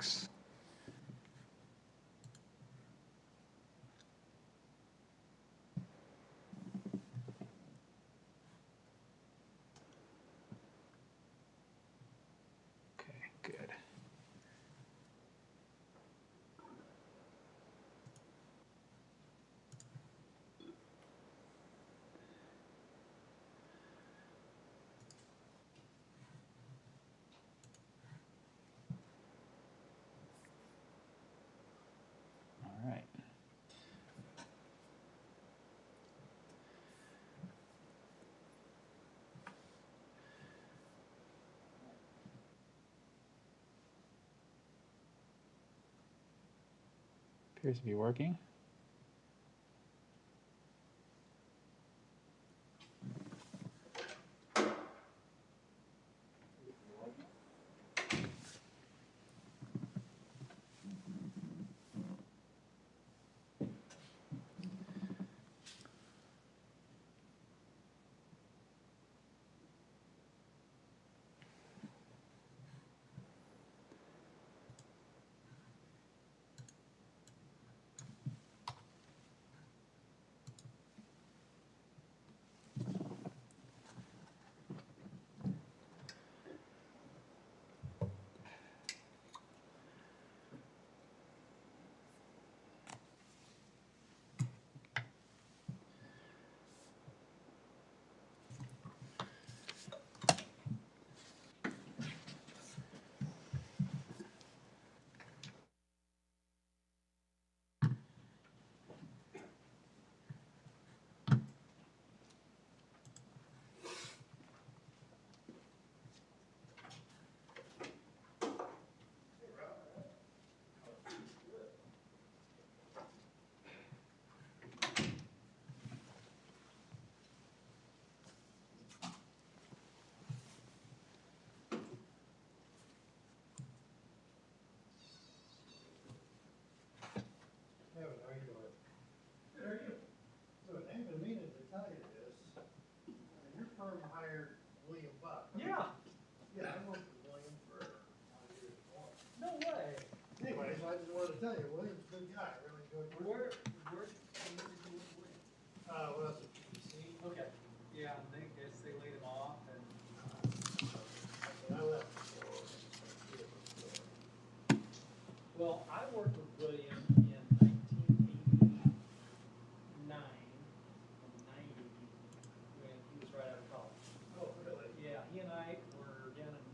works. Okay, good. All right. Appears to be working. Yeah. Yeah, I worked with William for years before. No way. Anyways, I just wanted to tell you, William's a good guy. I really enjoyed working. Where did you work with William? What else did you see? Okay. Yeah, I guess they laid him off and. I left. Well, I worked with William in 1989 and 90 when he was right out of college. Oh, really? Yeah, he and I were down in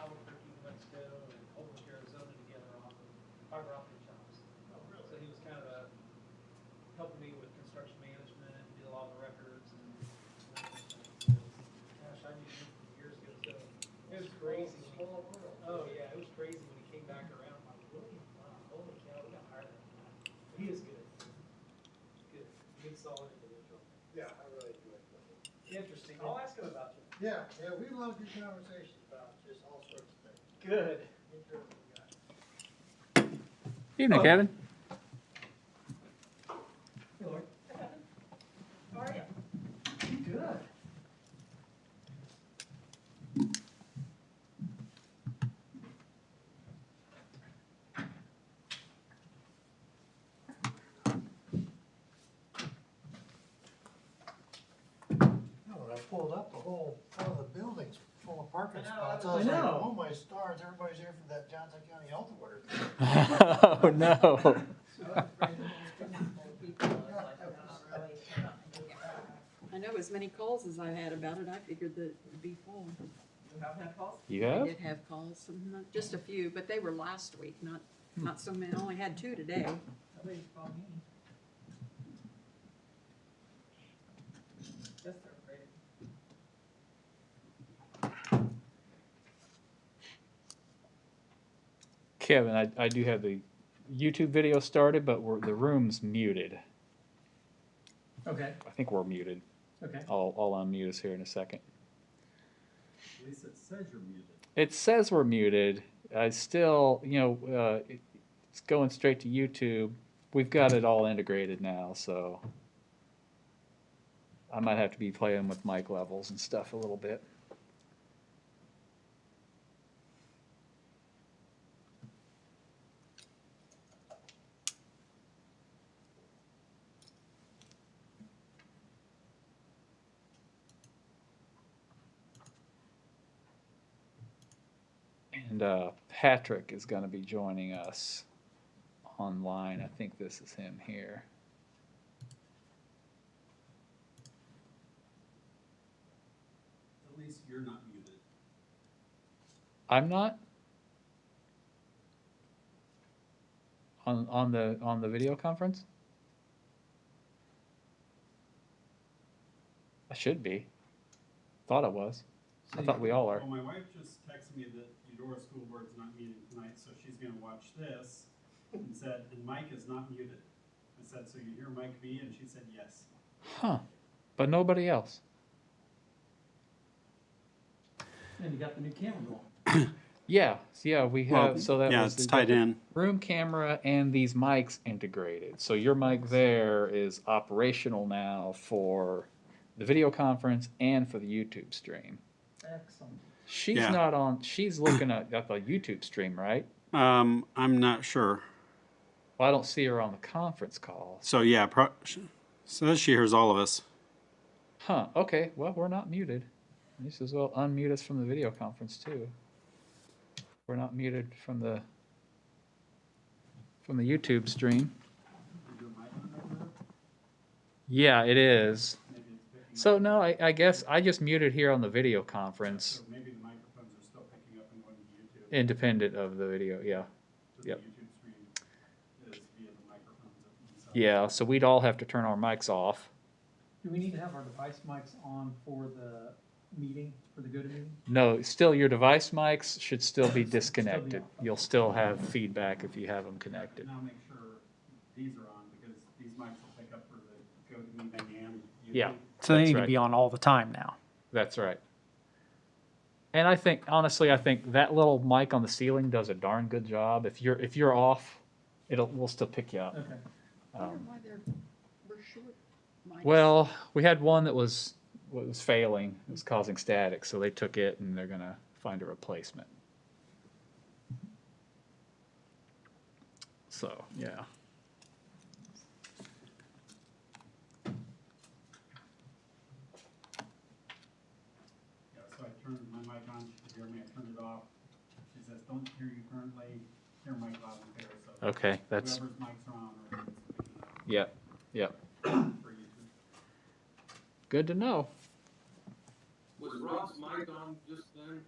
Albuquerque, New Mexico, and Oakland, Arizona together on fiber optic shops. Oh, really? So he was kind of helping me with construction management, did a lot of the records, and gosh, I knew him from years ago. So it was crazy. Small world. Oh yeah, it was crazy when he came back around. I'm like, William, wow, holy cow, we got hired. He is good. Good, solid individual. Yeah, I really enjoyed William. Interesting. I'll ask him about you. Yeah, we love good conversations about just all sorts of things. Good. Interesting guy. Evening, Kevin. Hey, Lord. How are you? Good. When I pulled up, all the buildings full of parking spots. I was like, oh my stars, everybody's here for that Johnson County Health Order. Oh, no. I know as many calls as I had about it, I figured that it'd be full. You have had calls? You I have? did have calls, just a few, but they were last week, not so many. I only had 2 today. Nobody's called me. Yes, sir. Great. Kevin, I do have the YouTube video started, but the room's muted. Okay. I think we're muted. Okay. I'll unmute us here in a second. At least it says you're muted. It says we're muted. I still, it's going straight to YouTube. We've got it all integrated now, so I might have to be playing with mic levels and stuff a little bit. And Patrick is going to be joining us online. I think this is him here. At least you're not muted. I'm not on the video conference. I should be. Thought I was. I thought we all are. Well, my wife just texted me that Eudora School Board's not meeting tonight, so she's gonna watch this, and said, and Mike is not muted. I said, so you hear Mike B? And she said, yes. Huh. But nobody else. And you got the new camera going. Yeah. Yeah, we have. Well, so that yeah, was it's the tied in. room camera and these mics integrated. So your mic there is operational now for the video conference and for the YouTube stream. Excellent. She's Yeah. not on. She's looking at the YouTube stream, right? I'm not sure. Well, I don't see her on the conference call. So yeah, says she hears all of us. Huh. Okay. Well, we're not muted. Just as well unmute us from the video conference too. We're not muted from the YouTube stream. Is your mic on right now? Yeah, it is. Maybe it's picking So up. no, I guess I just muted here on the video conference, So maybe the microphones are still picking up and going to YouTube. independent of the video. Yeah. But Yep. the YouTube stream is via the microphones inside. Yeah. So we'd all have to turn our mics off. Do we need to have our device mics on for the meeting, for the go-to meeting? No, still your device mics should still be Still be disconnected. on. You'll still have feedback if you have them connected. Now make sure these are on, because these mics will pick up for the GoToMeeting and YouTube. Yeah. So they That's need right. to be on all the time now. That's right. And I think honestly, I think that little mic on the ceiling does a darn good job. If you're off, we'll still pick you up. Okay. I wonder why we're short mics. Well, we had one that was failing. It was causing static, so they took it and they're gonna find a replacement. So yeah. Yeah, so I turned my mic on, she could hear me, I turned it off. She says, don't hear you currently, hear mic loud and clear, so. Okay, that's Whoever's mics are on or it's picking up yeah. for YouTube. Good to know. Was Rob's mic on just then?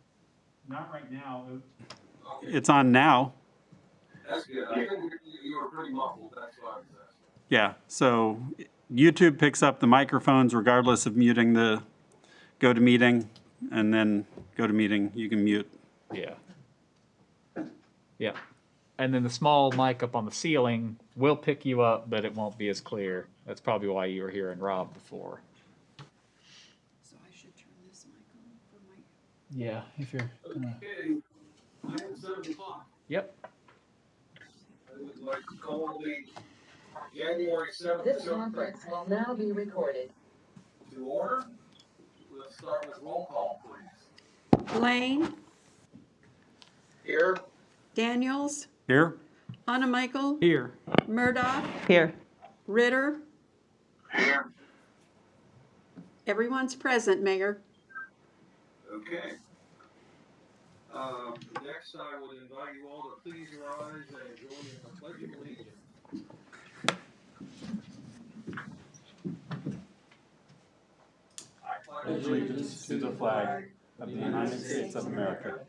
Not right now. Okay, It's on now. that's good. I think you were pretty muffled, that's why I was asking. Yeah, so YouTube picks up the microphones regardless of muting the GoToMeeting, and then GoToMeeting, you can mute. Yeah. Yeah. And then the small mic up on the ceiling will pick you up, but it won't be as clear. That's probably why you were hearing Rob before. So I should turn this mic on for my. Yeah, if you're. Okay, item 7 o'clock. Yep. I would like to call the January 7th This conference will now be recorded. to order. Let's start with roll call, please. Lane, Here. Daniels, Here? Anna Michael, Here. Murdoch, Here. Ritter. Here. Everyone's present, Mayor. Okay. Next, I would invite you all to please rise and join in the Pledge of Allegiance. Pledge allegiance to the flag of the United States of America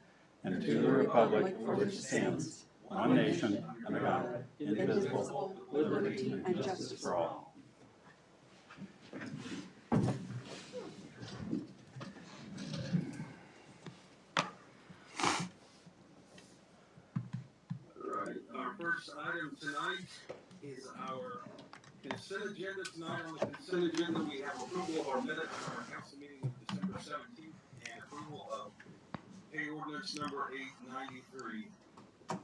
and to the republic for which it stands, one nation, under God, indivisible, with liberty and justice for all. All right, our first item tonight is our consent agenda. Tonight on the consent agenda, we have approval of our minutes from our council meeting of December 17th and approval of pay ordinance number 893. Is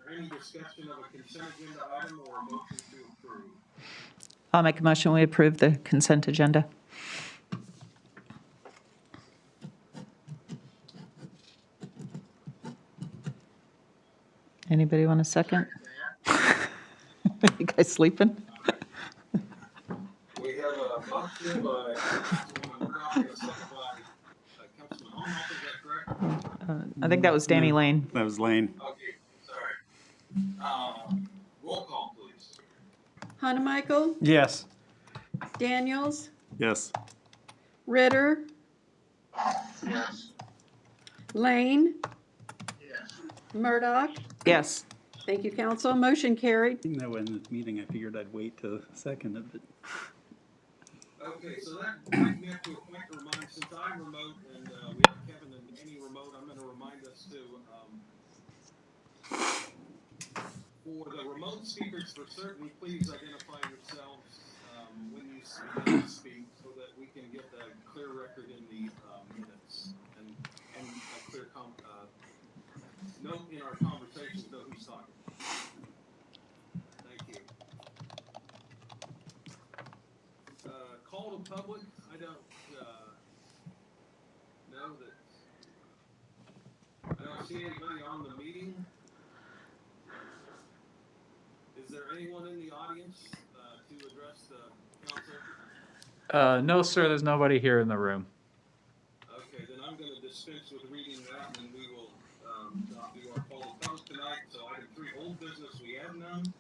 there any discussion of a consent agenda item or a motion to approve? I'll make a motion, we approve the consent agenda. Anybody want a second? You guys sleeping? We have a motion by Councilwoman Murdoch and a second by Councilman Hallmark, is that correct? I think that was Danny Lane. That was Lane. Okay, sorry. Roll call, please. Hanamichael, Yes. Daniels, Yes. Ritter, Yes. Lane, Yes. Murdoch. Yes. Thank you, council. Motion carried. Being that way in this meeting, I figured I'd wait to second it, but Okay, so that brings me up to a point to remind, since I'm remote and we have Kevin and Annie remote, I'm gonna remind us to, for the remote speakers for certain, please identify yourselves when you speak so that we can get a clear record in the minutes and a clear note in our conversations, know who's talking. Thank you. Call to public, I don't know that, I don't see anybody on the meeting. Is there anyone in the audience to address the council? No, sir, there's nobody here in the room. Okay, then I'm gonna dispense with reading that, and we will not do our call to public tonight. So item 3, old business, we have none.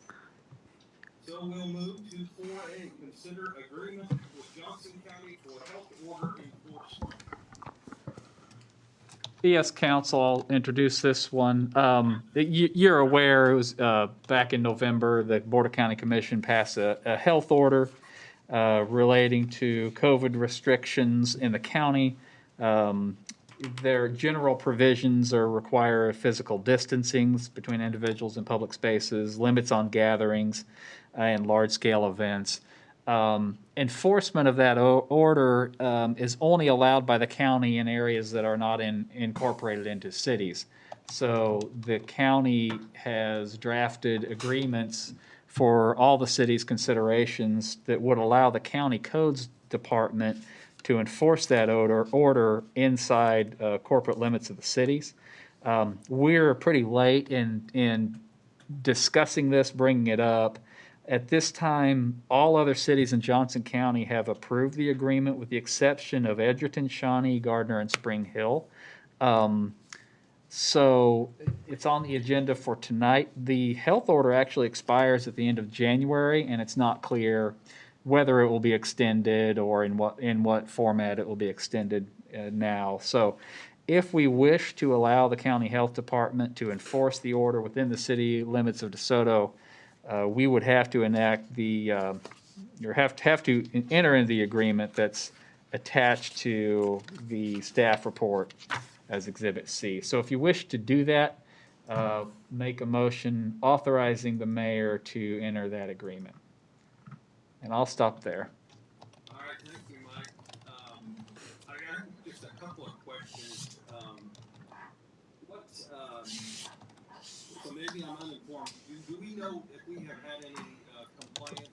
So we'll move to 4A, consider agreement with Johnson County for health order enforcement. Yes, council, I'll introduce this one. You're aware, it was back in November, the Board of County Commission passed a health order relating to COVID restrictions in the county. Their general provisions require physical distancings between individuals in public spaces, limits on gatherings, and large-scale events. Enforcement of that order is only allowed by the county in areas that are not incorporated into cities. So the county has drafted agreements for all the city's considerations that would allow the county codes department to enforce that order inside corporate limits of the cities. We're pretty late in discussing this, bringing it up. At this time, all other cities in Johnson County have approved the agreement with the exception of Edgerton, Shawnee, Gardner, and Spring Hill. So it's on the agenda for tonight. The health order actually expires at the end of January, and it's not clear whether it will be extended or in what format it will be extended now. So if we wish to allow the county health department to enforce the order within the city limits of DeSoto, we would have to enact or have to enter in the agreement that's attached to the staff report as Exhibit C. So if you wish to do that, make a motion authorizing the mayor to enter that agreement. And I'll stop there. All right, thank you, Mike. I got just a couple of questions. So maybe I'm uninformed. Do we know if we have had any compliance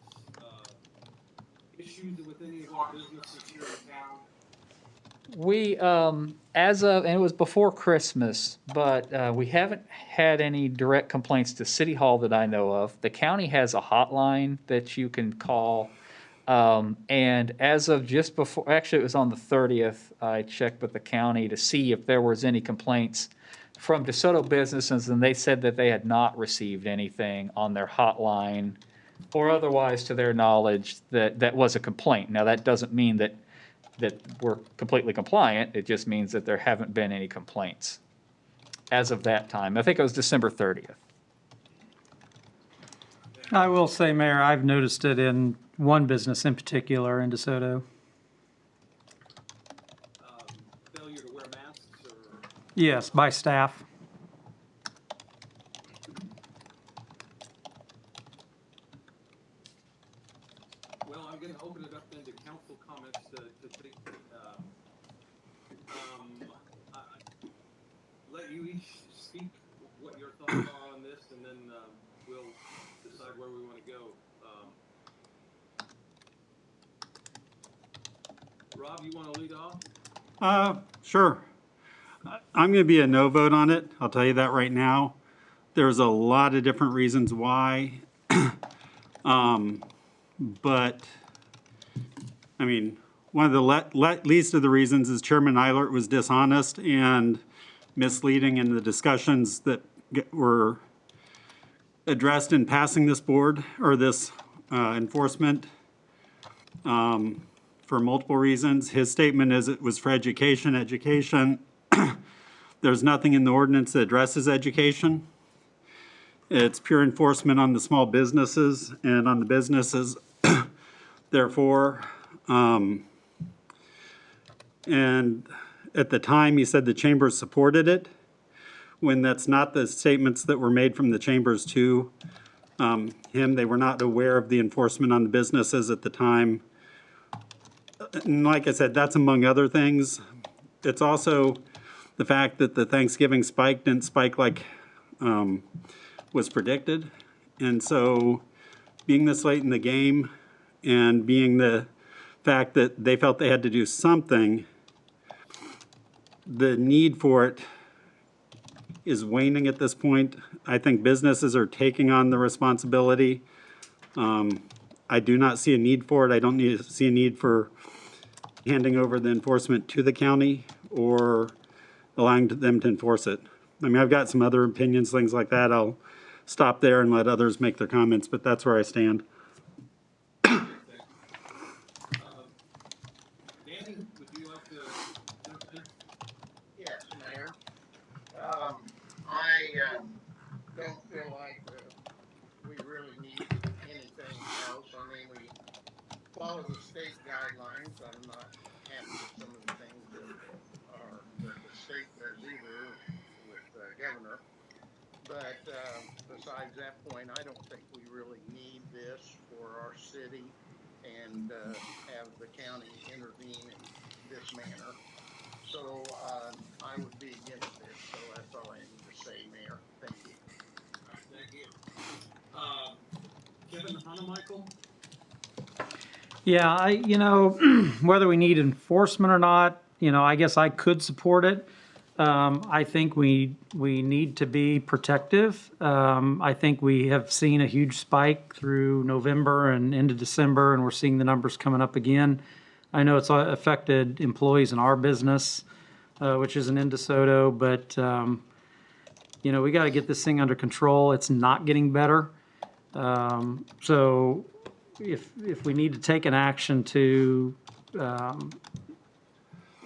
issues with any of our businesses here in town? We, as of, and it was before Christmas, but we haven't had any direct complaints to City Hall that I know of. The county has a hotline that you can call. And as of just before, actually it was on the 30th, I checked with the county to see if there was any complaints from DeSoto businesses, and they said that they had not received anything on their hotline or otherwise to their knowledge that was a complaint. Now, that doesn't mean that we're completely compliant. It just means that there haven't been any complaints as of that time. I think it was December 30th. I will say, Mayor, I've noticed it in one business in particular in DeSoto. Failure to wear masks or? Yes, by staff. Well, I'm going to open it up then to council comments to take, let you each speak what your thoughts are on this, and then we'll decide where we want to go. Rob, you want to lead off? Sure. I'm going to be a no vote on it. I'll tell you that right now. There's a lot of different reasons why. But, I mean, one of the least of the reasons is Chairman Eilert was dishonest and misleading in the discussions that were addressed in passing this board or this enforcement for multiple reasons. His statement is it was for education. There's nothing in the ordinance that addresses education. It's pure enforcement on the small businesses and on the businesses. Therefore, and at the time, he said the chambers supported it, when that's not the statements that were made from the chambers to him. They were not aware of the enforcement on the businesses at the time. And like I said, that's among other things. It's also the fact that the Thanksgiving spike didn't spike like was predicted. And so being this late in the game and being the fact that they felt they had to do something, the need for it is waning at this point. I think businesses are taking on the responsibility. I do not see a need for it. I don't see a need for handing over the enforcement to the county or allowing them to enforce it. I mean, I've got some other opinions, things like that. I'll stop there and let others make their comments, but that's where I stand. Danny, would you like to jump in? Yes, Mayor. I don't feel like we really need anything else. I mean, we follow the state guidelines. I'm not happy with some of the things that the state does either with the governor. But besides that point, I don't think we really need this for our city and have the county intervene in this manner. So I would be against this. So that's all I need to say, Mayor. Thank you. All right, thank you. Kevin Hanamichael? Yeah, whether we need enforcement or not, I guess I could support it. I think we need to be protective. I think we have seen a huge spike through November and into December, and we're seeing the numbers coming up again. I know it's affected employees in our business, which isn't in DeSoto, but we got to get this thing under control. It's not getting better. So if we need to take an action to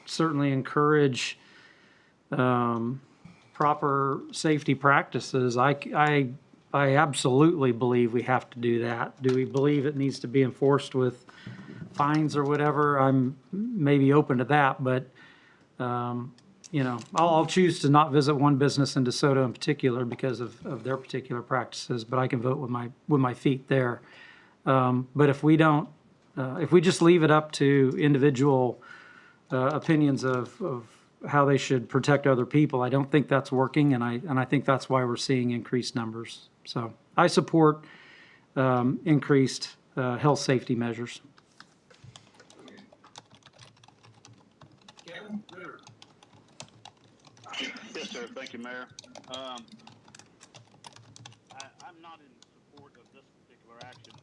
certainly encourage proper safety practices, I absolutely believe we have to do that. Do we believe it needs to be enforced with fines or whatever? I'm maybe open to that, but I'll choose to not visit one business in DeSoto in particular because of their particular practices, but I can vote with my feet there. But if we don't, if we just leave it up to individual opinions of how they should protect other people, I don't think that's working, and I think that's why we're seeing increased numbers. So I support increased health safety measures. Kevin Ritter? Yes, sir. Thank you, Mayor. I'm not in support of this particular action.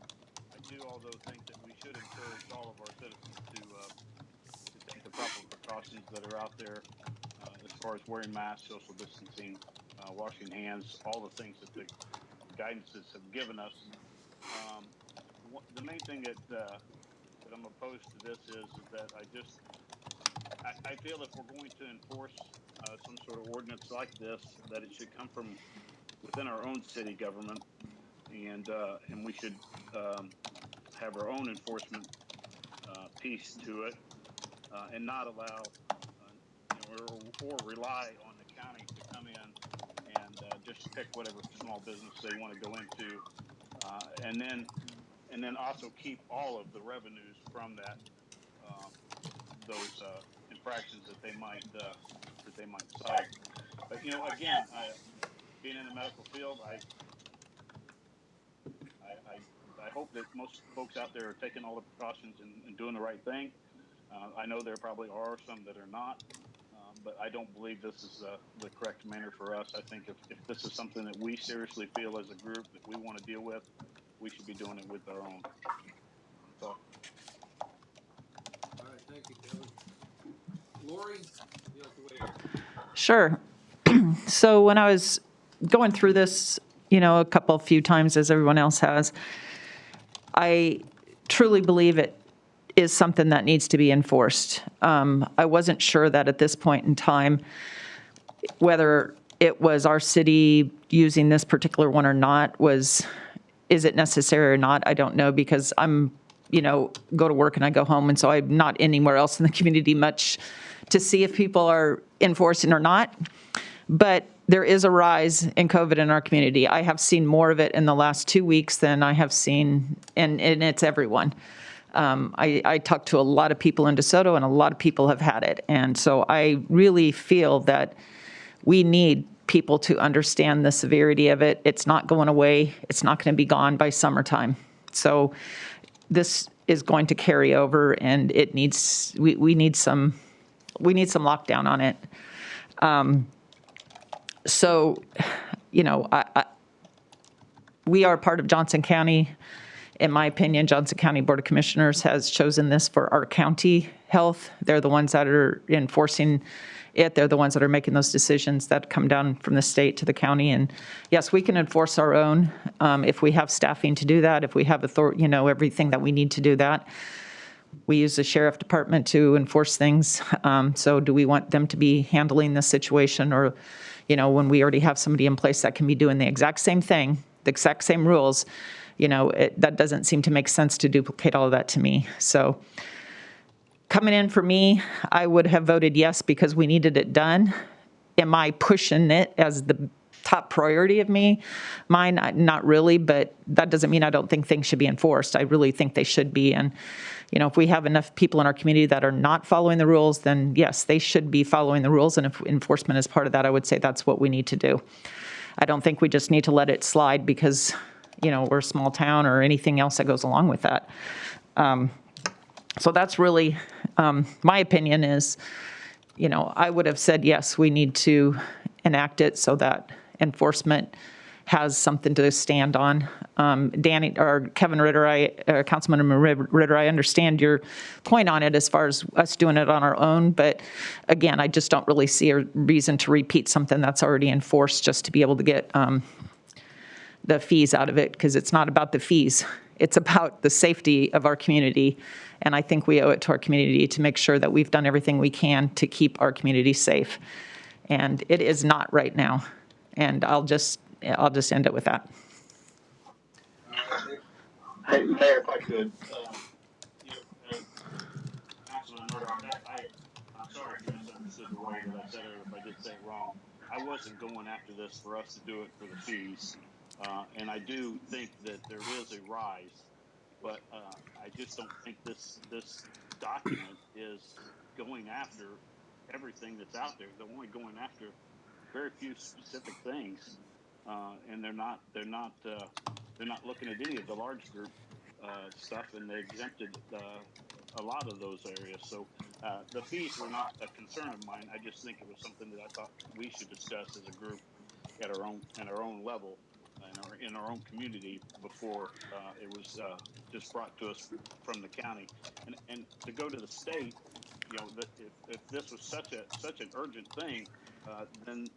I do, although, think that we should encourage all of our citizens to take the proper precautions that are out there as far as wearing masks, social distancing, washing hands, all the things that the guidances have given us. The main thing that I'm opposed to this is that I feel if we're going to enforce some sort of ordinance like this, that it should come from within our own city government, and we should have our own enforcement piece to it, and not allow or rely on the county to come in and just pick whatever small business they want to go into, and then also keep all of the revenues from that those infractions that they might cite. But again, being in the medical field, I hope that most folks out there are taking all the precautions and doing the right thing. I know there probably are some that are not, but I don't believe this is the correct manner for us. I think if this is something that we seriously feel as a group that we want to deal with, we should be doing it with our own. That's all. All right, thank you, Kevin. Lori, you have to weigh in. Sure. So when I was going through this, a few times as everyone else has, I truly believe it is something that needs to be enforced. I wasn't sure that at this point in time, whether it was our city using this particular one or not, is it necessary or not? I don't know, because I'm, go to work and I go home, and so I'm not anywhere else in the community much to see if people are enforcing or not. But there is a rise in COVID in our community. I have seen more of it in the last 2 weeks than I have seen, and it's everyone. I talked to a lot of people in DeSoto, and a lot of people have had it. And so I really feel that we need people to understand the severity of it. It's not going away. It's not going to be gone by summertime. So this is going to carry over, and it needs, we need some lockdown on it. So, we are part of Johnson County. In my opinion, Johnson County Board of Commissioners has chosen this for our county health. They're the ones that are enforcing it. They're the ones that are making those decisions that come down from the state to the county. And yes, we can enforce our own if we have staffing to do that, if we have authority, everything that we need to do that. We use the sheriff department to enforce things. So do we want them to be handling this situation, or, when we already have somebody in place that can be doing the exact same thing, the exact same rules, that doesn't seem to make sense to duplicate all of that to me. So coming in for me, I would have voted yes because we needed it done. Am I pushing it as the top priority of mine? Not really, but that doesn't mean I don't think things should be enforced. I really think they should be. And, if we have enough people in our community that are not following the rules, then yes, they should be following the rules. And if enforcement is part of that, I would say that's what we need to do. I don't think we just need to let it slide because, we're a small town or anything else that goes along with that. So that's really, my opinion is, I would have said, yes, we need to enact it so that enforcement has something to stand on. Danny or Kevin Ritter, Councilman Ritter, I understand your point on it as far as us doing it on our own, but again, I just don't really see a reason to repeat something that's already enforced just to be able to get the fees out of it, because it's not about the fees. It's about the safety of our community, and I think we owe it to our community to make sure that we've done everything we can to keep our community safe, and it is not right now. And I'll just end it with that. Hey, Mayor, if I could, Councilman Murdoch, I'm sorry if you misunderstood the way that I said it, or if I did say it wrong. I wasn't going after this for us to do it for the fees. And I do think that there is a rise, but I just don't think this document is going after everything that's out there. They're only going after very few specific things, and they're not looking at any of the large group stuff, and they exempted a lot of those areas. So the fees were not a concern of mine. I just think it was something that I thought we should discuss as a group at our own level, in our own community before it was just brought to us from the county. And to go to the state, if this was such an urgent thing, then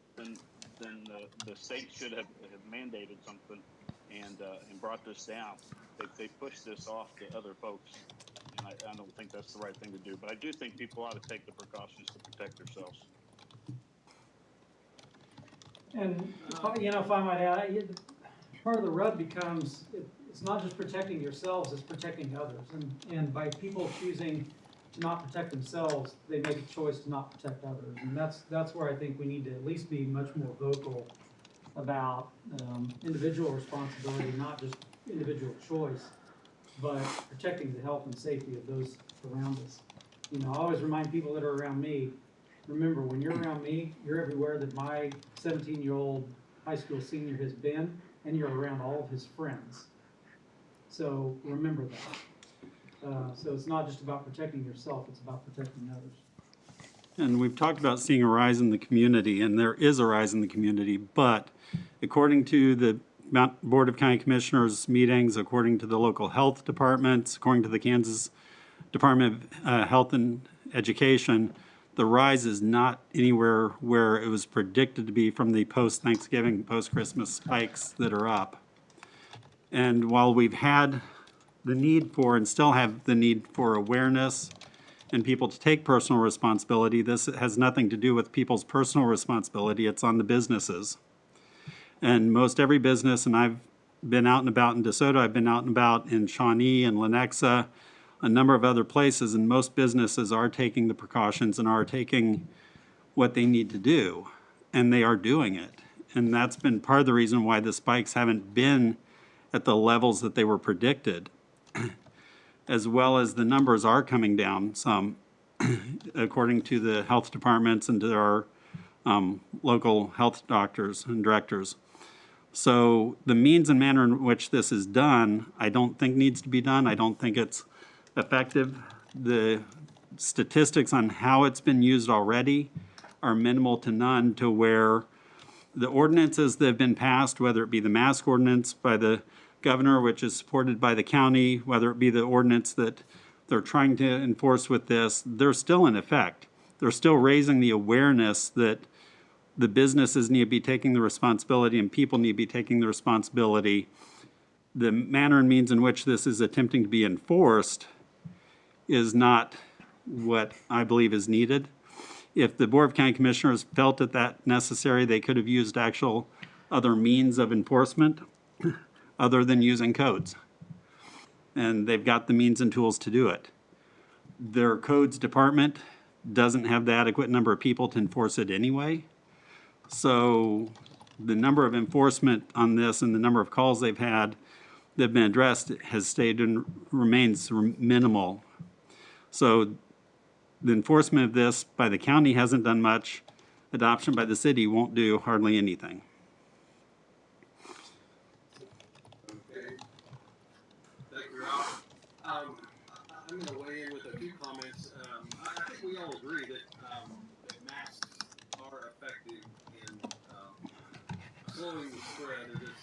the state should have mandated something and brought this down. They pushed this off to other folks, and I don't think that's the right thing to do. But I do think people ought to take the precautions to protect themselves. And, if I might add, part of the rub becomes, it's not just protecting yourselves, it's protecting others. And by people choosing to not protect themselves, they make a choice to not protect others. And that's where I think we need to at least be much more vocal about individual responsibility, not just individual choice, but protecting the health and safety of those around us. I always remind people that are around me, remember, when you're around me, you're everywhere that my 17-year-old high school senior has been, and you're around all of his friends. So remember that. So it's not just about protecting yourself, it's about protecting others. and we've talked about seeing a rise in the community, and there is a rise in the community, but according to the Board of County Commissioners meetings, according to the local health departments, according to the Kansas Department of Health and Education, the rise is not anywhere where it was predicted to be from the post-Thanksgiving, post-Christmas spikes that are up. And while we've had the need for, and still have the need for awareness and people to take personal responsibility, this has nothing to do with people's personal responsibility. It's on the businesses. And most every business, and I've been out and about in DeSoto, I've been out and about in Shawnee and Lenexa, a number of other places, and most businesses are taking the precautions and are taking what they need to do, and they are doing it. And that's been part of the reason why the spikes haven't been at the levels that they were predicted, as well as the numbers are coming down some, according to the health departments and to our local health doctors and directors. So the means and manner in which this is done, I don't think needs to be done. I don't think it's effective. The statistics on how it's been used already are minimal to none, to where the ordinances that have been passed, whether it be the mask ordinance by the governor, which is supported by the county, whether it be the ordinance that they're trying to enforce with this, they're still in effect. They're still raising the awareness that the businesses need to be taking the responsibility and people need to be taking the responsibility. The manner and means in which this is attempting to be enforced is not what I believe is needed. If the Board of County Commissioners felt that necessary, they could have used actual other means of enforcement other than using codes. And they've got the means and tools to do it. Their codes department doesn't have the adequate number of people to enforce it anyway. So the number of enforcement on this and the number of calls they've had that have been addressed has stayed and remains minimal. So the enforcement of this by the county hasn't done much. Adoption by the city won't do hardly anything. Okay. Thank you, Ralph. I'm going to weigh in with a few comments. I think we all agree that masks are effective in slowing the spread of this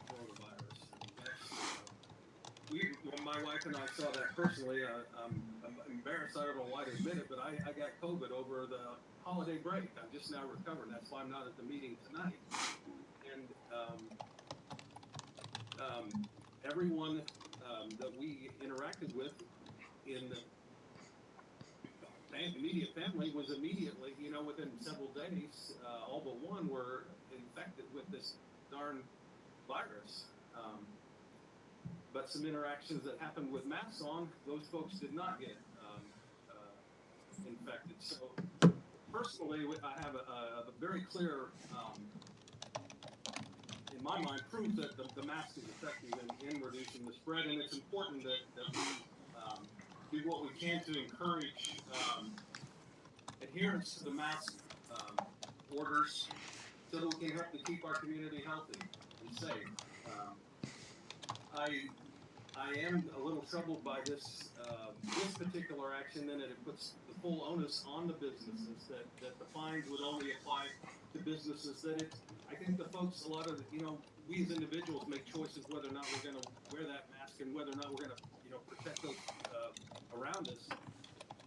coronavirus. When my wife and I saw that personally, I'm embarrassed, I don't know why to admit it, but I got COVID over the holiday break. I'm just now recovering. That's why I'm not at the meeting tonight. And everyone that we interacted with in the immediate family was immediately, within several days, all but one were infected with this darn virus. But some interactions that happened with masks on, those folks did not get infected. So personally, I have a very clear, in my mind, proof that the mask is effective in reducing the spread, and it's important that we do what we can to encourage adherence to the mask orders so that we can help to keep our community healthy and safe. I am a little troubled by this particular action, in that it puts the full onus on the businesses, that the fines would only apply to businesses I think the folks, a lot of, we as individuals make choices whether or not we're going to wear that mask and whether or not we're going to, protect those around us.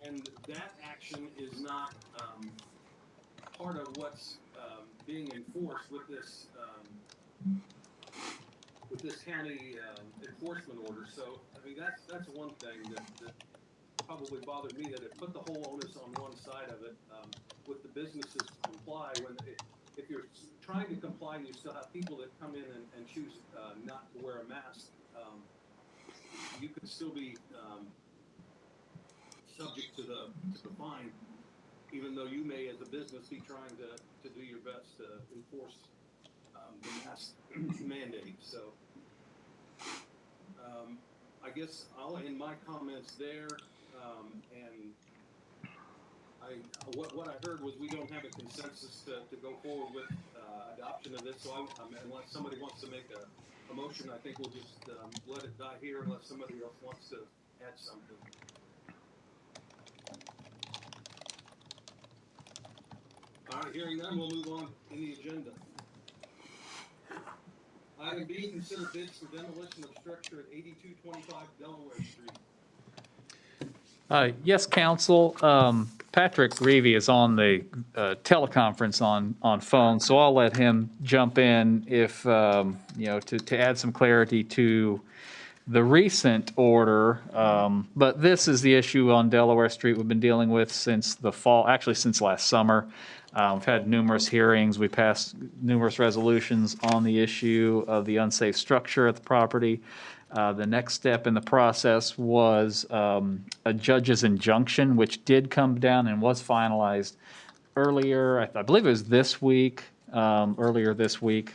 And that action is not part of what's being enforced with this county enforcement order. So, I mean, that's one thing that probably bothered me, that it put the whole onus on one side of it, with the businesses to comply. If you're trying to comply and you still have people that come in and choose not to wear a mask, you could still be subject to the fine, even though you may, as a business, be trying to do your best to enforce the mask mandate. So I guess I'll end my comments there. And what I heard was we don't have a consensus to go forward with adoption of this. So unless somebody wants to make a motion, I think we'll just let it die here unless somebody else wants to add something. All right, hearing none, we'll move on in the agenda. Item B, consider bids for demolition of structure at 8225 Delaware Street. Yes, council. Patrick Reevy is on the teleconference on phone, so I'll let him jump in if, to add some clarity to the recent order. But this is the issue on Delaware Street we've been dealing with since the fall, actually since last summer. We've had numerous hearings. We passed numerous resolutions on the issue of the unsafe structure at the property. The next step in the process was a judge's injunction, which did come down and was finalized earlier. I believe it was this week, earlier this week,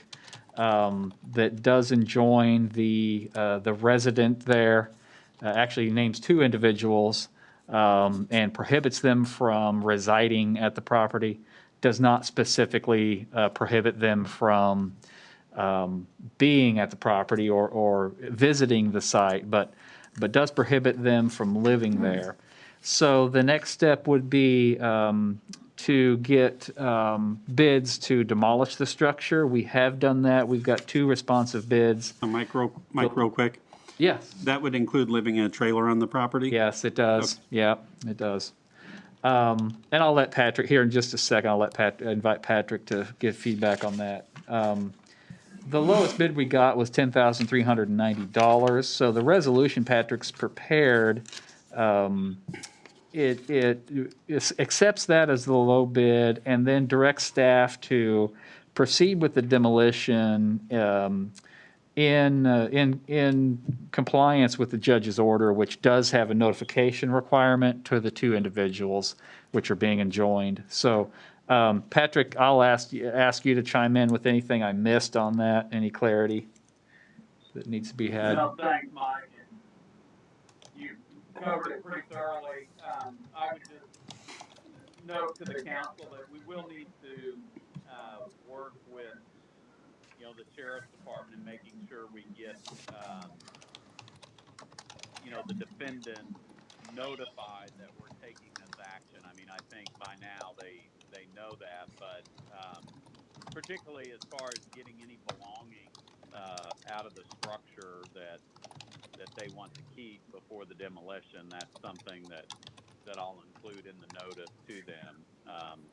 that does enjoin the resident there. Actually names 2 individuals and prohibits them from residing at the property. Does not specifically prohibit them from being at the property or visiting the site, but does prohibit them from living there. So the next step would be to get bids to demolish the structure. We have done that. We've got 2 responsive bids. Mike, real quick. Yes. That would include living in a trailer on the property? Yes, it does. Okay. Yeah, it does. And I'll let Patrick, here in just a second, I'll invite Patrick to give feedback on that. The lowest bid we got was $10,390. So the resolution Patrick's prepared, it accepts that as the low bid and then directs staff to proceed with the demolition in compliance with the judge's order, which does have a notification requirement to the 2 individuals which are being enjoined. So, Patrick, I'll ask you to chime in with anything I missed on that, any clarity that needs to be had. No, thanks, Mike. You covered it pretty thoroughly. I would just note to the council that we will need to work with, the sheriff's department in making sure we get, the defendant notified that we're taking this action. I mean, I think by now they know that, but particularly as far as getting any belongings out of the structure that they want to keep before the demolition, that's something that I'll include in the notice to them.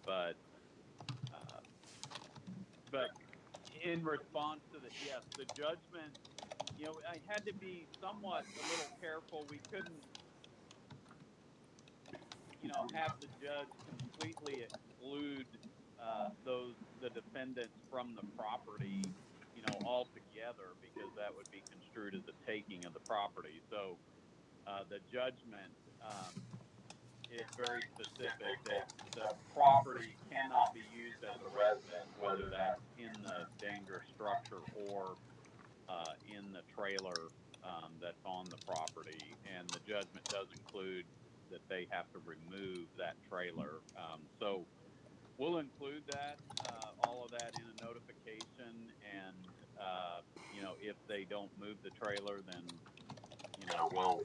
But in response to the judgment, I had to be somewhat a little careful. We couldn't, have the judge completely exclude the defendants from the property, altogether, because that would be construed as a taking of the property. So the judgment is very specific that the property cannot be used as a residence, whether that's in the dangerous structure or in the trailer that's on the property. And the judgment does include that they have to remove that trailer. So we'll include that, all of that in a notification. And, if they don't move the trailer, then, we'll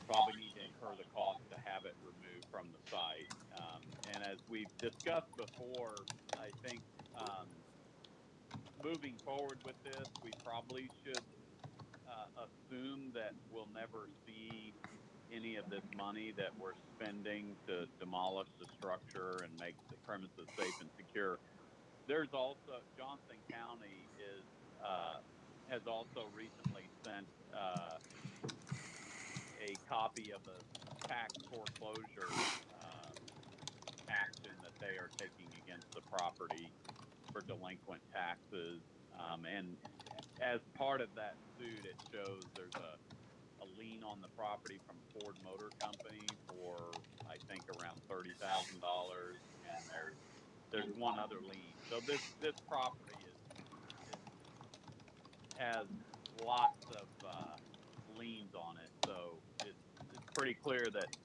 probably need to incur the cost to have it removed from the site. And as we've discussed before, I think moving forward with this, we probably should assume that we'll never see any of this money that we're spending to demolish the structure and make the premises safe and secure. There's also, Johnson County has also recently sent a copy of a tax foreclosure action that they are taking against the property for delinquent taxes. And as part of that suit, it shows there's a lien on the property from Ford Motor Company for, I think, around $30,000, and there's one other lien. So this property has lots of liens on it. So it's pretty clear that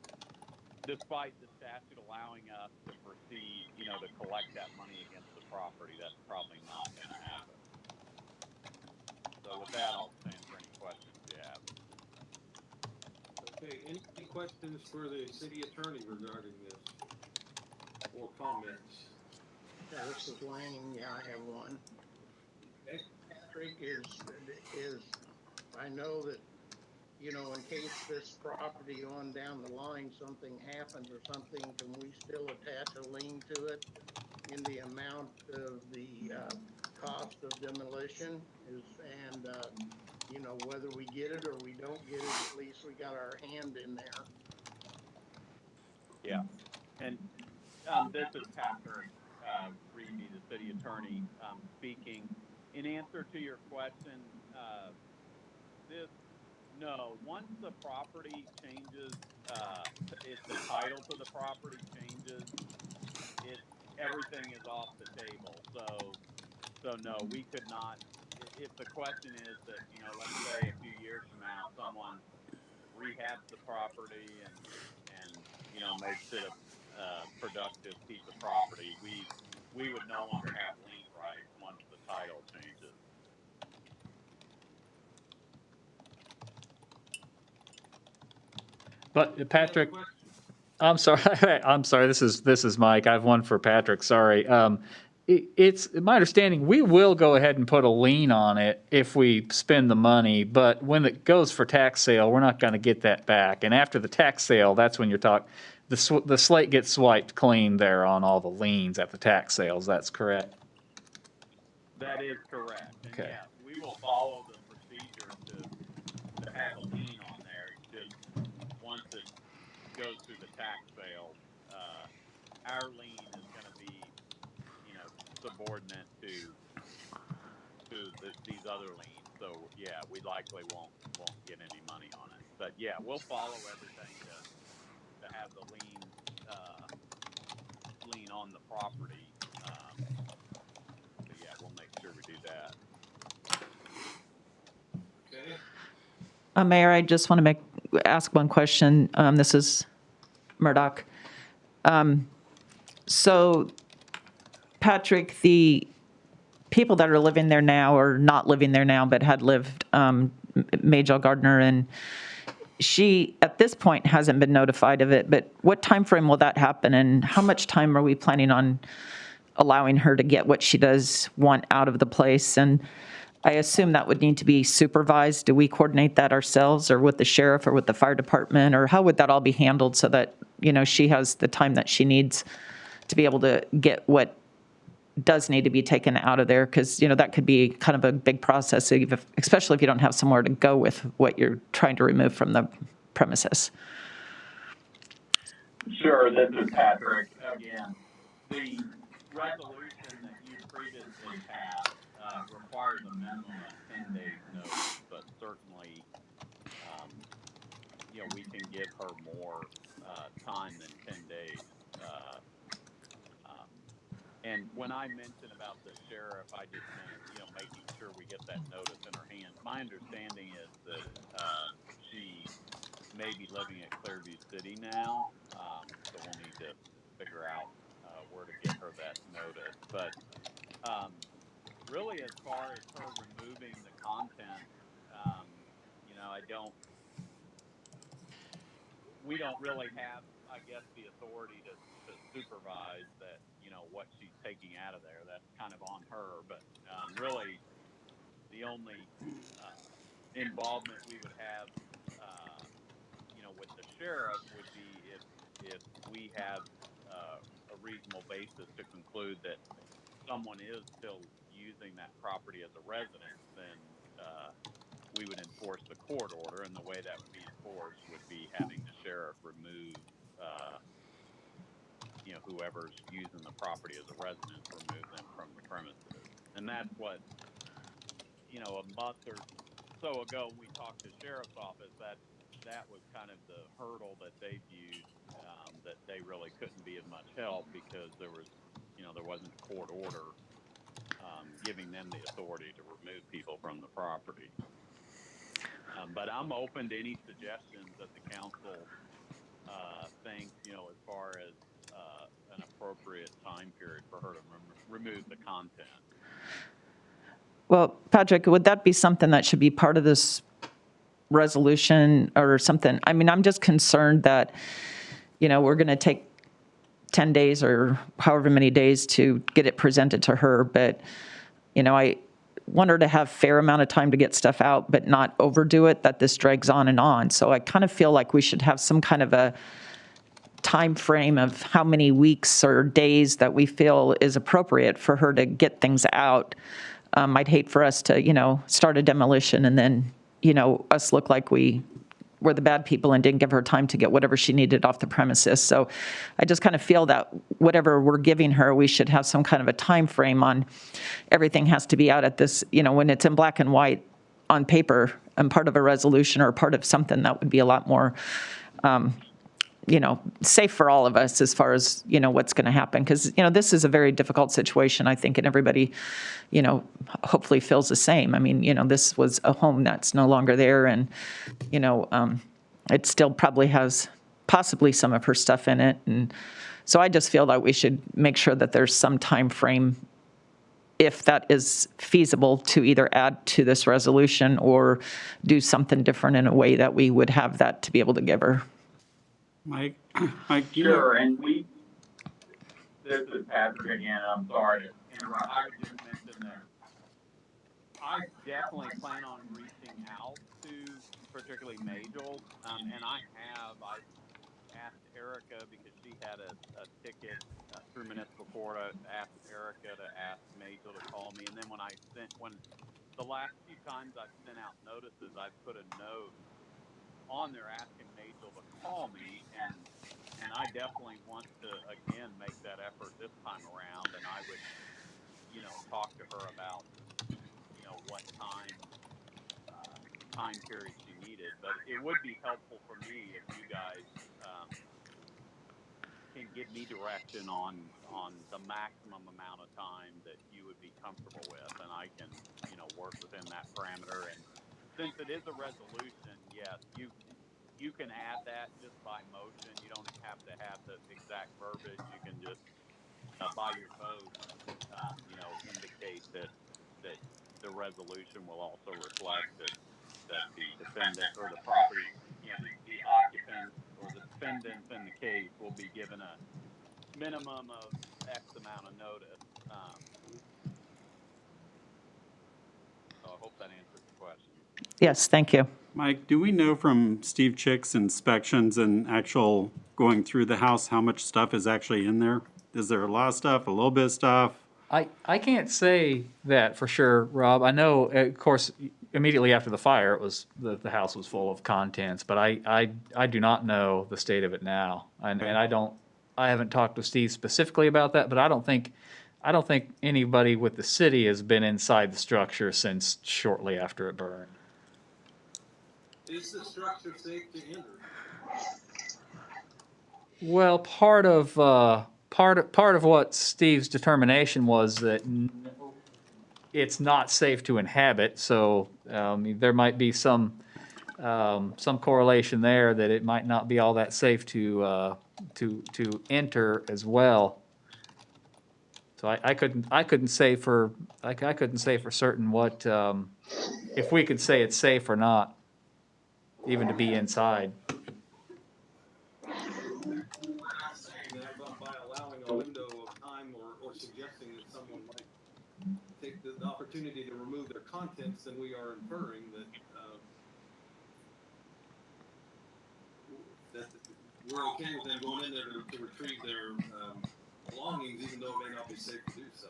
despite the statute allowing us to proceed, to collect that money against the property, that's probably not going to happen. So with that, I'll stand for any questions you have. Okay, any questions for the city attorney regarding this? Or comments? Yeah, this is Lane. Yeah, I have one. Okay. Patrick is, I know that you know, in case this property on down the line, something happens or something, can we still attach a lien to it in the amount of the cost of demolition? And you know, whether we get it or we don't get it, at least we got our hand in there. Yeah. And this is Patrick Reedy, the city attorney, speaking. In answer to your question, once the property changes, if the title to the property changes, everything is off the table. So no, we could not. If the question is that, you know, let's say a few years from now, someone rehabs the property and you know makes it a productive piece of property, we would no longer have lien rights once the title changes. But Patrick, I'm sorry. I'm sorry. This is Mike. I have one for Patrick. Sorry. It's my understanding we will go ahead and put a lien on it if we spend the money, but when it goes for tax sale, we're not going to get that back. And after the tax sale, that's when you're talking. The slate gets swiped clean there on all the liens at the tax sales. That's correct. That is correct. And Okay. yes, we will follow the procedure to have a lien on there. Just once it goes through the tax sale, our lien is going to be, you know, subordinate to these other liens. So yeah, we likely won't get any money on it. But yeah, we'll follow everything to have the lien on the property. So yeah, we'll make sure we do that. Okay. Mayor, I just want to ask one question. This is Murdoch. So, Patrick, the people that are living there now, or not living there now, but had lived, Majel Gardner, and she, at this point, hasn't been notified of it, but what time frame will that happen, and how much time are we planning on allowing her to get what she does want out of the place? And I assume that would need to be supervised. Do we coordinate that ourselves, or with the sheriff, or with the fire department, or how would that all be handled so that, you know, she has the time that she needs to be able to get what does need to be taken out of there? Because, you know, that could be kind of a big process, especially if you don't have somewhere to go with what you're trying to remove from the premises. Sure, this is Patrick again. The resolution that you previously passed requires a minimum of 10 days notice, but certainly, you know, we can give her more time than 10 days. And when I mentioned about the sheriff, I just meant, you know, making sure we get that notice in her hands. My understanding is that she may be living at Clearview City now, so we'll need to figure out where to get her that notice. But really, as far as her removing the content, you know, we don't really have, I guess, the authority to supervise that, you know, what she's taking out of there. That's kind of on her. But really, the only involvement we would have, you know, with the sheriff would be if we have a reasonable basis to conclude that someone is still using that property as a residence, then we would enforce the court order, and the way that would be enforced would be having the sheriff remove, you know, whoever's using the property as a residence, remove them from the premises. And that's what, you know, a month or so ago when we talked to the sheriff's office, that was kind of the hurdle that they viewed, that they really couldn't be of much help because there wasn't a court order giving them the authority to remove people from the property. But I'm open to any suggestions that the council thinks, you know, as far as an appropriate time period for her to remove the content. Well, Patrick, would that be something that should be part of this resolution or something? I mean, I'm just concerned that, you know, we're going to take 10 days or however many days to get it presented to her. But, you know, want her to have fair amount of time to get stuff out, but not overdo it, that this drags on and on. So I kind of feel like we should have some kind of a time frame of how many weeks or days that we feel is appropriate for her to get things out. I'd hate for us to, start a demolition and then, us look like we were the bad people and didn't give her time to get whatever she needed off the premises. So I just kind of feel that whatever we're giving her, we should have some kind of a time frame on everything has to be out at this, when it's in black and white on paper and part of a resolution or part of something that would be a lot more, safe for all of us as far as, what's going to happen. Because, this is a very difficult situation, I think, and everybody, hopefully feels the same. I mean, this was a home that's no longer there, and, it still probably has possibly some of her stuff in it. And so I just feel that we should make sure that there's some time frame, if that is feasible, to either add to this resolution or do something different in a way that we would have that to be able to give her. Mike, Sure, and this is Patrick again, I'm sorry to interrupt. I would just mention that I definitely plan on reaching out to particularly Majel, and I asked Erica, because she had a ticket through municipal court. I asked Erica to ask Majel to call me, and then when the last few times I've sent out notices, I've put a note on there asking Majel to call me, and I definitely want to again make that effort this time around, and I would talk to her about what time period she needed. But it would be helpful for me if you guys can give me direction on the maximum amount of time that you would be comfortable with, and I can work within that parameter. And since it is a resolution, yes, you can add that just by motion. You don't have to have the exact verbiage. You can just, by your vote, indicate that the resolution will also reflect that the defendant or the property, the occupant or the defendants in the case will be given a minimum of X amount of notice. So I hope that answers the question. Yes, thank you. Mike, do we know from Steve Chick's inspections and actual going through the house how much stuff is actually in there? Is there a lot of stuff, a little bit of stuff? I can't say that for sure, Rob. I know, of course, immediately after the fire, it was the house was full of contents, but I do not know the state of it now, and I haven't talked to Steve specifically about that, but I don't think anybody with the city has been inside the structure since shortly after it burned. Is the structure safe to enter? Well, part of what Steve's determination was that it's not safe to inhabit. So there might be some correlation there that it might not be all that safe to enter as well. So I couldn't say for certain what if we could say it's safe or not, even to be inside. By allowing a window of time or suggesting that someone might take the opportunity to remove their contents, then we are inferring that we're okay with them going in there to retrieve their belongings, even though it may not be safe to do so.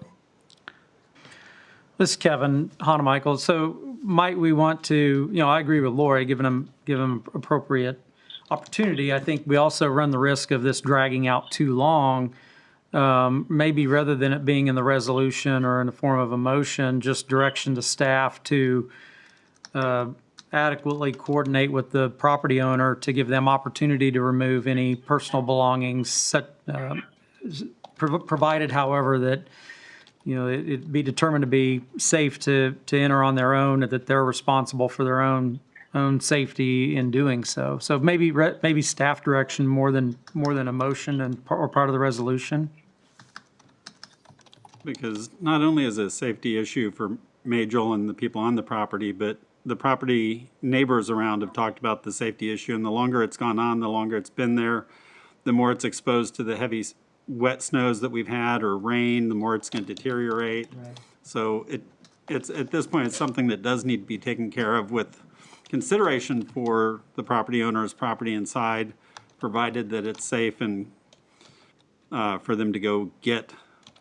This is Kevin Hanemichael. So might we want to, I agree with Lori, give them appropriate opportunity. I think we also run the risk of this dragging out too long. Maybe rather than it being in the resolution or in the form of a motion, just direction to staff to adequately coordinate with the property owner to give them opportunity to remove any personal belongings, provided, however, that it be determined to be safe to enter on their own, that they're responsible for their own safety in doing so. So maybe staff direction more than a motion or part of the resolution. Because not only is it a safety issue for Majel and the people on the property, but the property neighbors around have talked about the safety issue, and the longer it's gone on, the longer it's been there, the more it's exposed to the heavy wet snows that we've had or rain, the more it's going to deteriorate. Right. So it's, at this point, it's something that does need to be taken care of with consideration for the property owner's property inside, provided that it's safe and for them to go get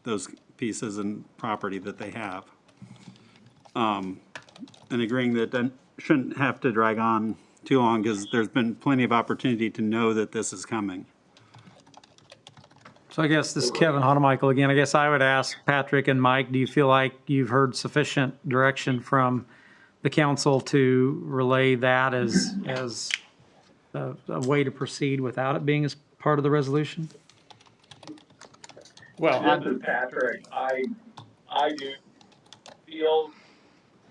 those pieces and property that they have. And agreeing that that shouldn't have to drag on too long, because there's been plenty of opportunity to know that this is coming. So I guess this is Kevin Honemichael again. I guess I would ask Patrick and Mike, do you feel like you've heard sufficient direction from the council to relay that as a way to proceed without it being as part of the resolution? Well, This is Patrick. I do feel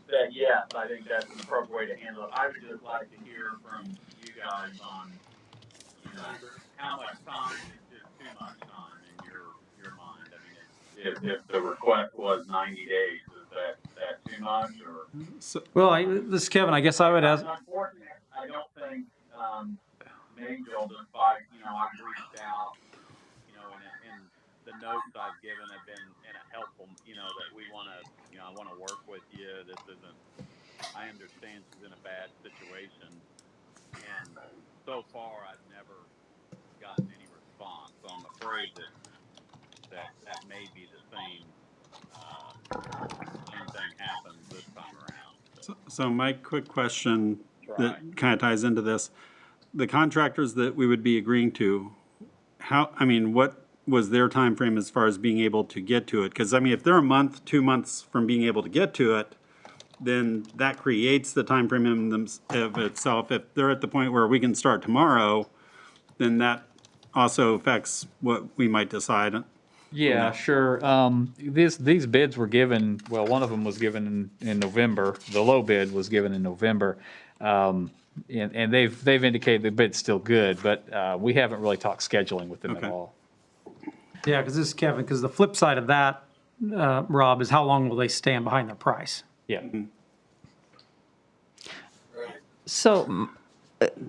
that, yes, I think that's an appropriate way to handle it. I would just like to hear from you guys on, you know, how much time is just too much time in your mind. I mean, if the request was 90 days, is that too much or? Well, this is Kevin. I guess I would ask. Unfortunately, I don't think, Major, despite, you know, I've reached out, you know, and the notes I've given have been in a helpful, you know, that we want to, you know, I want to work with you. This isn't, I understand she's in a bad situation. And so far, I've never gotten any response. So I'm afraid that may be the same thing happens this time around. So my quick question that kind of ties into this, the contractors that we would be agreeing to, what was their time frame as far as being able to get to it? Because, I mean, if they're a month, 2 months from being able to get to it, then that creates the time frame of itself. If they're at the point where we can start tomorrow, then that also affects what we might decide. yeah, sure. These bids were given, well, one of them was given in November. The low bid was given in November. And they've indicated the bid's still good, but we haven't really talked scheduling with them at Okay. all. Yeah, because this is Kevin, because the flip side of that, Rob, is how long will they stand behind their price? Yeah. So,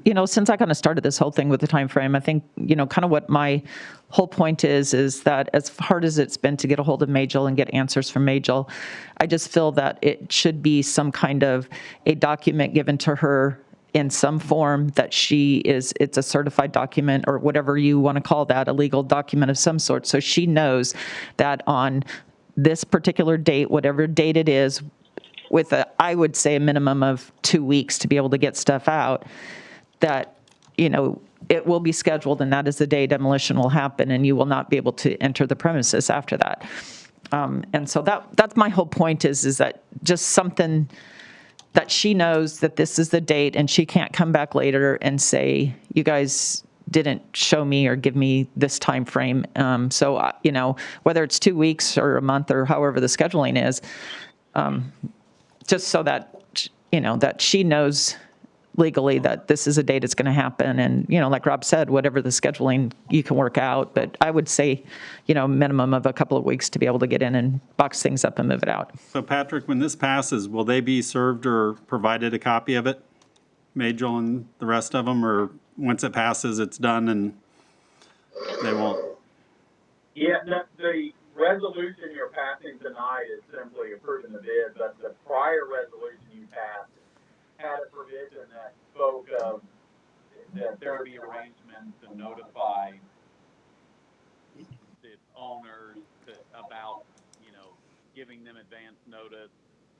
you know, since I kind of started this whole thing with the time frame, I think, you know, kind of what my whole point is that as hard as it's been to get a hold of Majel and get answers from Majel, I just feel that it should be some kind of a document given to her in some form that it's a certified document or whatever you want to call that, a legal document of some sort. So she knows that on this particular date, whatever date it is, with I would say a minimum of 2 weeks to be able to get stuff out, that, you know, it will be scheduled and that is the day demolition will happen and you will not be able to enter the premises after that. And so that's my whole point is that just something that she knows that this is the date and she can't come back later and say, you guys didn't show me or give me this time frame. So, you know, whether it's 2 weeks or a month or however the scheduling is, just so that, you know, that she knows legally that this is a date it's going to happen. And, you know, like Rob said, whatever the scheduling you can work out. But I would say, you know, minimum of a couple of weeks to be able to get in and box things up and move it out. So Patrick, when this passes, will they be served or provided a copy of it? Majel and the rest of them, or once it passes, it's done and they won't? Yeah, the resolution you're passing tonight is simply approving the bid, but the prior resolution you passed had a provision that spoke of that there would be arrangements to notify the owners about, you know, giving them advance notice.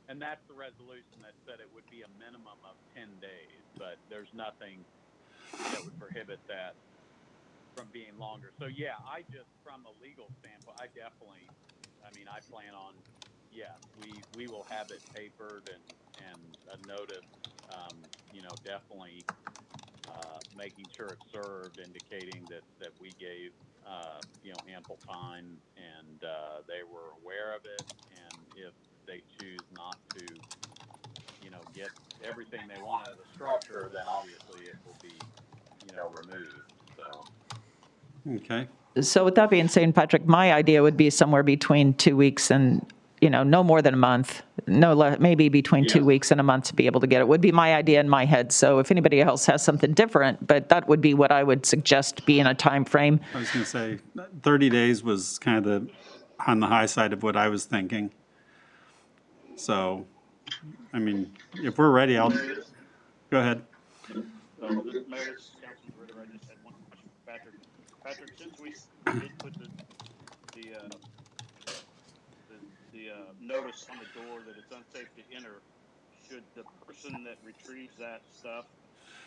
And that's the resolution that said it would be a minimum of 10 days, but there's nothing that would prohibit that from being longer. So yeah, I just, from a legal standpoint, I plan on, yeah, we will have it papered and a notice, you know, definitely making sure it's served, indicating that we gave, you know, ample time and they were aware of it. And if they choose not to, you know, get everything they want out of the structure, then obviously it will be, you know, removed. So. Okay. So with that being said, Patrick, my idea would be somewhere between 2 weeks and, you know, no more than a month, maybe between 2 weeks and a month to be able to get it would be my idea in my head. So if anybody else has something different, but that would be what I would suggest being a time frame. I was going to say 30 days was kind of on the high side of what I was thinking. So, I mean, if we're ready, I'll, go ahead. Mayor, this is Councilman Ritter. I just had one question for Patrick. Patrick, since we did put the, uh, the notice on the door that it's unsafe to enter, should the person that retrieves that stuff,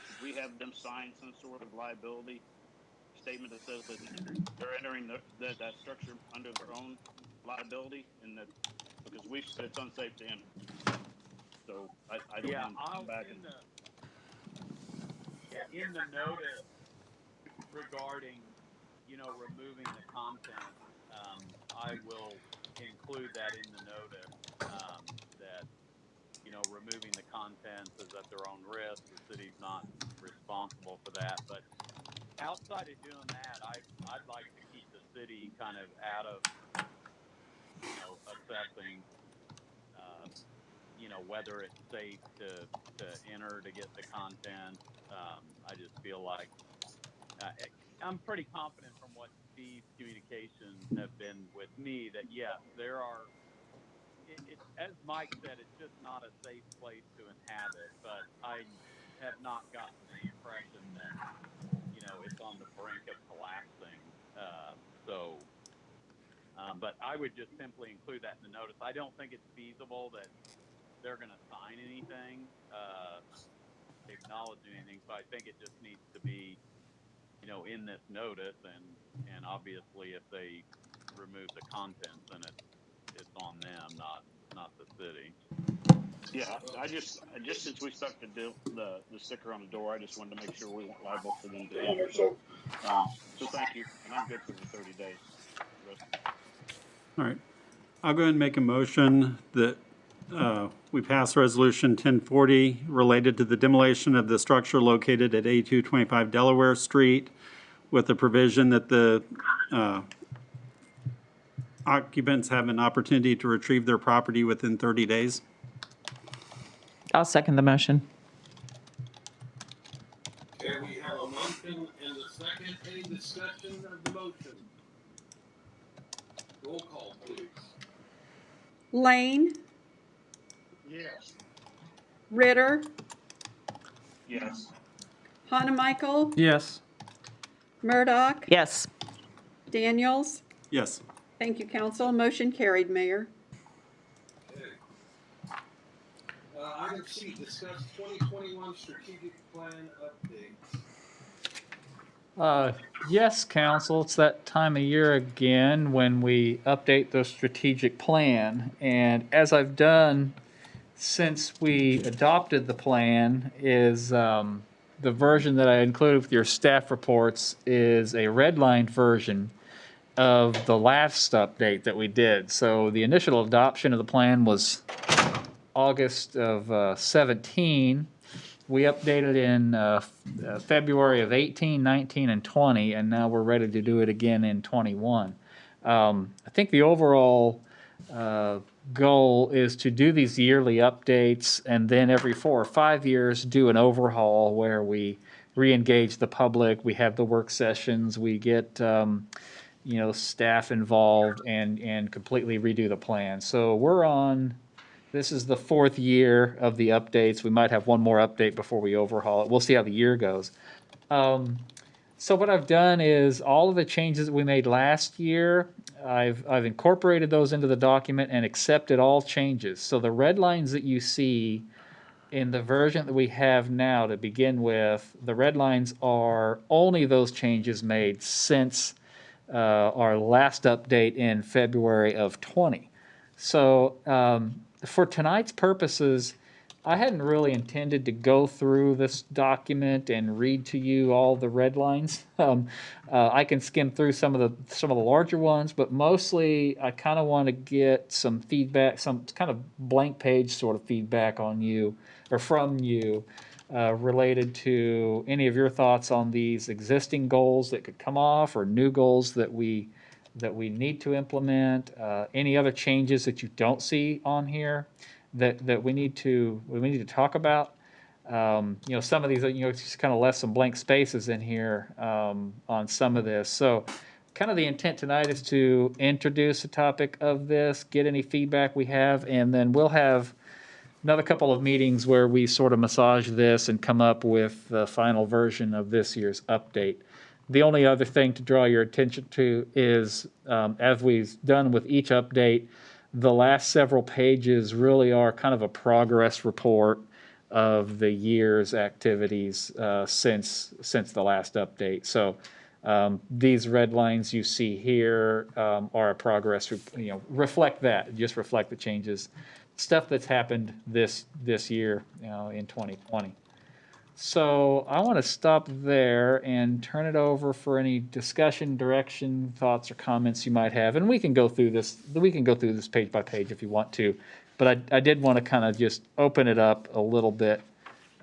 should we have them sign some sort of liability statement that says that they're entering that structure under their own liability, and that because we said it's unsafe to enter, so I don't want to come back and. In the notice regarding, removing the content, I will include that in the notice, that, removing the contents is at their own risk. The city's not responsible for that. But outside of doing that, I'd like to keep the city kind of out of, assessing, whether it's safe to enter to get the content. I just feel like I'm pretty confident from what Steve's communications have been with me that yes, there are. As Mike said, it's just not a safe place to inhabit. But I have not gotten the impression that it's on the brink of collapsing. But I would just simply include that in the notice. I don't think it's feasible that they're going to sign anything, acknowledging anything. So I think it just needs to be, in this notice, and obviously if they remove the contents, then it's on them, not the city. Yeah, I just since we stuck the sticker on the door, I just wanted to make sure we weren't liable for them to enter. So thank you, and I'm good for the 30 days. All right. I'll go ahead and make a motion that we pass Resolution 1040 related to the demolition of the structure located at 8225 Delaware Street, with the provision that the occupants have an opportunity to retrieve their property within 30 days. I'll second the motion. Okay, we have a motion and a second. Any discussion of the motion? Roll call, please. Lane, Yes. Ritter, Yes. Hanamichael, Yes. Murdoch? Yes. Daniels. Yes. Thank you, council. Motion carried, Mayor. Okay. Item C, discuss 2021 strategic plan update. Yes, council, it's that time of year again when we update the strategic plan. And as I've done since we adopted the plan is the version that I included with your staff reports is a redlined version of the last update that we did. So the initial adoption of the plan was August of 17. We updated in February of 18, 19, and 20, and now we're ready to do it again in 21. I think the overall goal is to do these yearly updates and then every 4 or 5 years do an overhaul where we re-engage the public, we have the work sessions, we get staff involved and completely redo the plan. So this is the 4th year of the updates. We might have one more update before we overhaul it. We'll see how the year goes. So what I've done is all of the changes that we made last year, I've incorporated those into the document and accepted all changes. So the red lines that you see in the version that we have now to begin with, the red lines are only those changes made since our last update in February of 20. So for tonight's purposes, I hadn't really intended to go through this document and read to you all the red lines. I can skim through some of the larger ones, but mostly I kind of want to get some feedback, some kind of blank page sort of feedback on you or from you related to any of your thoughts on these existing goals that could come off or new goals that we need to implement, any other changes that you don't see on here that we need to talk about. Some of these, just kind of left some blank spaces in here on some of this. So kind of the intent tonight is to introduce the topic of this, get any feedback we have, and then we'll have another couple of meetings where we sort of massage this and come up with the final version of this year's update. The only other thing to draw your attention to is, as we've done with each update, the last several pages really are kind of a progress report of the year's activities since the last update. So these red lines you see here are a progress, reflect that, just reflect the changes, stuff that's happened this year, in 2020. So I want to stop there and turn it over for any discussion, direction, thoughts, or comments you might have. And we can go through this. We can go through this page by page if you want to. But I did want to kind of just open it up a little bit,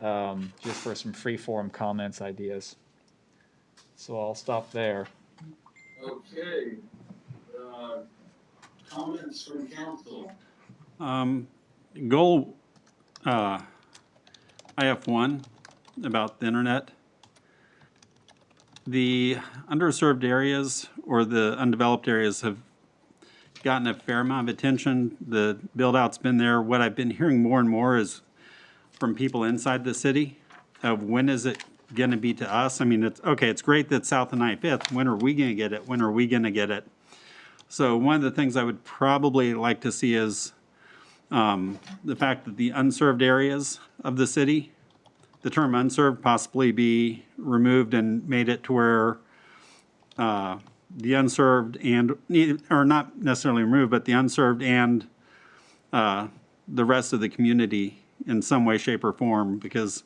just for some free-form comments, ideas. So I'll stop there. Okay. Comments from council? Goal, I have one about the internet. The underserved areas or the undeveloped areas have gotten a fair amount of attention. The build-out's been there. What I've been hearing more and more is from people inside the city of when is it going to be to us? I mean, it's great that South and 95th. When are we going to get it? When are we going to get it? So one of the things I would probably like to see is the fact that the unserved areas of the city, the term unserved possibly be removed and made it to where the unserved and, or not necessarily removed, but the unserved and the rest of the community in some way, shape, or form, because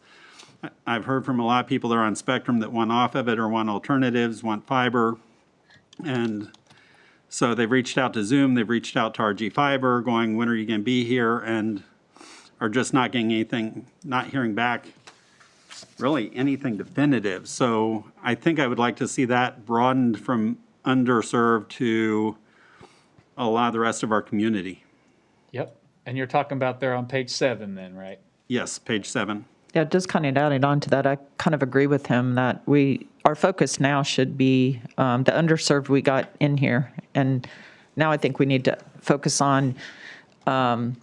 I've heard from a lot of people that are on Spectrum that want off of it or want alternatives, want fiber. And so they've reached out to Zoom, they've reached out to RG Fiber, going, when are you going to be here? And are just not getting anything, not hearing back really anything definitive. So I think I would like to see that broadened from underserved to a lot of the rest of our community. Yep. And you're talking about there on page 7 then, right? Yes, page 7. Yeah, just kind of adding on to that, I kind of agree with him that our focus now should be the underserved we got in here. And now I think we need to focus on I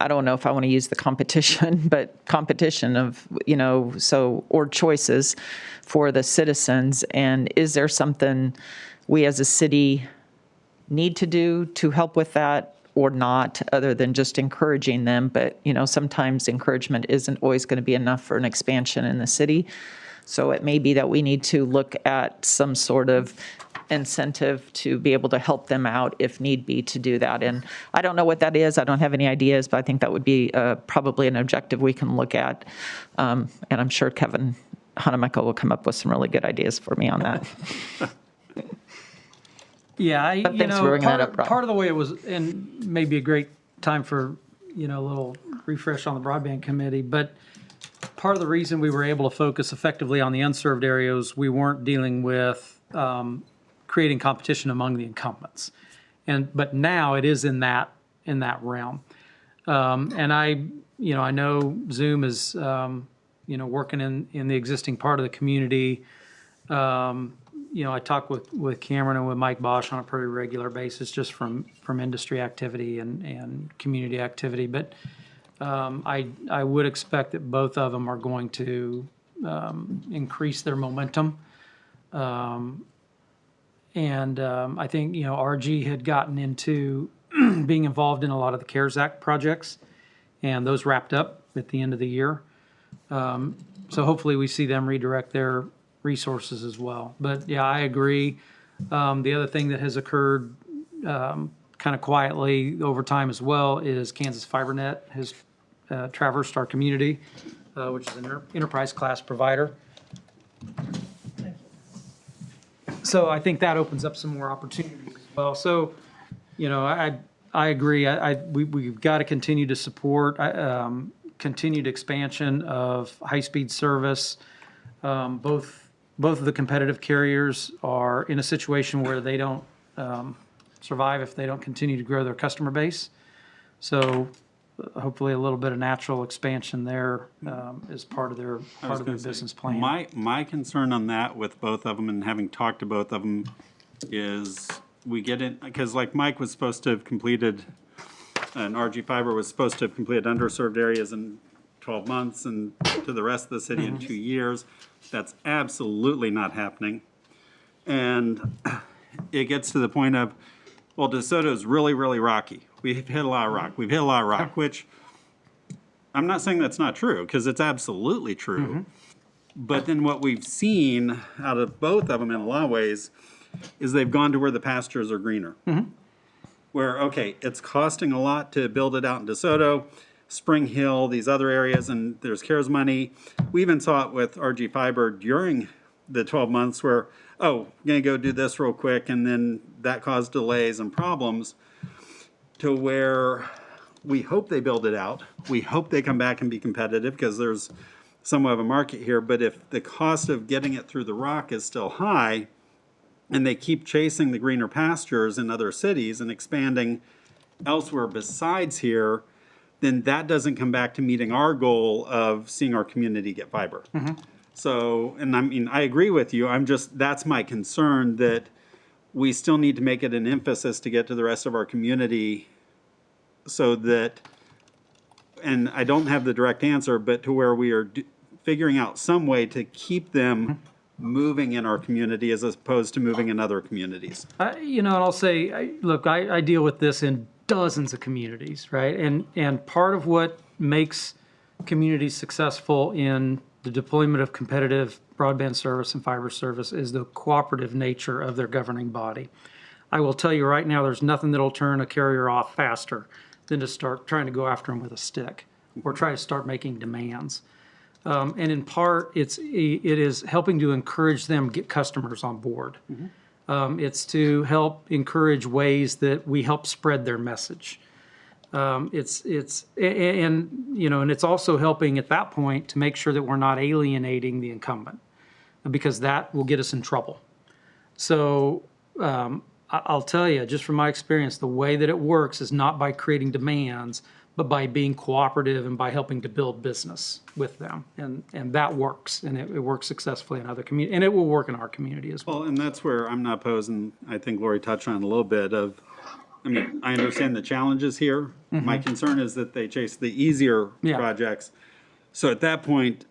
don't know if I want to use the competition, but competition of, or choices for the citizens. And is there something we as a city need to do to help with that or not, other than just encouraging them? But, sometimes encouragement isn't always going to be enough for an expansion in the city. So it may be that we need to look at some sort of incentive to be able to help them out if need be to do that. And I don't know what that is. I don't have any ideas, but I think that would be probably an objective we can look at. And I'm sure Kevin Hanemichael will come up with some really good ideas for me on that. Yeah, But thanks for bringing that up, Rob. part of the way it was, and maybe a great time for, a little refresh on the broadband committee, but part of the reason we were able to focus effectively on the unserved areas, we weren't dealing with creating competition among the incumbents. But now it is in that realm. And I know Zoom is, working in the existing part of the community. I talk with Cameron and with Mike Bosch on a pretty regular basis, just from industry activity and community activity. But I would expect that both of them are going to increase their momentum. And I think, RG had gotten into being involved in a lot of the CARES Act projects, and those wrapped up at the end of the year. So hopefully we see them redirect their resources as well. But yeah, I agree. The other thing that has occurred kind of quietly over time as well is Kansas FiberNet has traversed our community, which is an enterprise class provider. So I think that opens up some more opportunities as well. So, I agree. We've got to continue to support continued expansion of high-speed service. Both of the competitive carriers are in a situation where they don't survive if they don't continue to grow their customer base. So hopefully a little bit of natural expansion there as part of their I was gonna say, business plan. My concern on that with both of them, and having talked to both of them, is we get in, because like Mike was supposed to have completed, and RG Fiber was supposed to have completed underserved areas in 12 months and to the rest of the city in 2 years. That's absolutely not happening. And it gets to the point of, well, DeSoto is really, really rocky. We've hit a lot of rock. We've hit a lot of rock, which I'm not saying that's not true, because it's absolutely true. But then what we've seen out of both of them in a lot of ways is they've gone to where the pastures are greener. Where, okay, it's costing a lot to build it out in DeSoto, Spring Hill, these other areas, and there's CARES money. We even saw it with RG Fiber during the 12 months where, oh, I'm going to go do this real quick, and then that caused delays and problems to where we hope they build it out. We hope they come back and be competitive because there's somewhat of a market here. But if the cost of getting it through the rock is still high, and they keep chasing the greener pastures in other cities and expanding elsewhere besides here, then that doesn't come back to meeting our goal of seeing our community get fiber. So, and I mean, I agree with you. That's my concern, that we still need to make it an emphasis to get to the rest of our community so that, and I don't have the direct answer, but to where we are figuring out some way to keep them moving in our community as opposed to moving in other communities. And I'll say, look, I deal with this in dozens of communities, right? And part of what makes communities successful in the deployment of competitive broadband service and fiber service is the cooperative nature of their governing body. I will tell you right now, there's nothing that'll turn a carrier off faster than to start trying to go after them with a stick or try to start making demands. And in part, it is helping to encourage them get customers on board. It's to help encourage ways that we help spread their message. And it's also helping at that point to make sure that we're not alienating the incumbent, because that will get us in trouble. So I'll tell you, just from my experience, the way that it works is not by creating demands, but by being cooperative and by helping to build business with them. And that works, and it works successfully in other communities, and it will work in our community as well. Well, and that's where I'm not opposed, and I think Lori touched on a little bit of, I mean, I understand the challenges here. My concern is that they chase the easier projects. So at that point,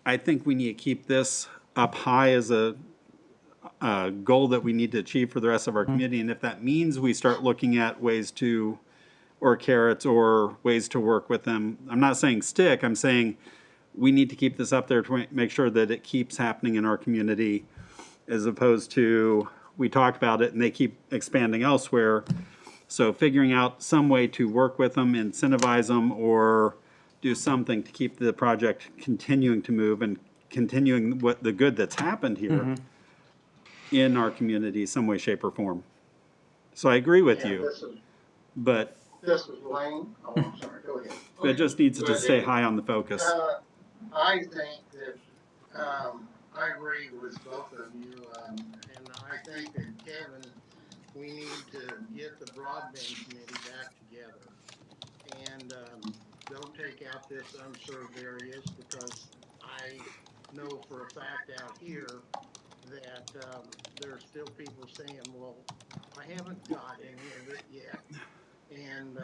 I think we need to keep this up high as a goal that we need to achieve for the rest of our community. And if that means we start looking at ways to, or carrots, or ways to work with them. I'm not saying stick, I'm saying we need to keep this up there to make sure that it keeps happening in our community, as opposed to, we talked about it and they keep expanding elsewhere. So figuring out some way to work with them, incentivize them, or do something to keep the project continuing to move and continuing what the good that's happened here in our community, some way, shape, or form. So I agree with you, but This was Wayne. Oh, I'm sorry. Go ahead. it just needs to just stay high on the focus. I think that I agree with both of you, and I think that Kevin, we need to get the broadband committee back together, and don't take out this unserved areas, because I know for a fact out here that there's still people saying, well, I haven't got any of it yet. And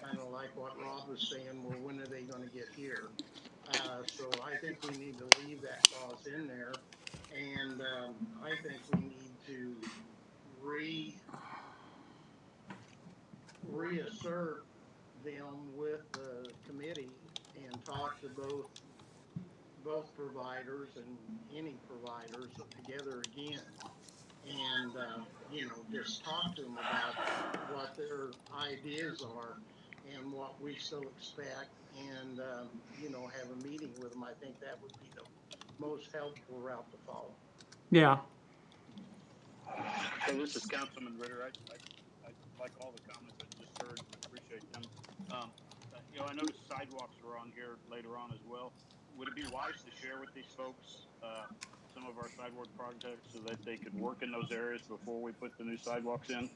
kind of like what Rob was saying, well, when are they going to get here? So I think we need to leave that clause in there. And I think we need to reassert them with the committee and talk to both providers and any providers together again. And, just talk to them about what their ideas are and what we still expect, and, have a meeting with them. I think that would be the most helpful route to follow. Yeah. So this is Councilman Ritter. I like all the comments I just heard. Appreciate them. I noticed sidewalks were on here later on as well. Would it be wise to share with these folks some of our sidewalk projects so that they could work in those areas before we put the new sidewalks in?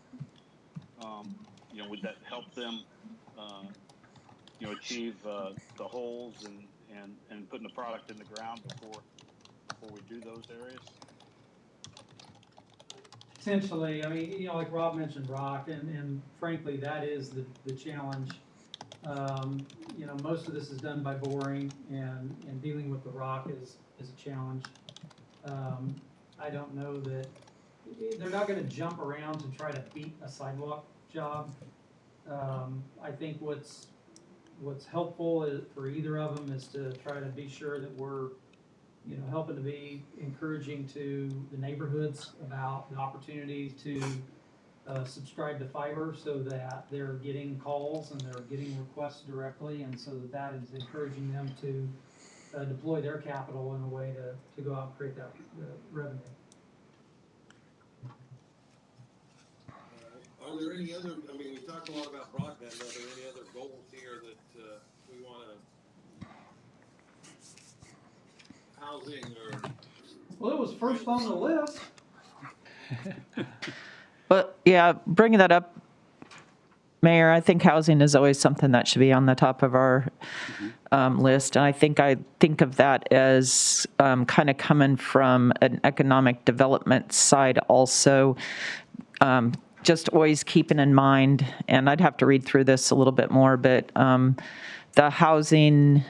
Would that help them achieve the holes and putting the product in the ground before we do those areas? Essentially, I mean, like Rob mentioned rock, and frankly, that is the challenge. Most of this is done by boring, and dealing with the rock is a challenge. I don't know that, they're not gonna jump around to try to beat a sidewalk job. I think what's helpful for either of them is to try to be sure that we're helping to be encouraging to the neighborhoods about the opportunity to subscribe to fiber, so that they're getting calls and they're getting requests directly, and so that is encouraging them to deploy their capital in a way to go out and create that revenue. Are there any other, I mean, we talked a lot about broadband, are there any other goals here that we want to, housing or? Well, it was first on the list. But yeah, bringing that up, Mayor, I think housing is always something that should be on the top of our list. And I think of that as kind of coming from an economic development side also. Just always keeping in mind, and I'd have to read through this a little bit more, but the housing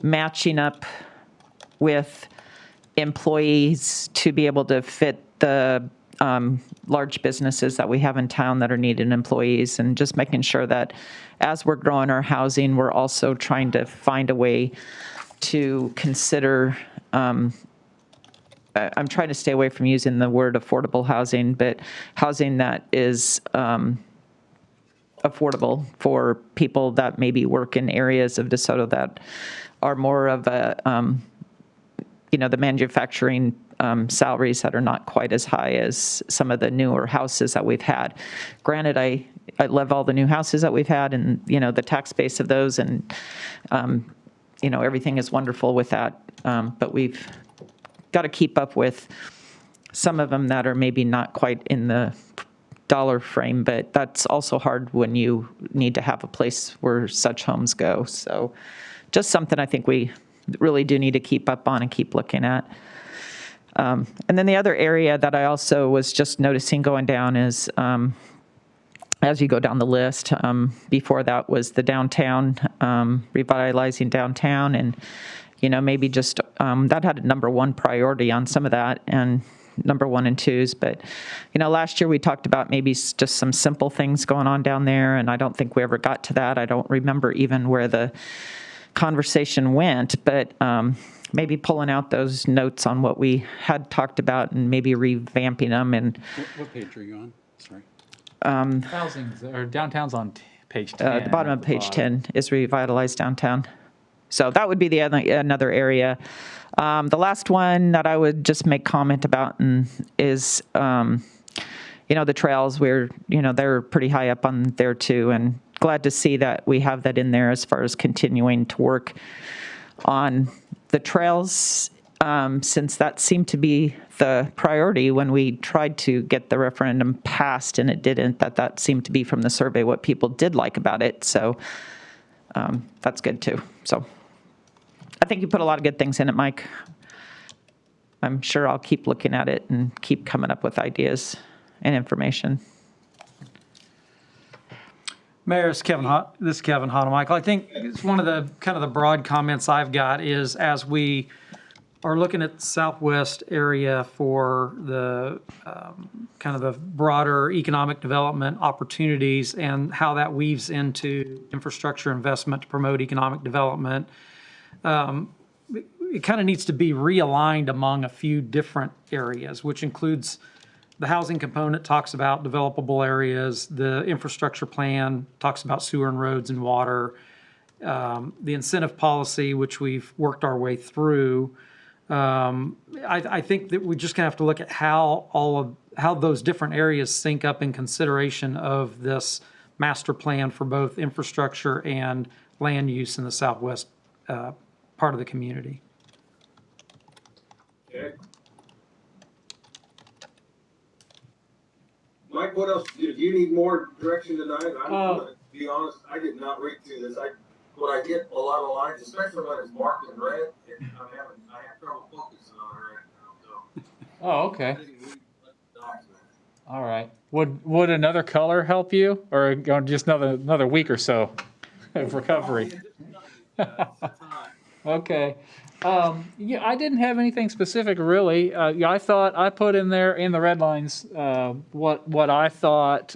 matching up with employees to be able to fit the large businesses that we have in town that are needing employees, and just making sure that as we're growing our housing, we're also trying to find a way to consider, I'm trying to stay away from using the word affordable housing, but housing that is affordable for people that maybe work in areas of DeSoto that are more of a, the manufacturing salaries that are not quite as high as some of the newer houses that we've had. Granted, I love all the new houses that we've had, and, the tax base of those, and, everything is wonderful with that. But we've got to keep up with some of them that are maybe not quite in the dollar frame, but that's also hard when you need to have a place where such homes go. So just something I think we really do need to keep up on and keep looking at. And then the other area that I also was just noticing going down is, as you go down the list, before that was the downtown, revitalizing downtown, and maybe just that had a number one priority on some of that, and number 1 and 2s. But last year we talked about maybe just some simple things going on down there, and I don't think we ever got to that. I don't remember even where the conversation went, but maybe pulling out those notes on what we had talked about and maybe revamping them. And What page are you on? Sorry. Housing's, or downtown's on page 10. The bottom of page 10 is revitalize downtown. So that would be the another area. The last one that I would just make comment about is, the trails. They're pretty high up on there too, and glad to see that we have that in there as far as continuing to work on the trails, since that seemed to be the priority when we tried to get the referendum passed, and it didn't. That seemed to be from the survey what people did like about it. So that's good too. So I think you put a lot of good things in it, Mike. I'm sure I'll keep looking at it and keep coming up with ideas and information. Mayor, this is Kevin Honemichael. I think it's one of the kind of the broad comments I've got is, as we are looking at the southwest area for the kind of the broader economic development opportunities and how that weaves into infrastructure investment to promote economic development, it kind of needs to be realigned among a few different areas, which includes the housing component talks about developable areas. The infrastructure plan talks about sewer and roads and water. The incentive policy, which we've worked our way through. I think that we're just gonna have to look at how those different areas sync up in consideration of this master plan for both infrastructure and land use in the southwest part of the community. Okay. Mike, what else? Do you need more direction tonight? I'm gonna be be honest, I did not read through this. When I get a lot of lines, especially when it's marked in red, I have trouble focusing on it right now, so. Oh, I okay. didn't read the document. All right. Would another color help you, or just another week or so of recovery? Okay. Yeah, I didn't have anything specific really. Yeah, I thought I put in there in the red lines what I thought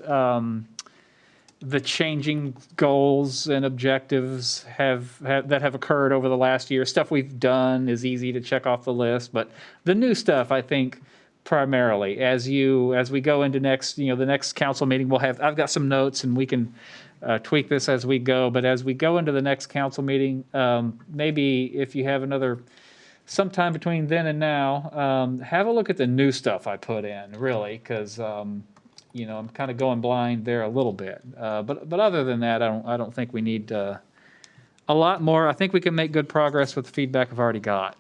the changing goals and objectives that have occurred over the last year. Stuff we've done is easy to check off the list, but the new stuff, I think, primarily as we go into the next council meeting, I've got some notes and we can tweak this as we go. But as we go into the next council meeting, maybe if you have sometime between then and now, have a look at the new stuff I put in, really, because I'm kind of going blind there a little bit. But other than that, I don't think we need a lot more. I think we can make good progress with the feedback I've already got.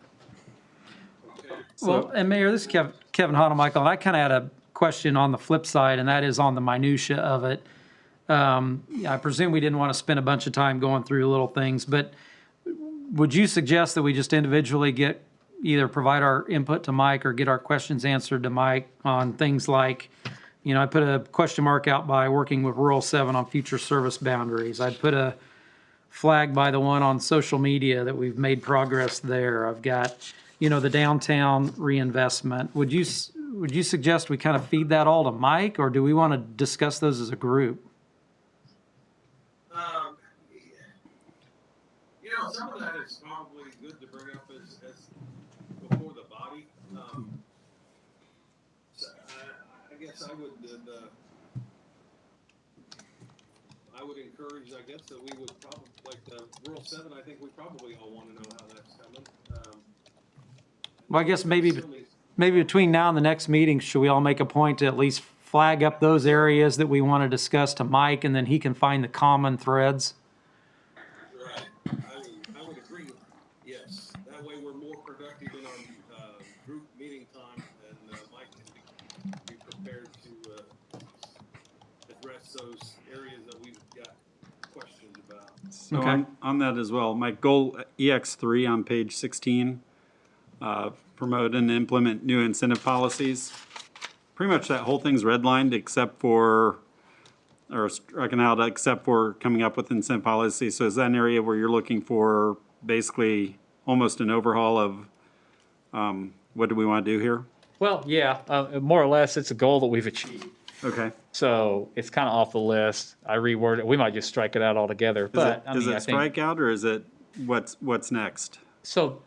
Well, and Mayor, this is Kevin Honemichael, and I kind of had a question on the flip side, and that is on the minutia of it. I presume we didn't want to spend a bunch of time going through little things, but would you suggest that we just individually either provide our input to Mike or get our questions answered to Mike on things like, I put a question mark out by working with Rural 7 on future service boundaries. I'd put a flag by the one on social media that we've made progress there. I've got, the downtown reinvestment. Would you suggest we kind of feed that all to Mike, or do we want to discuss those as a group? Some of that is probably good to bring up as before the body. So I guess I would encourage, that we would probably, like the Rural 7, I think we probably all want to know how that's coming. Well, I guess maybe between now and the next meeting, should we all make a point to at least flag up those areas that we want to discuss to Mike, and then he can find the common threads? Right. I would agree. Yes. That way we're more productive in our group meeting time, and Mike can be prepared to address those areas that we've got questions about. So Okay. on that as well, my goal EX3 on page 16, promote and implement new incentive policies. Pretty much that whole thing's redlined except for coming up with incentive policies. So is that an area where you're looking for basically almost an overhaul of what do we want to do here? Well, yeah, more or less, it's a goal that we've achieved. Okay. So it's kind of off the list. I reword it. We might just strike it out altogether. But Is it I think strikeout, or is it what's next? so.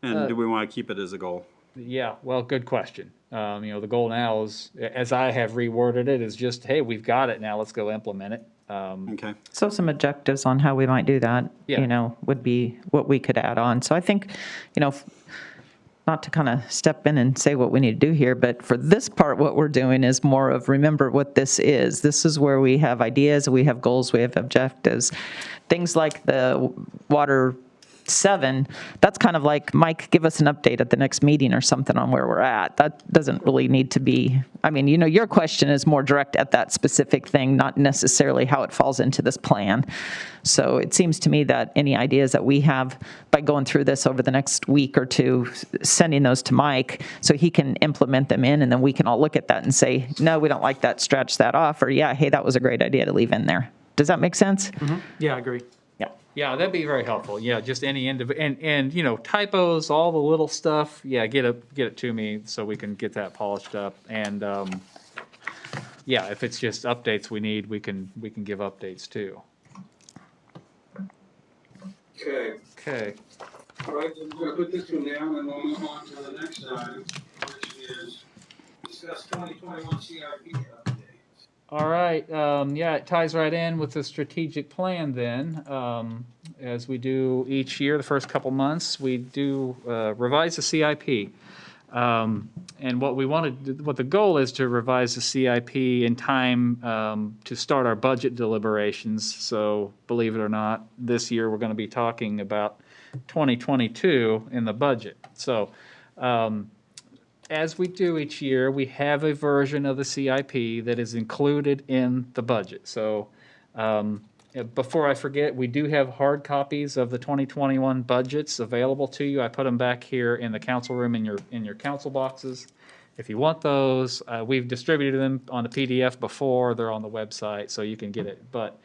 And do we want to keep it as a goal? Yeah, well, good question. The goal now is, as I have reworded it, is just, hey, we've got it now. Let's go implement it. Okay. So some objectives on how we might do that, Yeah. Would be what we could add on. So I think, not to kind of step in and say what we need to do here, but for this part, what we're doing is more of remember what this is. This is where we have ideas, we have goals, we have objectives. Things like the water 7, that's kind of like, Mike, give us an update at the next meeting or something on where we're at. That doesn't really need to be, your question is more direct at that specific thing, not necessarily how it falls into this plan. So it seems to me that any ideas that we have by going through this over the next week or two, sending those to Mike so he can implement them in, and then we can all look at that and say, no, we don't like that, scratch that off, or yeah, hey, that was a great idea to leave in there. Does that make sense? Mm-hmm. Yeah, I agree. Yeah, that'd be very helpful. Yeah, just any and typos, all the little stuff. Yeah, get it to me so we can get that polished up. And if it's just updates we need, we can give updates too. Okay. Okay. All right, then we're going to put this one down, and we'll move on to the next item, which is discuss 2021 CIP update. All right. It ties right in with the strategic plan then. As we do each year, the first couple months, we do revise the CIP. And what the goal is to revise the CIP in time to start our budget deliberations. So believe it or not, this year we're going to be talking about 2022 in the budget. So as we do each year, we have a version of the CIP that is included in the budget. So Before I forget, we do have hard copies of the 2021 budgets available to you. I put them back here in the council room in your council boxes. If you want those, we've distributed them on the PDF before. They're on the website, so you can get it. But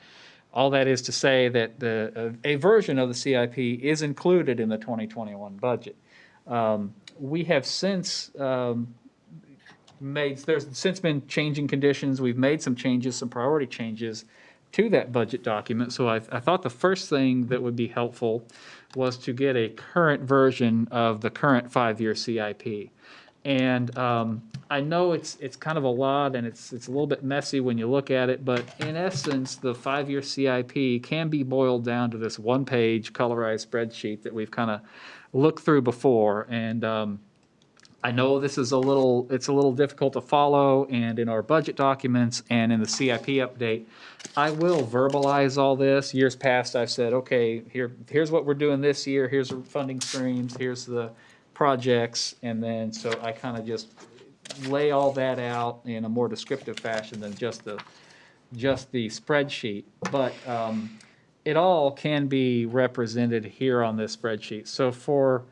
all that is to say that a version of the CIP is included in the 2021 budget. We have since there's since been changing conditions. We've made some changes, some priority changes to that budget document. So I thought the first thing that would be helpful was to get a current version of the current 5-year CIP. And I know it's kind of a lot and it's a little bit messy when you look at it, but in essence, the 5-year CIP can be boiled down to this one-page colorized spreadsheet that we've kind of looked through before. And I know this is it's a little difficult to follow, and in our budget documents and in the CIP update, I will verbalize all this. Years past, I've said, okay, here's what we're doing this year, here's the funding streams, here's the projects, and then so I kind of just lay all that out in a more descriptive fashion than just the spreadsheet. But it all can be represented here on this spreadsheet. So for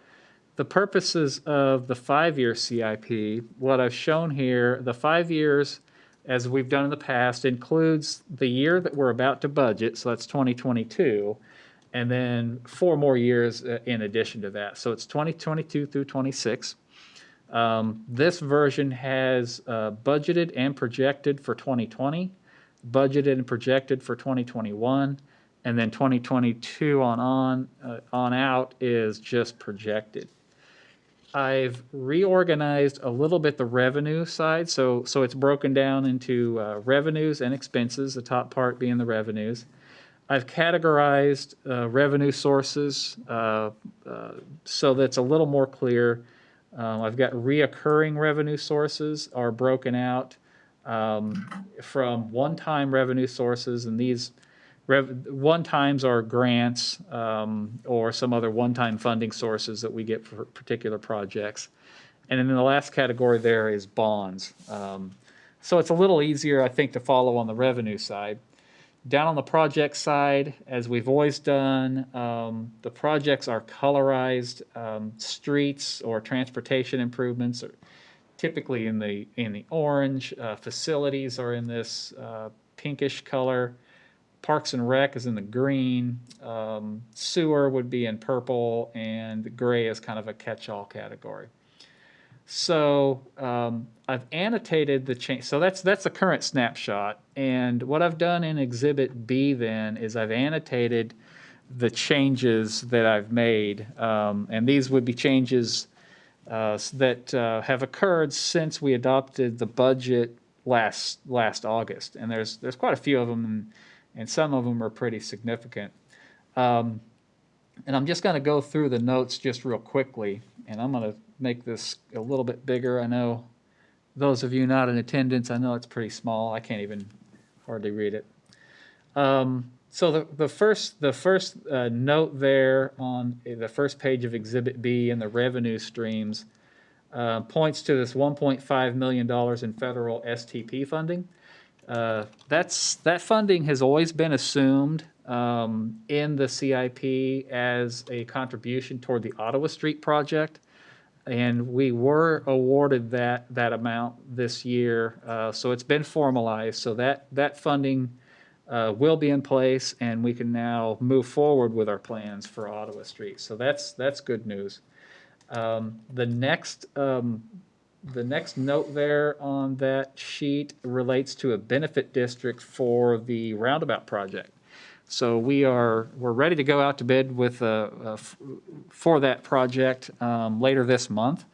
the purposes of the 5-year CIP, what I've shown here, the 5 years, as we've done in the past, includes the year that we're about to budget, so that's 2022, and then 4 more years in addition to that. So it's 2022 through 26. This version has budgeted and projected for 2020, budgeted and projected for 2021, and then 2022 on out is just projected. I've reorganized a little bit the revenue side, so it's broken down into revenues and expenses, the top part being the revenues. I've categorized revenue sources so that's a little more clear. I've got reoccurring revenue sources are broken out from one-time revenue sources, and these one-times are grants or some other one-time funding sources that we get for particular projects. And then the last category there is bonds. So it's a little easier, I think, to follow on the revenue side. Down on the project side, as we've always done, the projects are colorized. Streets or transportation improvements are typically in the orange. Facilities are in this pinkish color. Parks and Rec is in the green, sewer would be in purple, and the gray is kind of a catch-all category. So I've annotated the change. So that's the current snapshot. And what I've done in Exhibit B then is I've annotated the changes that I've made. And these would be changes that have occurred since we adopted the budget last August. And there's quite a few of them. And some of them are pretty significant. And I'm just going to go through the notes just real quickly, and I'm going to make this a little bit bigger. I know those of you not in attendance, I know it's pretty small. I can't even hardly read it. So the first note there on the first page of Exhibit B in the revenue streams points to this $1.5 million in federal STP funding. That funding has always been assumed in the CIP as a contribution toward the Ottawa Street project, and we were awarded that amount this year. So it's been formalized. So that funding will be in place, and we can now move forward with our plans for Ottawa Street. So that's good news. The next note there on that sheet relates to a benefit district for the roundabout project. So we're ready to go out to bid with for that project later this month.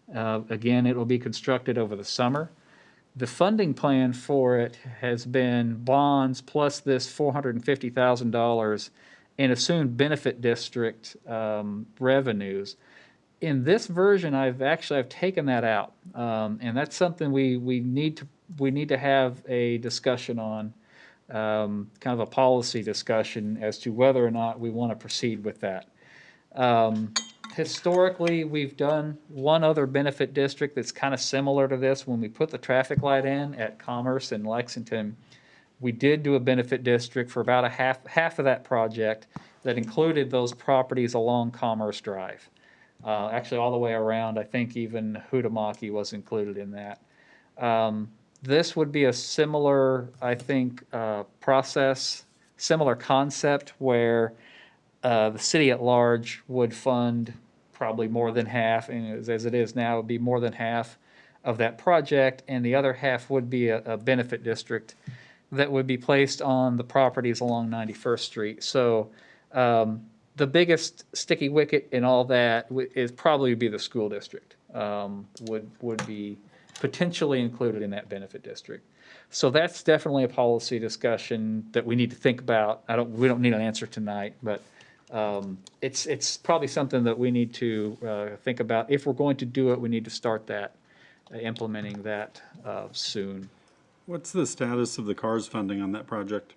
Again, it will be constructed over the summer. The funding plan for it has been bonds plus this $450,000 in assumed benefit district revenues. In this version, I've taken that out, and that's something we need to have a discussion on, kind of a policy discussion as to whether or not we want to proceed with that. Historically, we've done one other benefit district that's kind of similar to this when we put the traffic light in at Commerce in Lexington. we did do a benefit district for about half of that project that included those properties along Commerce Drive. Actually, all the way around. I think even Hutamaki was included in that. This would be a similar, I think, process, similar concept where the city at large would fund probably more than half, and as it is now, it would be more than half of that project, and the other half would be a benefit district that would be placed on the properties along 91st Street. So the biggest sticky wicket in all that is probably be the school district, would be potentially included in that benefit district. So that's definitely a policy discussion that we need to think about. We don't need an answer tonight, but it's probably something that we need to think about. If we're going to do it, we need to start that, implementing that soon. What's the status of the CARS funding on that project?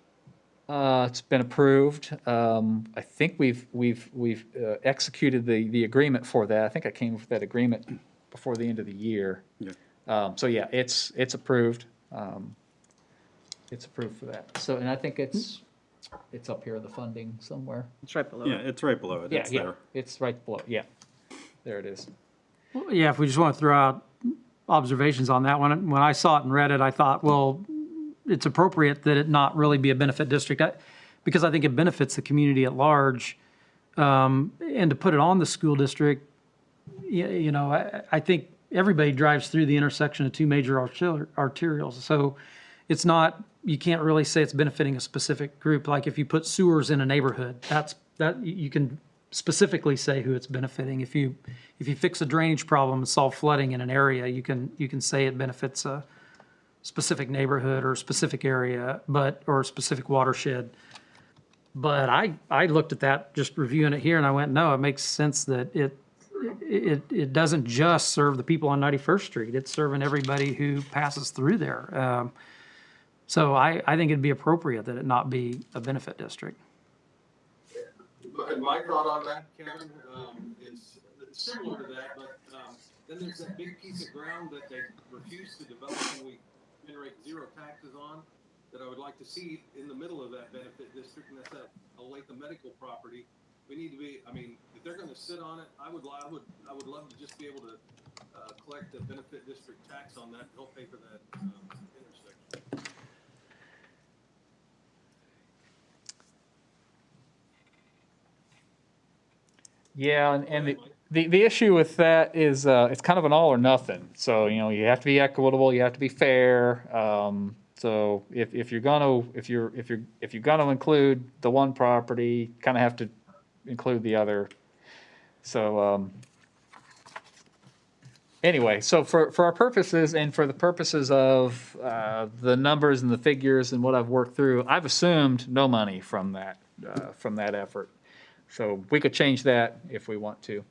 It's been approved. I think we've executed the agreement for that. I think I came with that agreement before the end of the year. Yeah. So yeah, it's approved. It's approved for that. So, and I think it's up here, the funding somewhere. It's right below Yeah, it. it's right below it. Yeah, It's yeah, there. it's right below. Yeah, there it is. Well, yeah, if we just want to throw out observations on that one, when I saw it and read it, I thought, well, it's appropriate that it not really be a benefit district, because I think it benefits the community at large. And to put it on the school district, you know, I think everybody drives through the intersection of two major arterials. So it's not, you can't really say it's benefiting a specific group. Like if you put sewers in a neighborhood, that you can specifically say who it's benefiting. If you fix a drainage problem and solve flooding in an area, you can say it benefits a specific neighborhood or a specific area, or a specific watershed. But I looked at that, just reviewing it here, and I went, no, it makes sense that it doesn't just serve the people on 91st Street. It's serving everybody who passes through there. So I think it'd be appropriate that it not be a benefit district. But my thought on that, Kevin, is similar to that, but then there's that big piece of ground that they refuse to develop and we generate zero taxes on, that I would like to see in the middle of that benefit district, and that's that Olathe medical property. We need to be, I mean, if they're gonna sit on it, I would love to just be able to collect the benefit district tax on that and help pay for that intersection. Yeah, and the issue with that is it's kind of an all or nothing. So you know, you have to be equitable, you have to be fair. So if you're gonna include the one property, kind of have to include the other. So anyway, so for our purposes and for the purposes of the numbers and the figures and what I've worked through, I've assumed no money from that effort. So we could change that if we want to.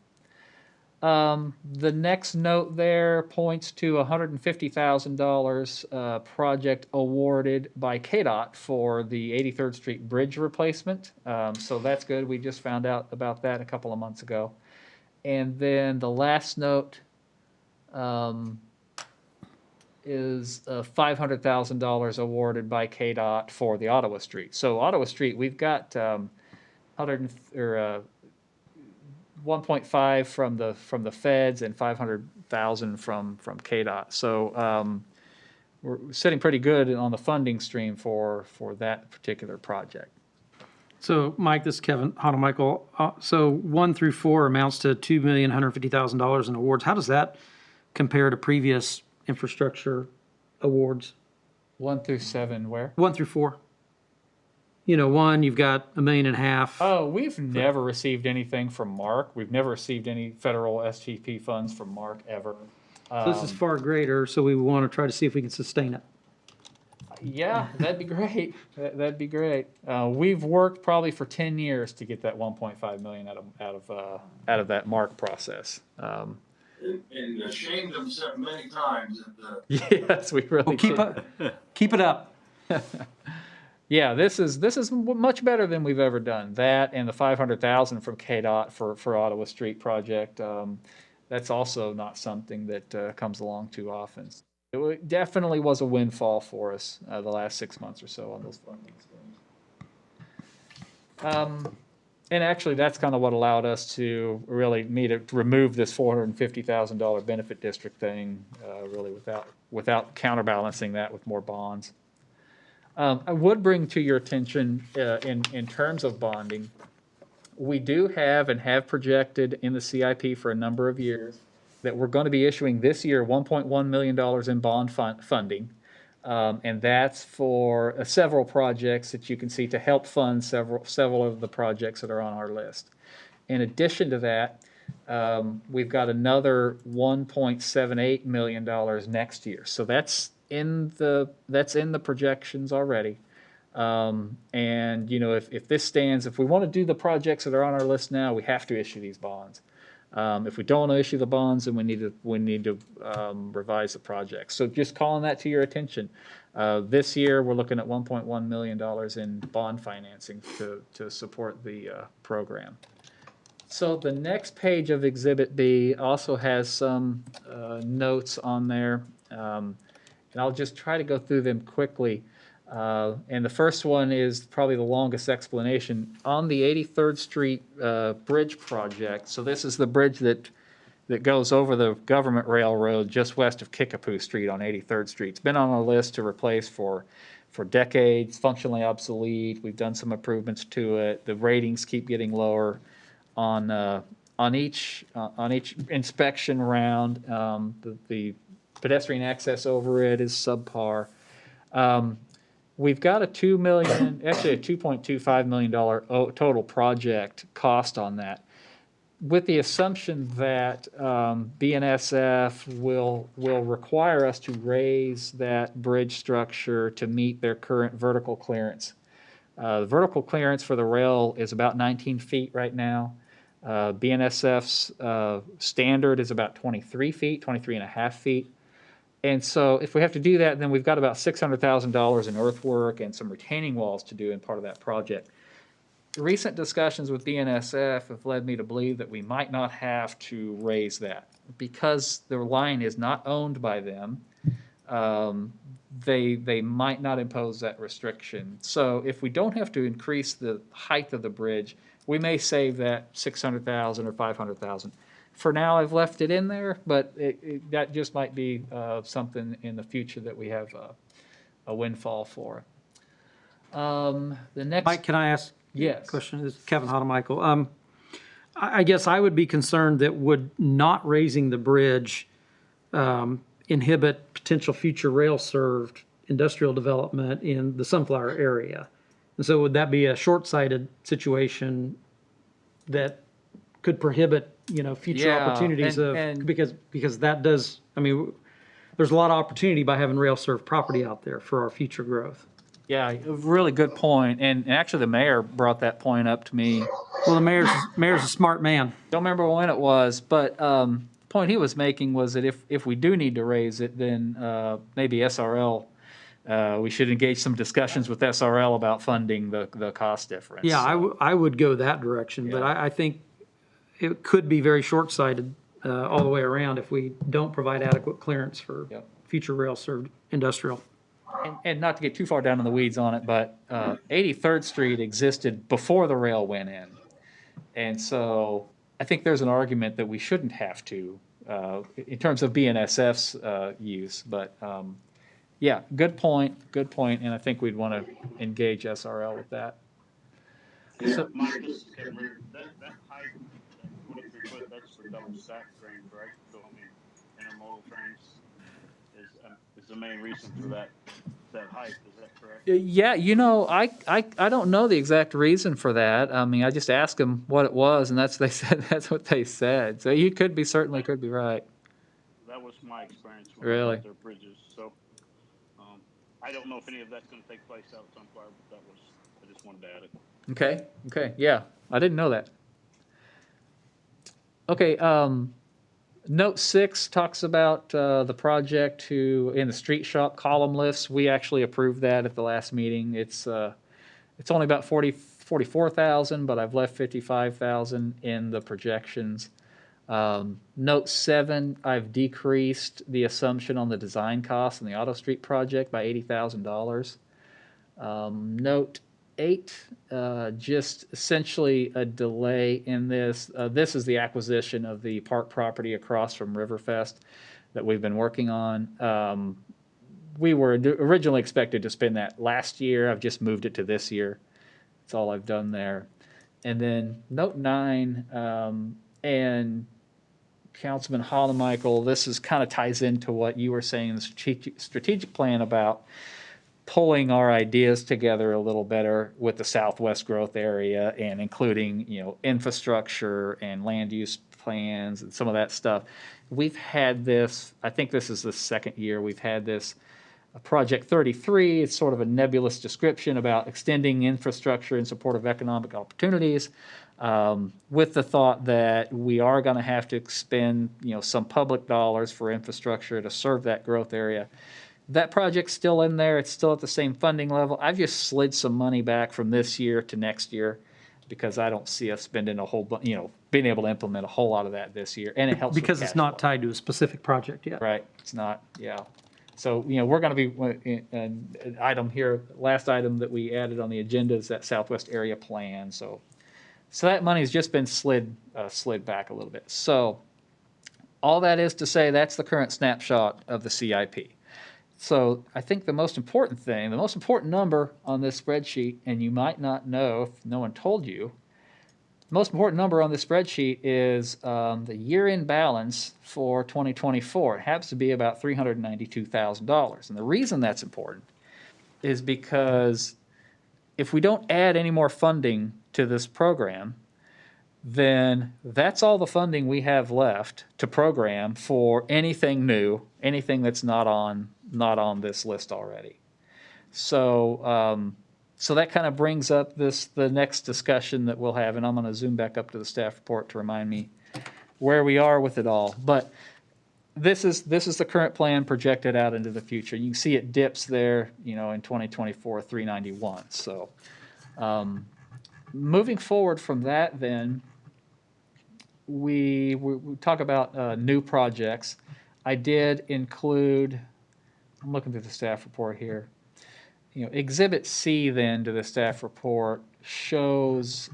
The next note there points to $150,000 project awarded by KDOT for the 83rd Street Bridge replacement. So that's good. We just found out about that a couple of months ago. And then the last note is $500,000 awarded by KDOT for the Ottawa Street. So Ottawa Street, we've got 1.5 from the feds and 500,000 from KDOT. So we're sitting pretty good on the funding stream for that particular project. So Mike, this is Kevin Michael. So 1 through 4 amounts to $2,150,000 in awards. How does that compare to previous infrastructure awards? 1 through 7, where? 1 through 4. You know, 1, you've got $1.5 million. Oh, we've never received anything from Mark. We've never received any federal STP funds from Mark ever. So this is far greater, so we want to try to see if we can sustain it. Yeah, that'd be great. That'd be great. We've worked probably for 10 years to get that 1.5 million out of that Mark process. And ashamed themselves many times at the. Yes, we really Keep it up. Yeah, this is much better than we've ever done. That and the 500,000 from KDOT for Ottawa Street project. That's also not something that comes along too often. Definitely was a windfall for us the last 6 months or so on those funding streams. And actually, that's kind of what allowed us to really to remove this $450,000 benefit district thing, really without counterbalancing that with more bonds. I would bring to your attention in terms of bonding, we do have and have projected in the CIP for a number of years that we're going to be issuing this year $1.1 million in bond funding. And that's for several projects that you can see to help fund several of the projects that are on our list. In addition to that, we've got another $1.78 million next year. So that's in the projections already. And if this stands, if we want to do the projects that are on our list now, we have to issue these bonds. If we don't want to issue the bonds, then we need to revise the project. So just calling that to your attention. This year, we're looking at $1.1 million in bond financing to support the program. So the next page of Exhibit B also has some notes on there, and I'll just try to go through them quickly. And the first one is probably the longest explanation. On the 83rd Street bridge project, so this is the bridge that goes over the government railroad just west of Kickapoo Street on 83rd Street. It's been on our list to replace for decades, functionally obsolete. We've done some improvements to it. The ratings keep getting lower on each inspection round. The pedestrian access over it is subpar. We've got a $2.25 million total project cost on that, with the assumption that BNSF will require us to raise that bridge structure to meet their current vertical clearance. The vertical clearance for the rail is about 19 feet right now. BNSF's standard is about 23 feet, 23 and a half feet. And so if we have to do that, then we've got about $600,000 in earthwork and some retaining walls to do in part of that project. Recent discussions with BNSF have led me to believe that we might not have to raise that. Because the line is not owned by them, they might not impose that restriction. So if we don't have to increase the height of the bridge, we may save that $600,000 or $500,000. For now, I've left it in there, but that just might be something in the future that we have a windfall for. The next, Mike, can I ask yes. a question? This is Kevin Hodemichael. I guess I would be concerned that would not raising the bridge inhibit potential future rail-served industrial development in the Sunflower area. And so would that be a short-sighted situation that could prohibit future opportunities because that does, there's a lot of opportunity by having rail served property out there for our future growth. Yeah, a really good point. And actually the mayor brought that point up to me. Well, the mayor's a smart man. Don't remember when it was, but the point he was making was that if we do need to raise it, then maybe SRL, we should engage some discussions with SRL about funding the cost difference. Yeah, I would go that direction, but I think it could be very short-sighted all the way around if we don't provide adequate clearance for future rail-served industrial. And not to get too far down in the weeds on it, but 83rd Street existed before the rail went in. And so I think there's an argument that we shouldn't have to in terms of BNSF's use. But yeah, good point, and I think we'd want to engage SRL with that. So, Mike, that height, 23 foot, that's for double stack trains, right? So, intermodal trains is the main reason for that height. Is that correct? Yeah, I don't know the exact reason for that. I just asked them what it was, and that's what they said. So you certainly could be right. That was my experience with their bridges. So I don't know if any of that's going to take place out of Sunflower, but I just wanted to add it. Okay, yeah, I didn't know that. Okay, Note 6 talks about the project in the street shop column lifts. We actually approved that at the last meeting. It's only about $44,000, but I've left $55,000 in the projections. Note 7, I've decreased the assumption on the design costs on the Auto Street project by $80,000. Note 8, just essentially a delay in this. This is the acquisition of the park property across from Riverfest that we've been working on. We were originally expected to spend that last year. I've just moved it to this year. That's all I've done there. And then note 9, and Councilman Hollemichael, this is kind of ties into what you were saying in the strategic plan about pulling our ideas together a little better with the Southwest growth area and including, infrastructure and land use plans and some of that stuff. We've had this, I think this is the second year we've had this. Project 33, it's sort of a nebulous description about extending infrastructure in support of economic opportunities, with the thought that we are going to have to expend, some public dollars for infrastructure to serve that growth area. That project's still in there. It's still at the same funding level. I've just slid some money back from this year to next year because I don't see us spending a whole bunch, being able to implement a whole lot of that this year. And it helps Because with it's cash not flow. tied to a specific project yet. Right, it's not, yeah. So, we're going to be, an item here, last item that we added on the agenda is that Southwest area plan. So that money has just been slid back a little bit. So all that is to say, that's the current snapshot of the CIP. So I think the most important number on this spreadsheet, and you might not know if no one told you, the most important number on this spreadsheet is the year-end balance for 2024. It happens to be about $392,000. And the reason that's important is because if we don't add any more funding to this program, then that's all the funding we have left to program for anything new, anything that's not on this list already. So that kind of brings up the next discussion that we'll have, and I'm going to zoom back up to the staff report to remind me where we are with it all. But this is the current plan projected out into the future. You can see it dips there, in 2024, 391. So moving forward from that, then we talk about new projects. I did include. I'm looking through the staff report here. Exhibit C then to the staff report shows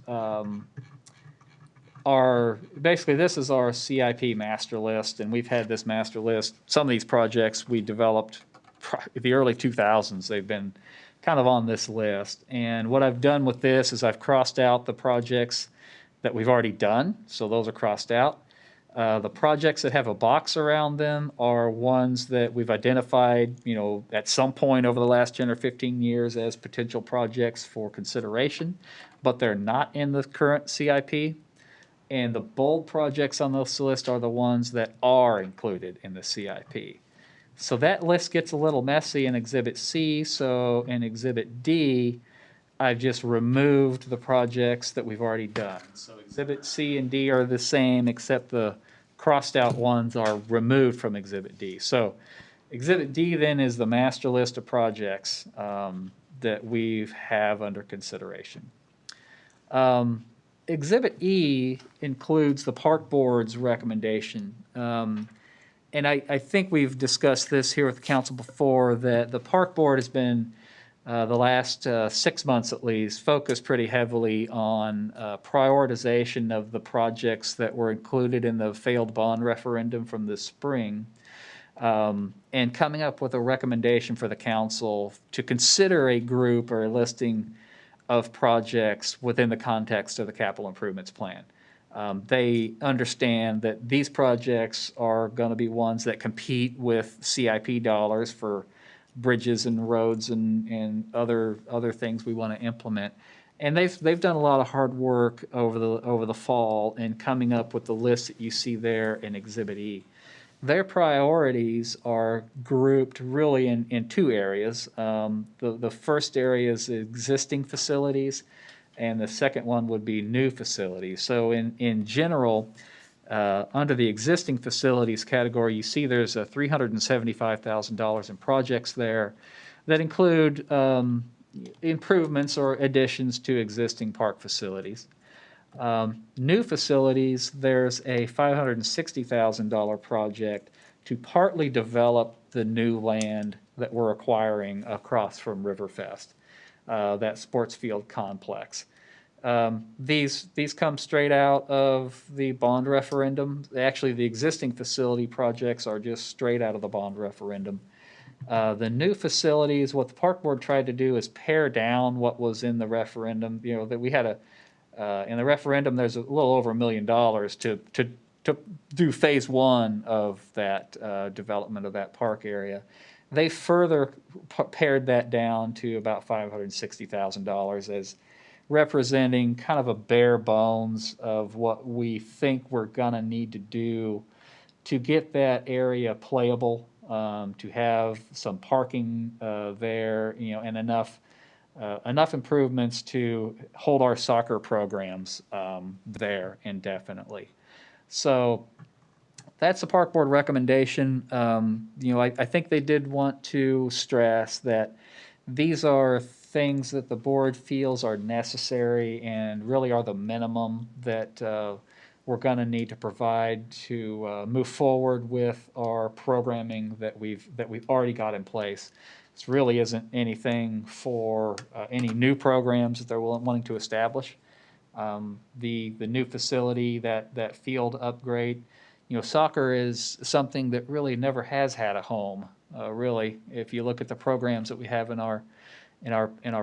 this is our CIP master list, and we've had this master list. Some of these projects we developed in the early 2000s. They've been kind of on this list. And what I've done with this is I've crossed out the projects that we've already done, so those are crossed out. The projects that have a box around them are ones that we've identified, at some point over the last 10 or 15 years as potential projects for consideration, but they're not in the current CIP. And the bold projects on this list are the ones that are included in the CIP. So that list gets a little messy in Exhibit C. So in Exhibit D, I've just removed the projects that we've already done. So Exhibit C and D are the same, except the crossed out ones are removed from Exhibit D. So Exhibit D then is the master list of projects that we have under consideration. Exhibit E includes the Park Board's recommendation. And I think we've discussed this here with the council before, that the Park Board has been the last 6 months at least, focused pretty heavily on prioritization of the projects that were included in the failed bond referendum from this spring, and coming up with a recommendation for the council to consider a group or a listing of projects within the context of the capital improvements plan. They understand that these projects are going to be ones that compete with CIP dollars for bridges and roads and other things we want to implement. And they've done a lot of hard work over the fall in coming up with the list that you see there in Exhibit E. Their priorities are grouped really in two areas. The first area is existing facilities, and the second one would be new facilities. So in general, under the existing facilities category, you see there's $375,000 in projects there that include improvements or additions to existing park facilities. New facilities, there's a $560,000 project to partly develop the new land that we're acquiring across from Riverfest, that sports field complex. These come straight out of the bond referendum. Actually, the existing facility projects are just straight out of the bond referendum. The new facilities, what the park board tried to do is pare down what was in the referendum. You know, that we had in the referendum, there's a little over $1 million to do phase one of that development of that park area. They further pared that down to about $560,000 as representing kind of a bare bones of what we think we're gonna need to do to get that area playable, to have some parking there, you know, and enough improvements to hold our soccer programs there indefinitely. So that's the park board recommendation. You know, I think they did want to stress that these are things that the board feels are necessary and really are the minimum that we're going to need to provide to move forward with our programming that we've already got in place. This really isn't anything for any new programs that they're wanting to establish. The new facility, that field upgrade, you know, soccer is something that really never has had a home. Really, if you look at the programs that we have in our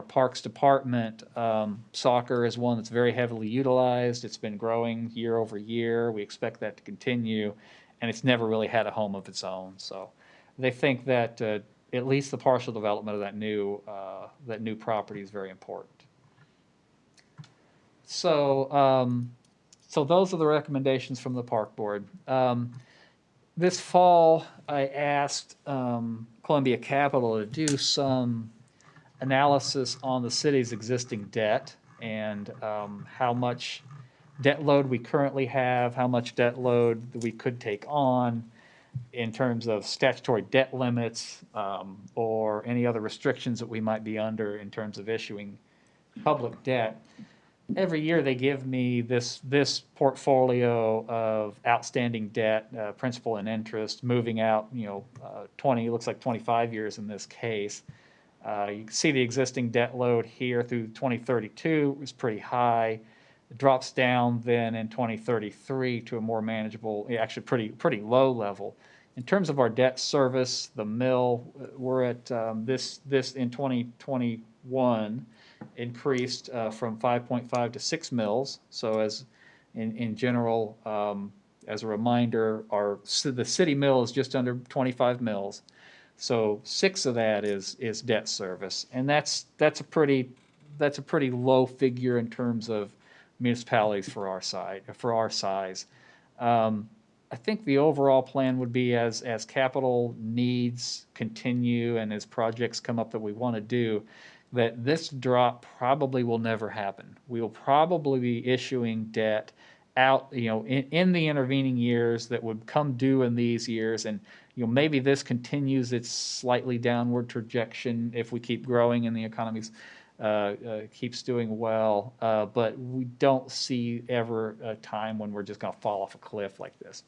parks department, soccer is one that's very heavily utilized. It's been growing year over year. We expect that to continue, and it's never really had a home of its own. So they think that at least the partial development of that new property is very important. So so those are the recommendations from the park board. This fall, I asked Columbia Capital to do some analysis on the city's existing debt and how much debt load we currently have, how much debt load we could take on in terms of statutory debt limits or any other restrictions that we might be under in terms of issuing public debt. Every year they give me this portfolio of outstanding debt, principal and interest, moving out, you know, 20, it looks like 25 years in this case. You can see the existing debt load here through 2032 is pretty high. It drops down then in 2033 to a more manageable, actually pretty low level. In terms of our debt service, the mill, we're at this in 2021 increased from 5.5 to 6 mills. So as in general, as a reminder, the city mill is just under 25 mills. So 6 of that is debt service, and that's a pretty low figure in terms of municipalities for our size. I think the overall plan would be as capital needs continue and as projects come up that we want to do, that this drop probably will never happen. We will probably be issuing debt out, you know, in the intervening years that would come due in these years, and you know, maybe this continues its slightly downward trajectory if we keep growing and the economy keeps doing well, but we don't see ever a time when we're just going to fall off a cliff like this.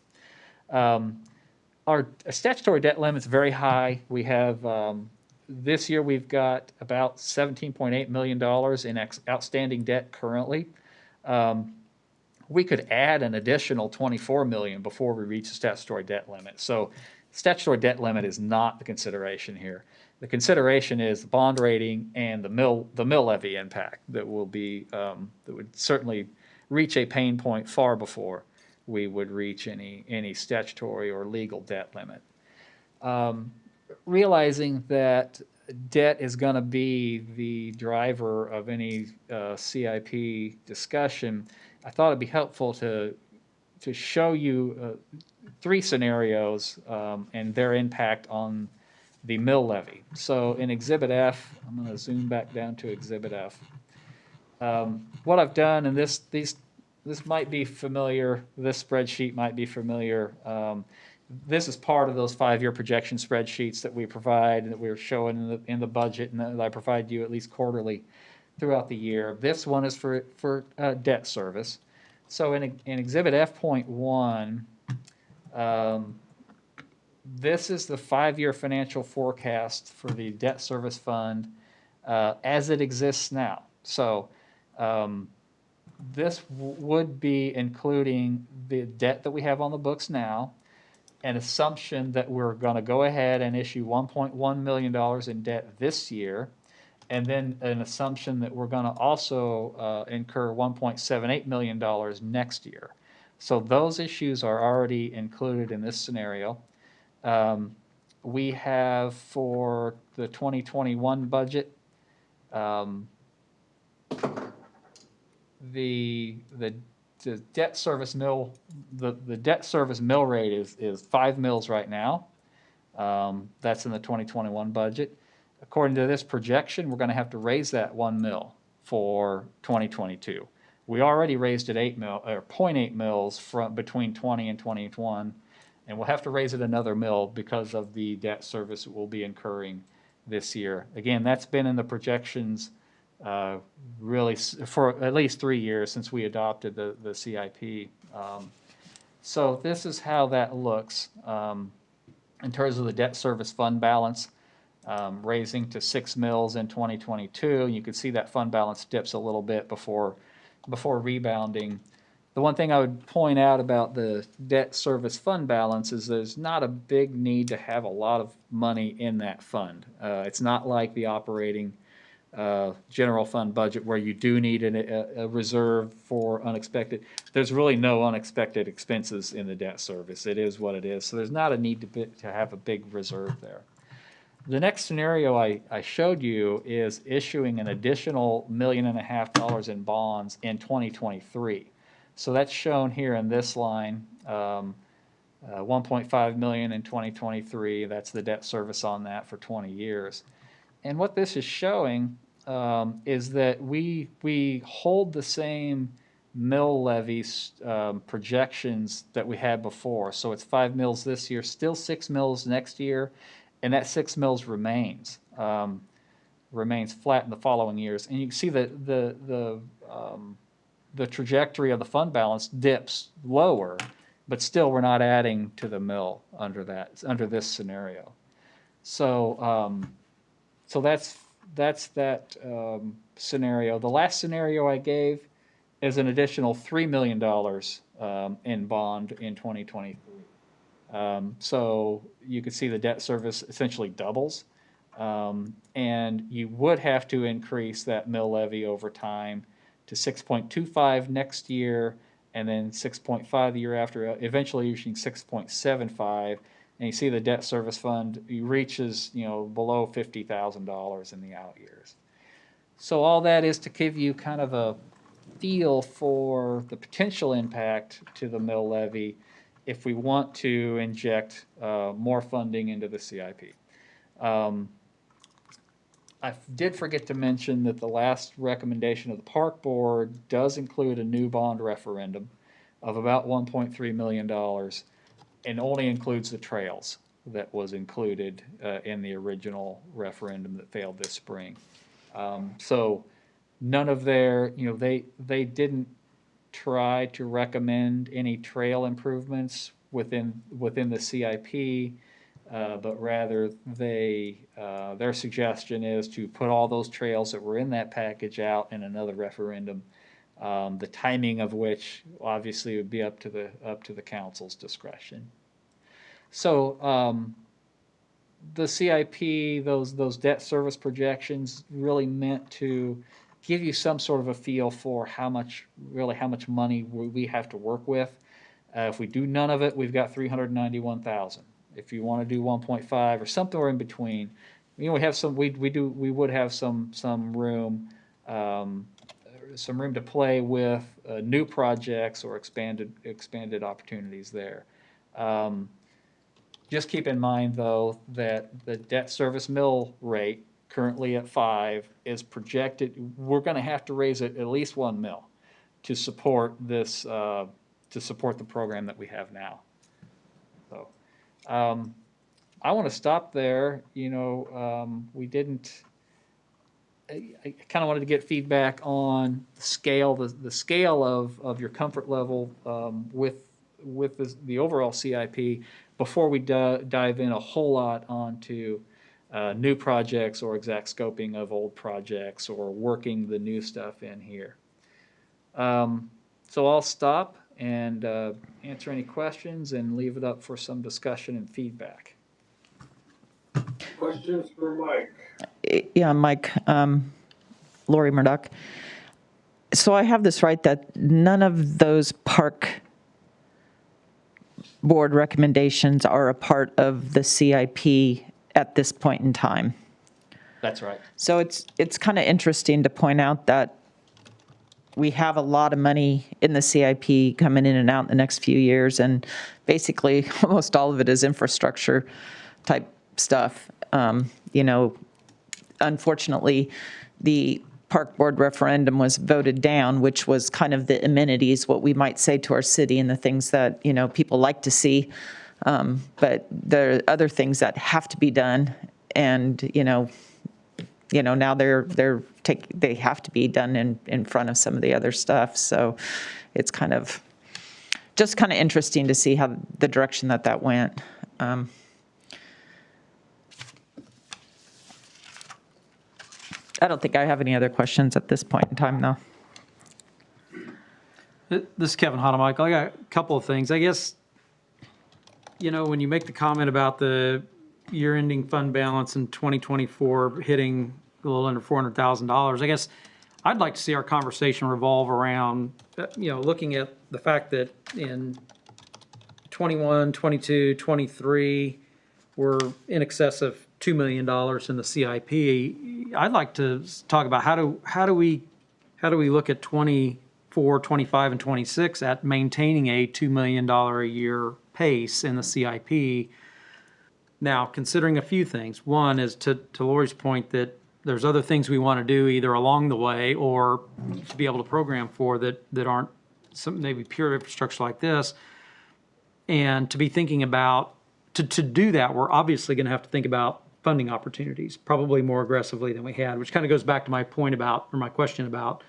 Our statutory debt limit's very high. We have this year we've got about $17.8 million in outstanding debt currently. We could add an additional $24 million before we reach the statutory debt limit. So statutory debt limit is not the consideration here. The consideration is the bond rating and the mill levy impact that will be that would certainly reach a pain point far before we would reach any statutory or legal debt limit. Realizing that debt is going to be the driver of any CIP discussion, I thought it'd be helpful to show you 3 scenarios and their impact on the mill levy. So in Exhibit F, I'm going to zoom back down to Exhibit F. What I've done, and this might be familiar, this spreadsheet might be familiar. This is part of those 5-year projection spreadsheets that we provide and that we're showing in the budget, and that I provide you at least quarterly throughout the year. This one is for debt service. So in Exhibit F.1, this is the 5-year financial forecast for the debt service fund as it exists now. So this would be including the debt that we have on the books now, an assumption that we're going to go ahead and issue $1.1 million in debt this year, and then an assumption that we're going to also incur $1.78 million next year. So those issues are already included in this scenario. We have for the 2021 budget, the debt service mill, the debt service mill rate is 5 mils right now. That's in the 2021 budget. According to this projection, we're going to have to raise that 1 mil for 2022. We already raised it 0.8 mils from between 20 and 21, and we'll have to raise it another mil because of the debt service we'll be incurring this year. Again, that's been in the projections really for at least 3 years since we adopted the CIP. So this is how that looks in terms of the debt service fund balance, raising to 6 mils in 2022. You can see that fund balance dips a little bit before rebounding. The one thing I would point out about the debt service fund balance is there's not a big need to have a lot of money in that fund. It's not like the operating general fund budget where you do need a reserve for unexpected. There's really no unexpected expenses in the debt service. It is what it is. So there's not a need to have a big reserve there. The next scenario I showed you is issuing an additional $1.5 million in bonds in 2023. So that's shown here in this line, 1.5 million in 2023. That's the debt service on that for 20 years. And what this is showing is that we hold the same mill levy projections that we had before. So it's 5 mils this year, still 6 mils next year, and that 6 mils remains flat in the following years. And you can see that the trajectory of the fund balance dips lower, but still we're not adding to the mill under this scenario. So so that's that scenario. The last scenario I gave is an additional $3 million in bond in 2023. So you can see the debt service essentially doubles, and you would have to increase that mill levy over time to 6.25 next year, and then 6.5 the year after, eventually reaching 6.75. And you see the debt service fund reaches, below $50,000 in the out years. So all that is to give you kind of a feel for the potential impact to the mill levy if we want to inject more funding into the CIP. I did forget to mention that the last recommendation of the Park Board does include a new bond referendum of about $1.3 million and only includes the trails that was included in the original referendum that failed this spring. So none of their, they didn't try to recommend any trail improvements within the CIP, but rather their suggestion is to put all those trails that were in that package out in another referendum, the timing of which obviously would be up to the council's discretion. So the CIP, those debt service projections, really meant to give you some sort of a feel for how much money we have to work with. If we do none of it, we've got $391,000. If you want to do 1.5 or somewhere in between, we have some. We would have some room, to play with new projects or expanded opportunities there. Just keep in mind, though, that the debt service mill rate, currently at 5, is projected. We're going to have to raise it at least 1 mil to support this, to support the program that we have now. So I want to stop there. We didn't I kind of wanted to get feedback on the scale, the scale of your comfort level with the overall CIP before we dive in a whole lot onto new projects or exact scoping of old projects or working the new stuff in here. So I'll stop and answer any questions and leave it up for some discussion and feedback. Questions for Mike? Yeah, Mike, Lori Murdoch. So I have this right that none of those park board recommendations are a part of the CIP at this point in time. That's right. So it's kind of interesting to point out that we have a lot of money in the CIP coming in and out in the next few years, and basically almost all of it is infrastructure type stuff. Unfortunately, the park board referendum was voted down, which was kind of the amenities, what we might say to our city, and the things that people like to see. But there are other things that have to be done, and now they have to be done in front of some of the other stuff. So it's kind of interesting to see how the direction that went. I don't think I have any other questions at this point in time, though. This is Kevin Hanemichael. I got a couple of things. I guess, when you make the comment about the year-ending fund balance in 2024 hitting a little under $400,000, I guess I'd like to see our conversation revolve around, looking at the fact that in 21, 22, 23, we're in excess of $2 million in the CIP. I'd like to talk about how do we look at 24, 25, and 26 at maintaining a $2 million a year pace in the CIP. Now, considering a few things. One is to Lori's point that there's other things we want to do either along the way or to be able to program for that aren't some maybe pure infrastructure like this. And to be thinking about, to do that, we're obviously going to have to think about funding opportunities, probably more aggressively than we had, which kind of goes back to my point about, or my question about,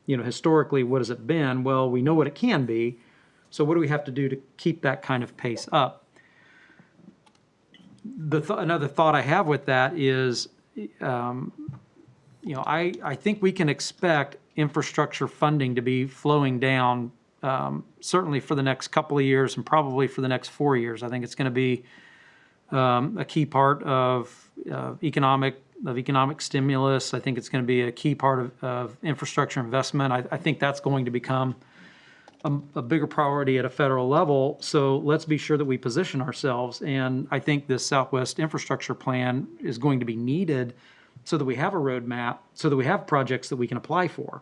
historically, what has it been? Well, we know what it can be. So what do we have to do to keep that kind of pace up? Another thought I have with that is, I think we can expect infrastructure funding to be flowing down, certainly for the next couple of years and probably for the next 4 years. I think it's going to be a key part of economic stimulus. I think it's going to be a key part of infrastructure investment. I think that's going to become a bigger priority at a federal level. So let's be sure that we position ourselves. And I think this Southwest Infrastructure Plan is going to be needed so that we have a roadmap, so that we have projects that we can apply for.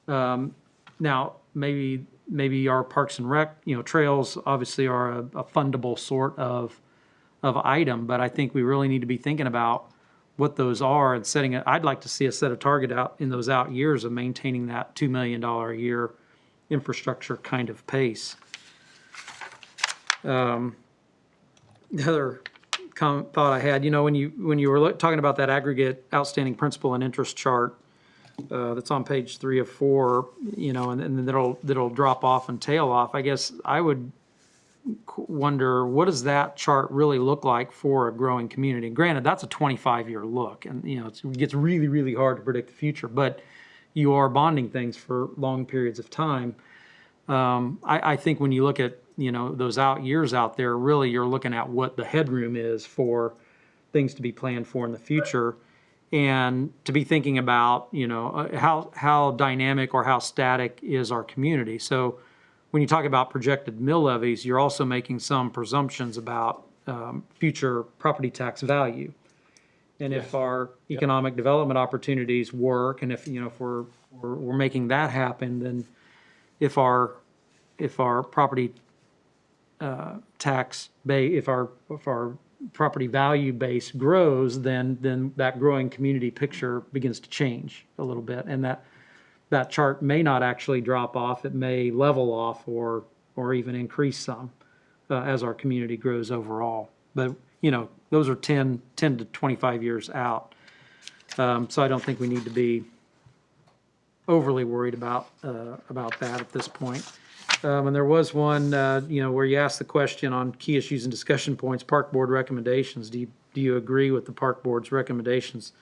Now, maybe our Parks and Rec, trails obviously are a fundable sort of item, but I think we really need to be thinking about what those are and setting it. I'd like to see us set a target out in those out years of maintaining that $2 million a year infrastructure kind of pace. The other thought I had, when you were talking about that aggregate outstanding principal and interest chart that's on page 3 of 4, and then that'll drop off and tail off. I guess I would wonder, what does that chart really look like for a growing community? And granted, that's a 25-year look, and it gets really, really hard to predict the future, but you are bonding things for long periods of time. I think when you look at those out years out there, really you're looking at what the headroom is for things to be planned for in the future, and to be thinking about how dynamic or how static is our community. So when you talk about projected mill levies, you're also making some presumptions about future property tax value. And if our economic development opportunities work, and if we're making that happen, then if our property tax base, if our property value base grows, then that growing community picture begins to change a little bit, and that chart may not actually drop off. It may level off or even increase some as our community grows overall. But those are 10 to 25 years out. So I don't think we need to be overly worried about that at this point. And there was one, where you asked the question on key issues and discussion points, park board recommendations. Do you agree with the park board's recommendations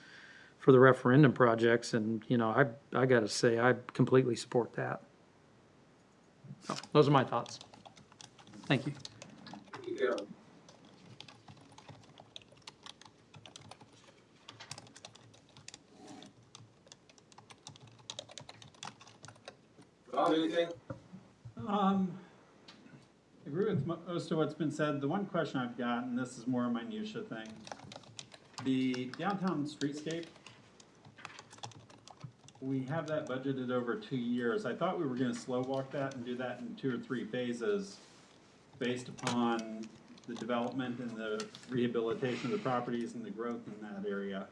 for the referendum projects? And, I got to say, I completely support that. So those are my thoughts. Thank you. Yeah. Bob, anything? Agree with most of what's been said. The one question I've got, and this is more a minutia thing, the downtown streetscape, we have that budgeted over 2 years. I thought we were gonna slow walk that and do that in 2 or 3 phases based upon the development and the rehabilitation of the properties and the growth in that area,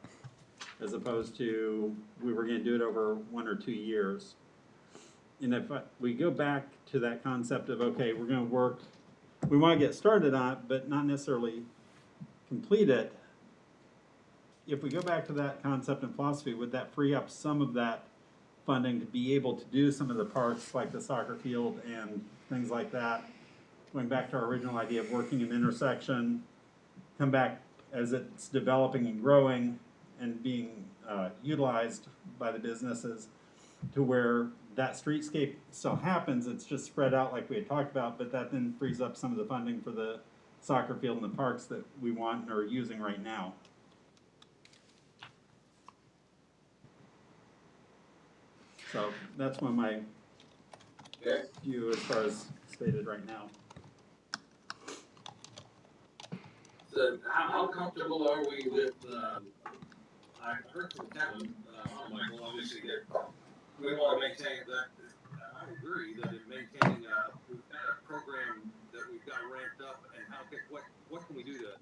as opposed to we were gonna do it over 1 or 2 years. And if we go back to that concept of, okay, we're gonna work, we wanna get started on it, but not necessarily complete it. If we go back to that concept and philosophy, would that free up some of that funding to be able to do some of the parks like the soccer field and things like that? Going back to our original idea of working an intersection, come back as it's developing and growing and being utilized by the businesses to where that streetscape still happens, it's just spread out like we had talked about, but that then frees up some of the funding for the soccer field and the parks that we want and are using right now. So that's one of my view as far as stated right now. So how comfortable are we with, I heard from Kevin, Michael, obviously, that we want to maintain that, I agree that in maintaining, we've got a program that we've got ramped up, and what can we do to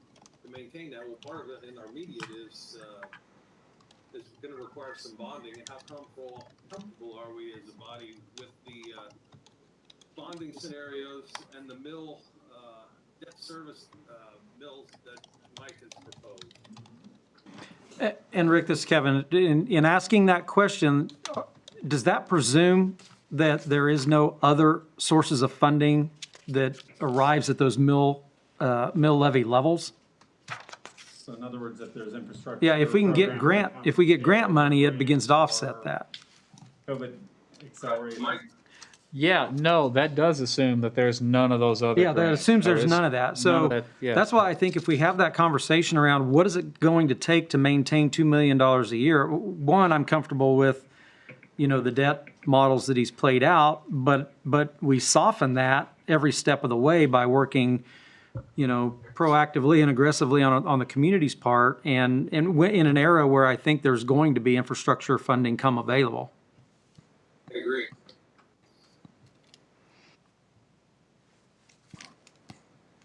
maintain that? Well, part of it in our immediate is gonna require some bonding, and how comfortable are we as a body with the, bonding scenarios and the mill, debt service, mills that Mike has proposed? And Rick, this is Kevin. In asking that question, does that presume that there is no other sources of funding that arrives at those mill levy levels? So in other words, if there's infrastructure. Yeah, if we can get grant money, it begins to offset that. COVID accelerated. Yeah, no, that does assume that there's none of those other Yeah, that grants. assumes there's There is none of that. So yeah. that's why I think if we have that conversation around what is it going to take to maintain $2 million a year, one, I'm comfortable with, the debt models that he's played out, but we soften that every step of the way by working, proactively and aggressively on the community's part, and in an era where I think there's going to be infrastructure funding come available. I agree.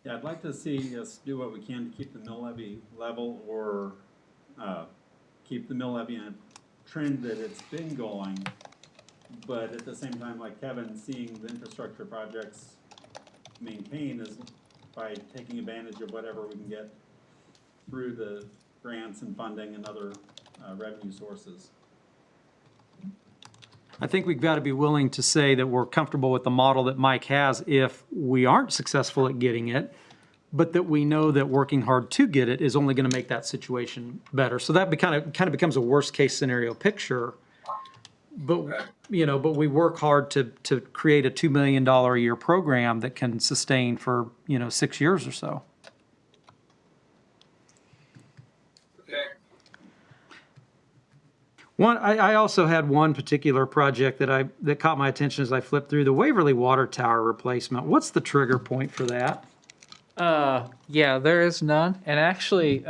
Yeah, I'd like to see us do what we can to keep the mill levy level or keep the mill levy in a trend that it's been going. But at the same time, like Kevin, seeing the infrastructure projects maintain is by taking advantage of whatever we can get through the grants and funding and other revenue sources. I think we've got to be willing to say that we're comfortable with the model that Mike has if we aren't successful at getting it, but that we know that working hard to get it is only going to make that situation better. So that kind of becomes a worst case scenario picture. But but we work hard to create a $2 million a year program that can sustain for 6 years or so. I also had one particular project that caught my attention as I flipped through the Waverly Water Tower replacement. What's the trigger point for that? Yeah, there is none. And actually,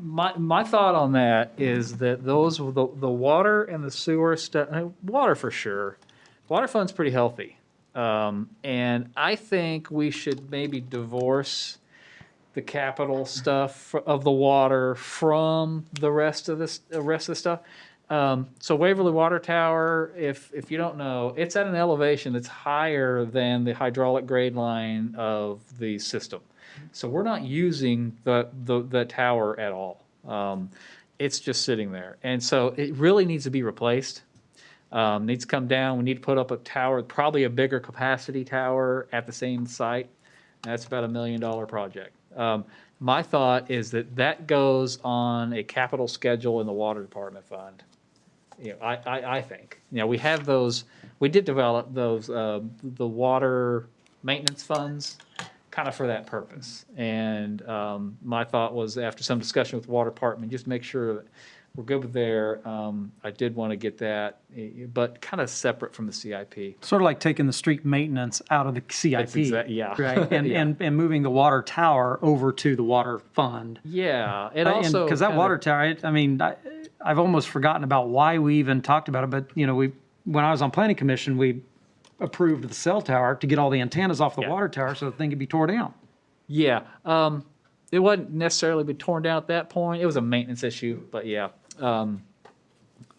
my thought on that is that the water and the sewer stuff, water for sure. Water fund's pretty healthy. And I think we should maybe divorce the capital stuff of the water from the rest of the stuff. So Waverly Water Tower, if you don't know, it's at an elevation that's higher than the hydraulic grade line of the system. So we're not using the tower at all. it's just sitting there. And so it really needs to be replaced. Needs to come down. We need to put up a tower, probably a bigger capacity tower at the same site. That's about $1 million project. My thought is that goes on a capital schedule in the water department fund. You know, I think, you know, we have those, we did develop those, the water maintenance funds kind of for that purpose. And my thought was, after some discussion with the water department, just make sure that we're good with there. I did want to get that, but kind of separate from the CIP. Sort of like taking the street maintenance out of the CIP. Yeah. Right, and, Yeah. and moving the water tower over to the water fund. Yeah, it also. Because that kinda- water tower, I mean, I've almost forgotten about why we even talked about it, but, you know, when I was on planning commission, we approved the cell tower to get all the antennas off the Yeah. water tower so the thing could be tore down. Yeah, it wasn't necessarily be torn down at that point. It was a maintenance issue, but yeah.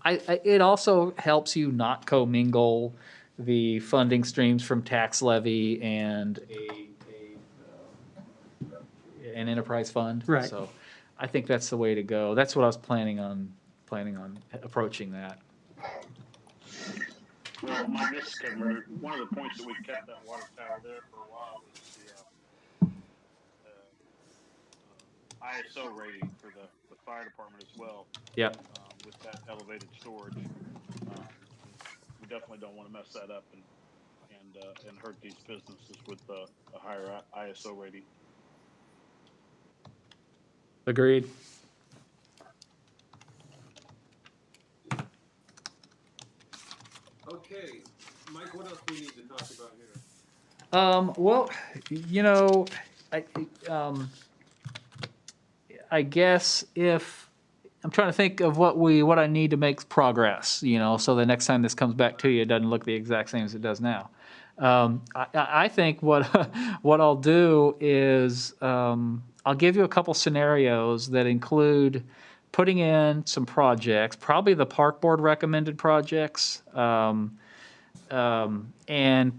It also helps you not commingle the funding streams from tax levy and an enterprise fund. Right. So I think that's the way to go. That's what I was planning on approaching that. Well, my discovery, one of the points that we kept that water tower there for a while was the ISO rating for the fire department as well. Yep. With that elevated storage, we definitely don't want to mess that up and hurt these businesses with a higher ISO rating. Agreed. Okay, Mike, what else do we need to talk about here? Well, you know, I guess if I'm trying to think of what I need to make progress, you know, so the next time this comes back to you, it doesn't look the exact same as it does now. I think what I'll do is I'll give you a couple scenarios that include putting in some projects, probably the park board recommended projects, and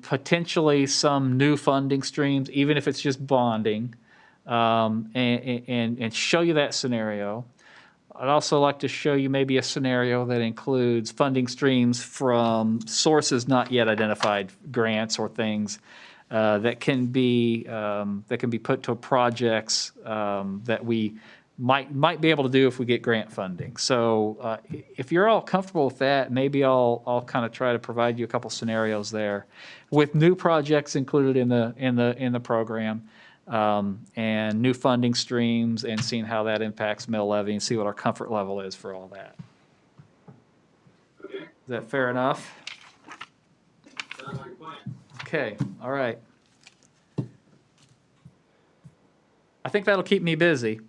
potentially some new funding streams, even if it's just bonding, and show you that scenario. I'd also like to show you maybe a scenario that includes funding streams from sources not yet identified, grants or things that can be put to projects that we might be able to do if we get grant funding. So if you're all comfortable with that, maybe I'll kind of try to provide you a couple scenarios there with new projects included in the program. And new funding streams, and seeing how that impacts mill levy, and see what our comfort level is for all that. Is that fair enough? Sounds like a plan. Okay, all right. I think that'll keep me busy.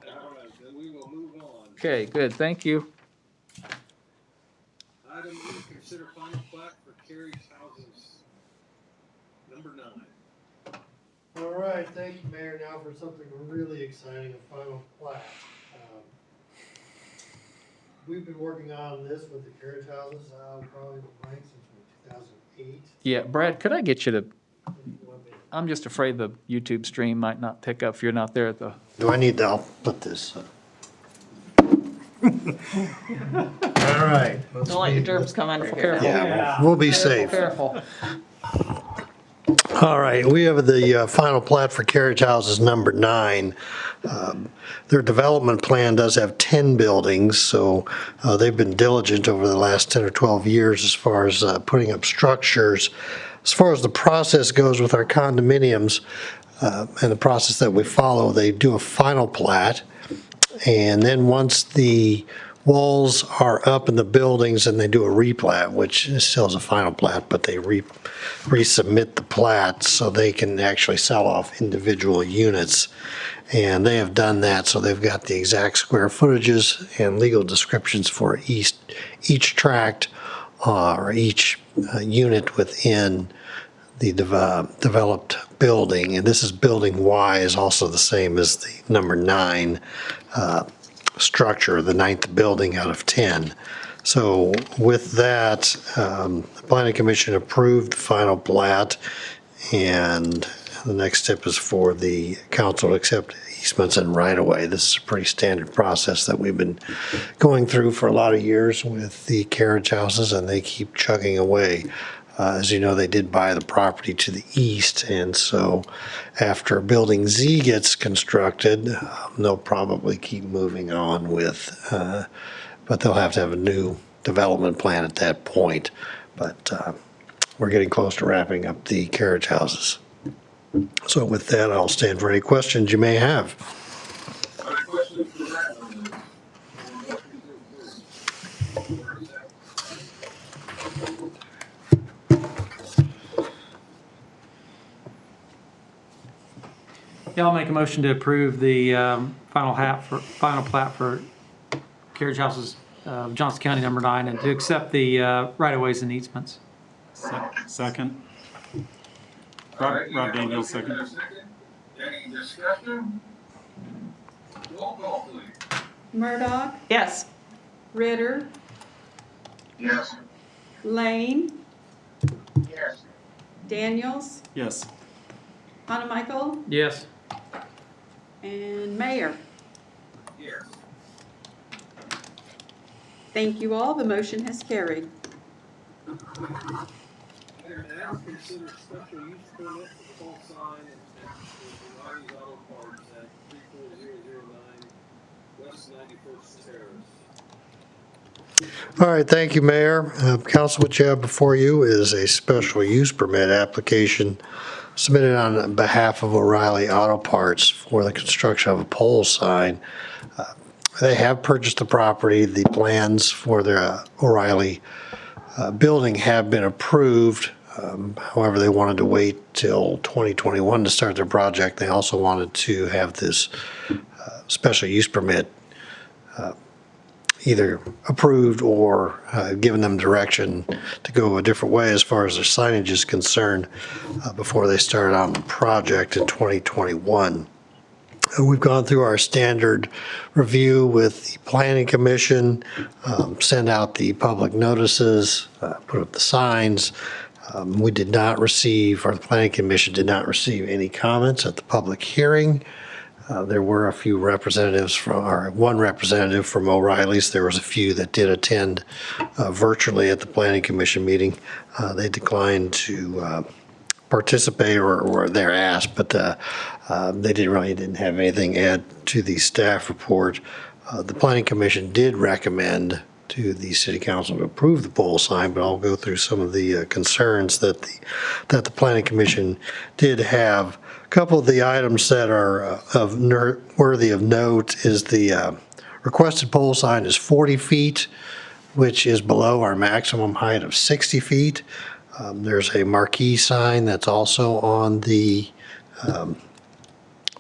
All right, then we will move on. Okay, good, thank you. Item E, consider final plat for Carey's Houses, number 9. All right, thank you, Mayor. Now for something really exciting, a final plat. We've been working on this with the carriage houses, probably with Mike since 2008. Yeah, Brad, could I get you to, I'm just afraid the YouTube stream might not pick up if you're not there at the. Do I need to, I'll put this. All right. Don't let your germs come under here. Yeah, we'll be safe. Careful. All right, we have the final plat for carriage houses number 9. Their development plan does have 10 buildings, so they've been diligent over the last 10 or 12 years as far as putting up structures. As far as the process goes with our condominiums and the process that we follow, they do a final plat, and then once the walls are up in the buildings, and they do a replat, which still is a final plat, but they resubmit the plat so they can actually sell off individual units. And they have done that, so they've got the exact square footages and legal descriptions for each tract or each unit within the developed building. And this is building Y is also the same as the number 9 structure, the 9th building out of 10. So with that, the Planning Commission approved the final plat, and the next step is for the council to accept easements and right-of-way. This is a pretty standard process that we've been going through for a lot of years with the carriage houses, and they keep chugging away. As you know, they did buy the property to the east, and so after Building Z gets constructed, they'll probably keep moving on with, but they'll have to have a new development plan at that point. But we're getting close to wrapping up the carriage houses. So with that, I'll stand for any questions you may have. Other questions for Matt on this? Yeah, I'll make a motion to approve the final plat for carriage houses, Johnson County number 9, and to accept the right-of-ways and easements. Second. All right, Rob Daniels, second. Any discussion? Roll call, please. Murdoch, Yes. Ritter, Yes. Lane, Yes. Daniels, Yes. Hanamichael, Yes. and Mayor. Yes. Thank you all. The motion has carried. Item F, consider special use permit for pole sign at Riley's Auto Parts at 34009 West 91st Terrace. All right, thank you, Mayor. Council, what you have before you is a special use permit application submitted on behalf of O'Reilly Auto Parts for the construction of a pole sign. They have purchased the property. The plans for their O'Reilly building have been approved. However, they wanted to wait till 2021 to start their project. They also wanted to have this special use permit either approved or given them direction to go a different way as far as their signage is concerned before they start on the project in 2021. We've gone through our standard review with the Planning Commission, sent out the public notices, put up the signs. We did not receive, or the Planning Commission did not receive any comments at the public hearing. There were a few representatives from, or one representative from O'Reilly's. There was a few that did attend virtually at the Planning Commission meeting. They declined to participate or they're asked, but they didn't have anything to add to the staff report. The Planning Commission did recommend to the City Council to approve the pole sign, but I'll go through some of the concerns that the Planning Commission did have. A couple of the items that are worthy of note is the requested pole sign is 40 feet, which is below our maximum height of 60 feet. There's a marquee sign that's also on the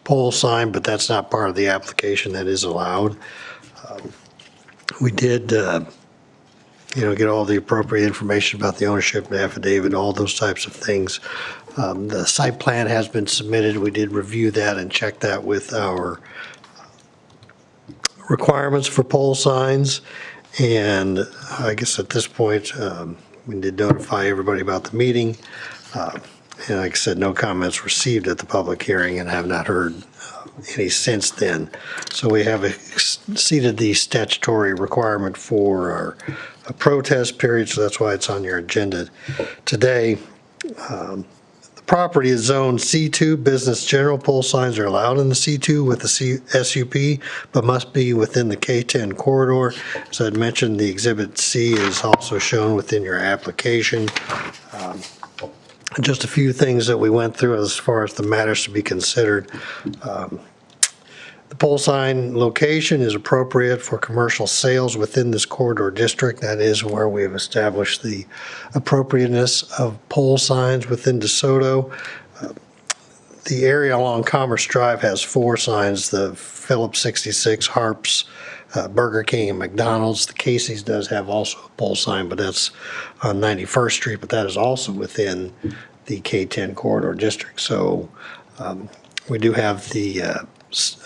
pole sign, but that's not part of the application that is allowed. We did, get all the appropriate information about the ownership affidavit, all those types of things. The site plan has been submitted. We did review that and check that with our requirements for pole signs. And I guess at this point, we did notify everybody about the meeting. And like I said, no comments received at the public hearing and have not heard any since then. So we have exceeded the statutory requirement for our protest period, so that's why it's on your agenda today. The property is zoned C2, business general. Pole signs are allowed in the C2 with the SUP, but must be within the K10 corridor. As I mentioned, the Exhibit C is also shown within your application. Just a few things that we went through as far as the matters to be considered. The pole sign location is appropriate for commercial sales within this corridor district. That is where we have established the appropriateness of pole signs within DeSoto. The area along Commerce Drive has 4 signs, the Phillips 66, Harps, Burger King, and McDonald's. The Casey's does have also a pole sign, but that's on 91st Street, but that is also within the K10 corridor district. So we do have the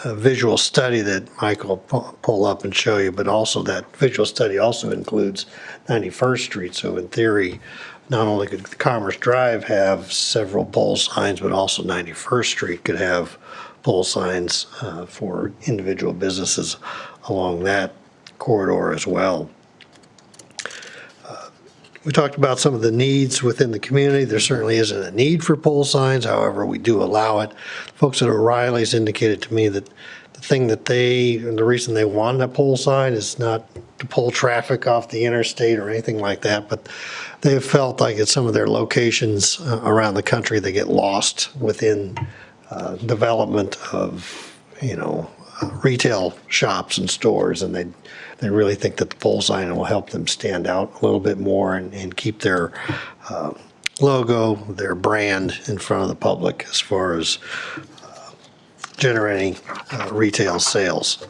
visual study that Michael will pull up and show you, but also that visual study also includes 91st Street. So in theory, not only could Commerce Drive have several pole signs, but also 91st Street could have pole signs for individual businesses along that corridor as well. We talked about some of the needs within the community. There certainly isn't a need for pole signs, however, we do allow it. Folks at O'Reilly's indicated to me that the thing that the reason they want a pole sign is not to pull traffic off the interstate or anything like that, but they have felt like at some of their locations around the country, they get lost within development of, retail shops and stores, and they really think that the pole sign will help them stand out a little bit more and keep their logo, their brand in front of the public as far as generating retail sales.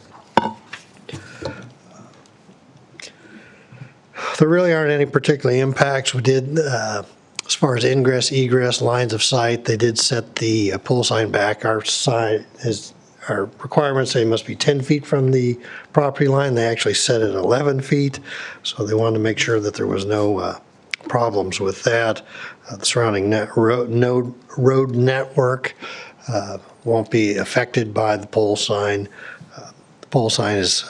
There really aren't any particular impacts. We did, as far as ingress, egress, lines of sight, they did set the pole sign back. Our requirements say it must be 10 feet from the property line. They actually set it 11 feet, so they wanted to make sure that there was no problems with that. The surrounding road network won't be affected by the pole sign. The pole sign is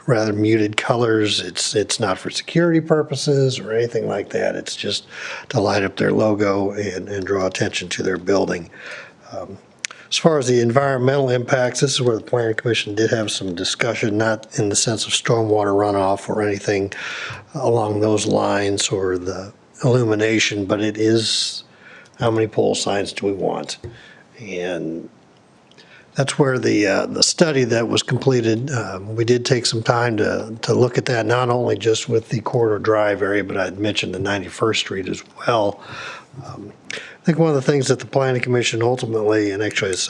rather muted colors. It's not for security purposes or anything like that. It's just to light up their logo and draw attention to their building. As far as the environmental impacts, this is where the Planning Commission did have some discussion, not in the sense of stormwater runoff or anything along those lines or the illumination, but it is how many pole signs do we want? And that's where the study that was completed, we did take some time to look at that, not only just with the Corridor Drive area, but I'd mentioned the 91st Street as well. I think one of the things that the Planning Commission ultimately, and actually as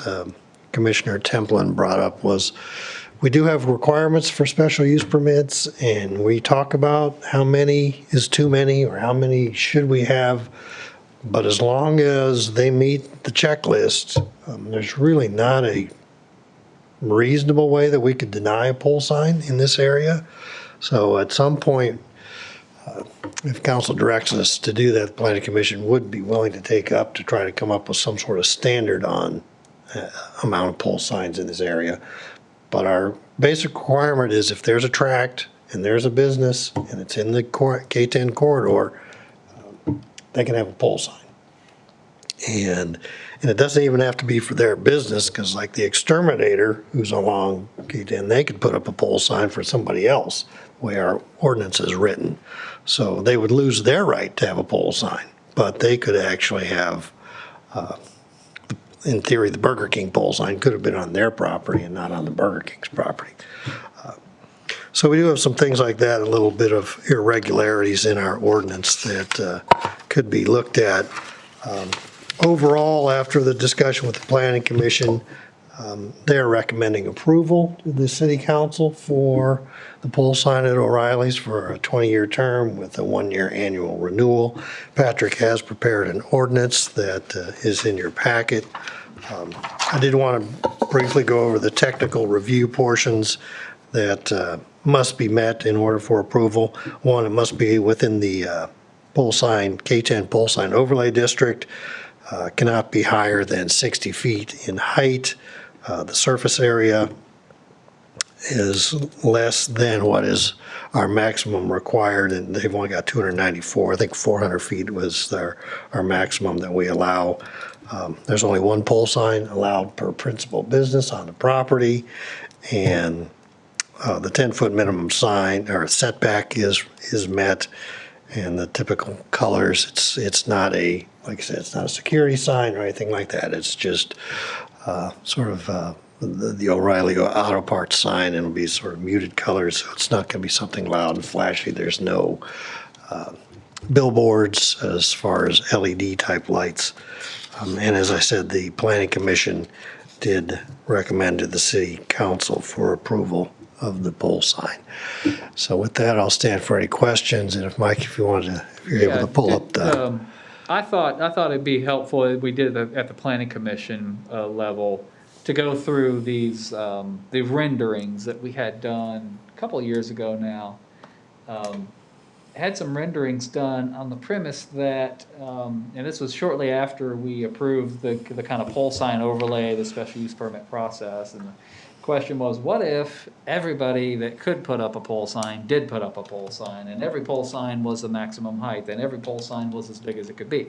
Commissioner Templin brought up, was we do have requirements for special use permits, and we talk about how many is too many or how many should we have. But as long as they meet the checklist, there's really not a reasonable way that we could deny a pole sign in this area. So at some point, if council directs us to do that, the Planning Commission would be willing to take up to try to come up with some sort of standard on amount of pole signs in this area. But our basic requirement is if there's a tract and there's a business and it's in the K-10 corridor, they can have a pole sign. And it doesn't even have to be for their business, because like the exterminator who's along K-10, they could put up a pole sign for somebody else, the way our ordinance is written. So they would lose their right to have a pole sign, but they could actually have, in theory, the Burger King pole sign could have been on their property and not on the Burger King's property. So we do have some things like that, a little bit of irregularities in our ordinance that could be looked at. Overall, after the discussion with the Planning Commission, they are recommending approval to the City Council for the pole sign at O'Reilly's for a 20-year term with a 1-year annual renewal. Patrick has prepared an ordinance that is in your packet. I did want to briefly go over the technical review portions that must be met in order for approval. One, it must be within the pole sign, K-10 pole sign overlay district. Cannot be higher than 60 feet in height. The surface area is less than what is our maximum required, and they've only got 294. I think 400 feet was our maximum that we allow. There's only one pole sign allowed per principal business on the property, and the 10-foot minimum sign or setback is met, and the typical colors. It's not a, like I said, it's not a security sign or anything like that. It's just sort of the O'Reilly Auto Parts sign, and it'll be sort of muted colors, so it's not going to be something loud and flashy. There's no billboards as far as LED type lights. And as I said, the Planning Commission did recommend to the City Council for approval of the pole sign. So with that, I'll stand for any questions, and if Mike, if you're able to pull up the. I thought it'd be helpful, we did it at the Planning Commission level, to go through these, the renderings that we had done a couple of years ago now. had some renderings done on the premise that, and this was shortly after we approved the kind of pole sign overlay, the special use permit process, and the question was, what if everybody that could put up a pole sign did put up a pole sign, and every pole sign was the maximum height, and every pole sign was as big as it could be?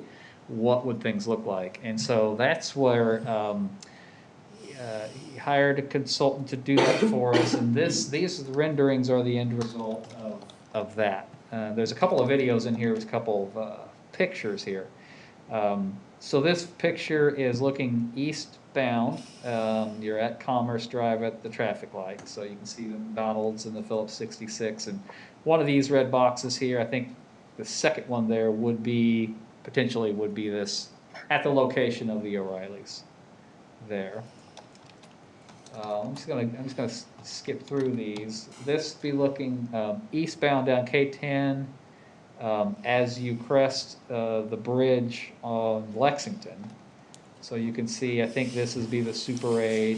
What would things look like? And so that's where he hired a consultant to do that for us, and these renderings are the end result of that. There's a couple of videos in here, there's a couple of pictures here. So this picture is looking eastbound. You're at Commerce Drive at the traffic light, so you can see the McDonald's and the Phillips 66. And one of these red boxes here, I think the second one there would be, potentially would be this, at the location of the O'Reillys there. I'm just gonna skip through these. This be looking eastbound down K10 as you crest the bridge on Lexington. So you can see, I think this would be the Super 8.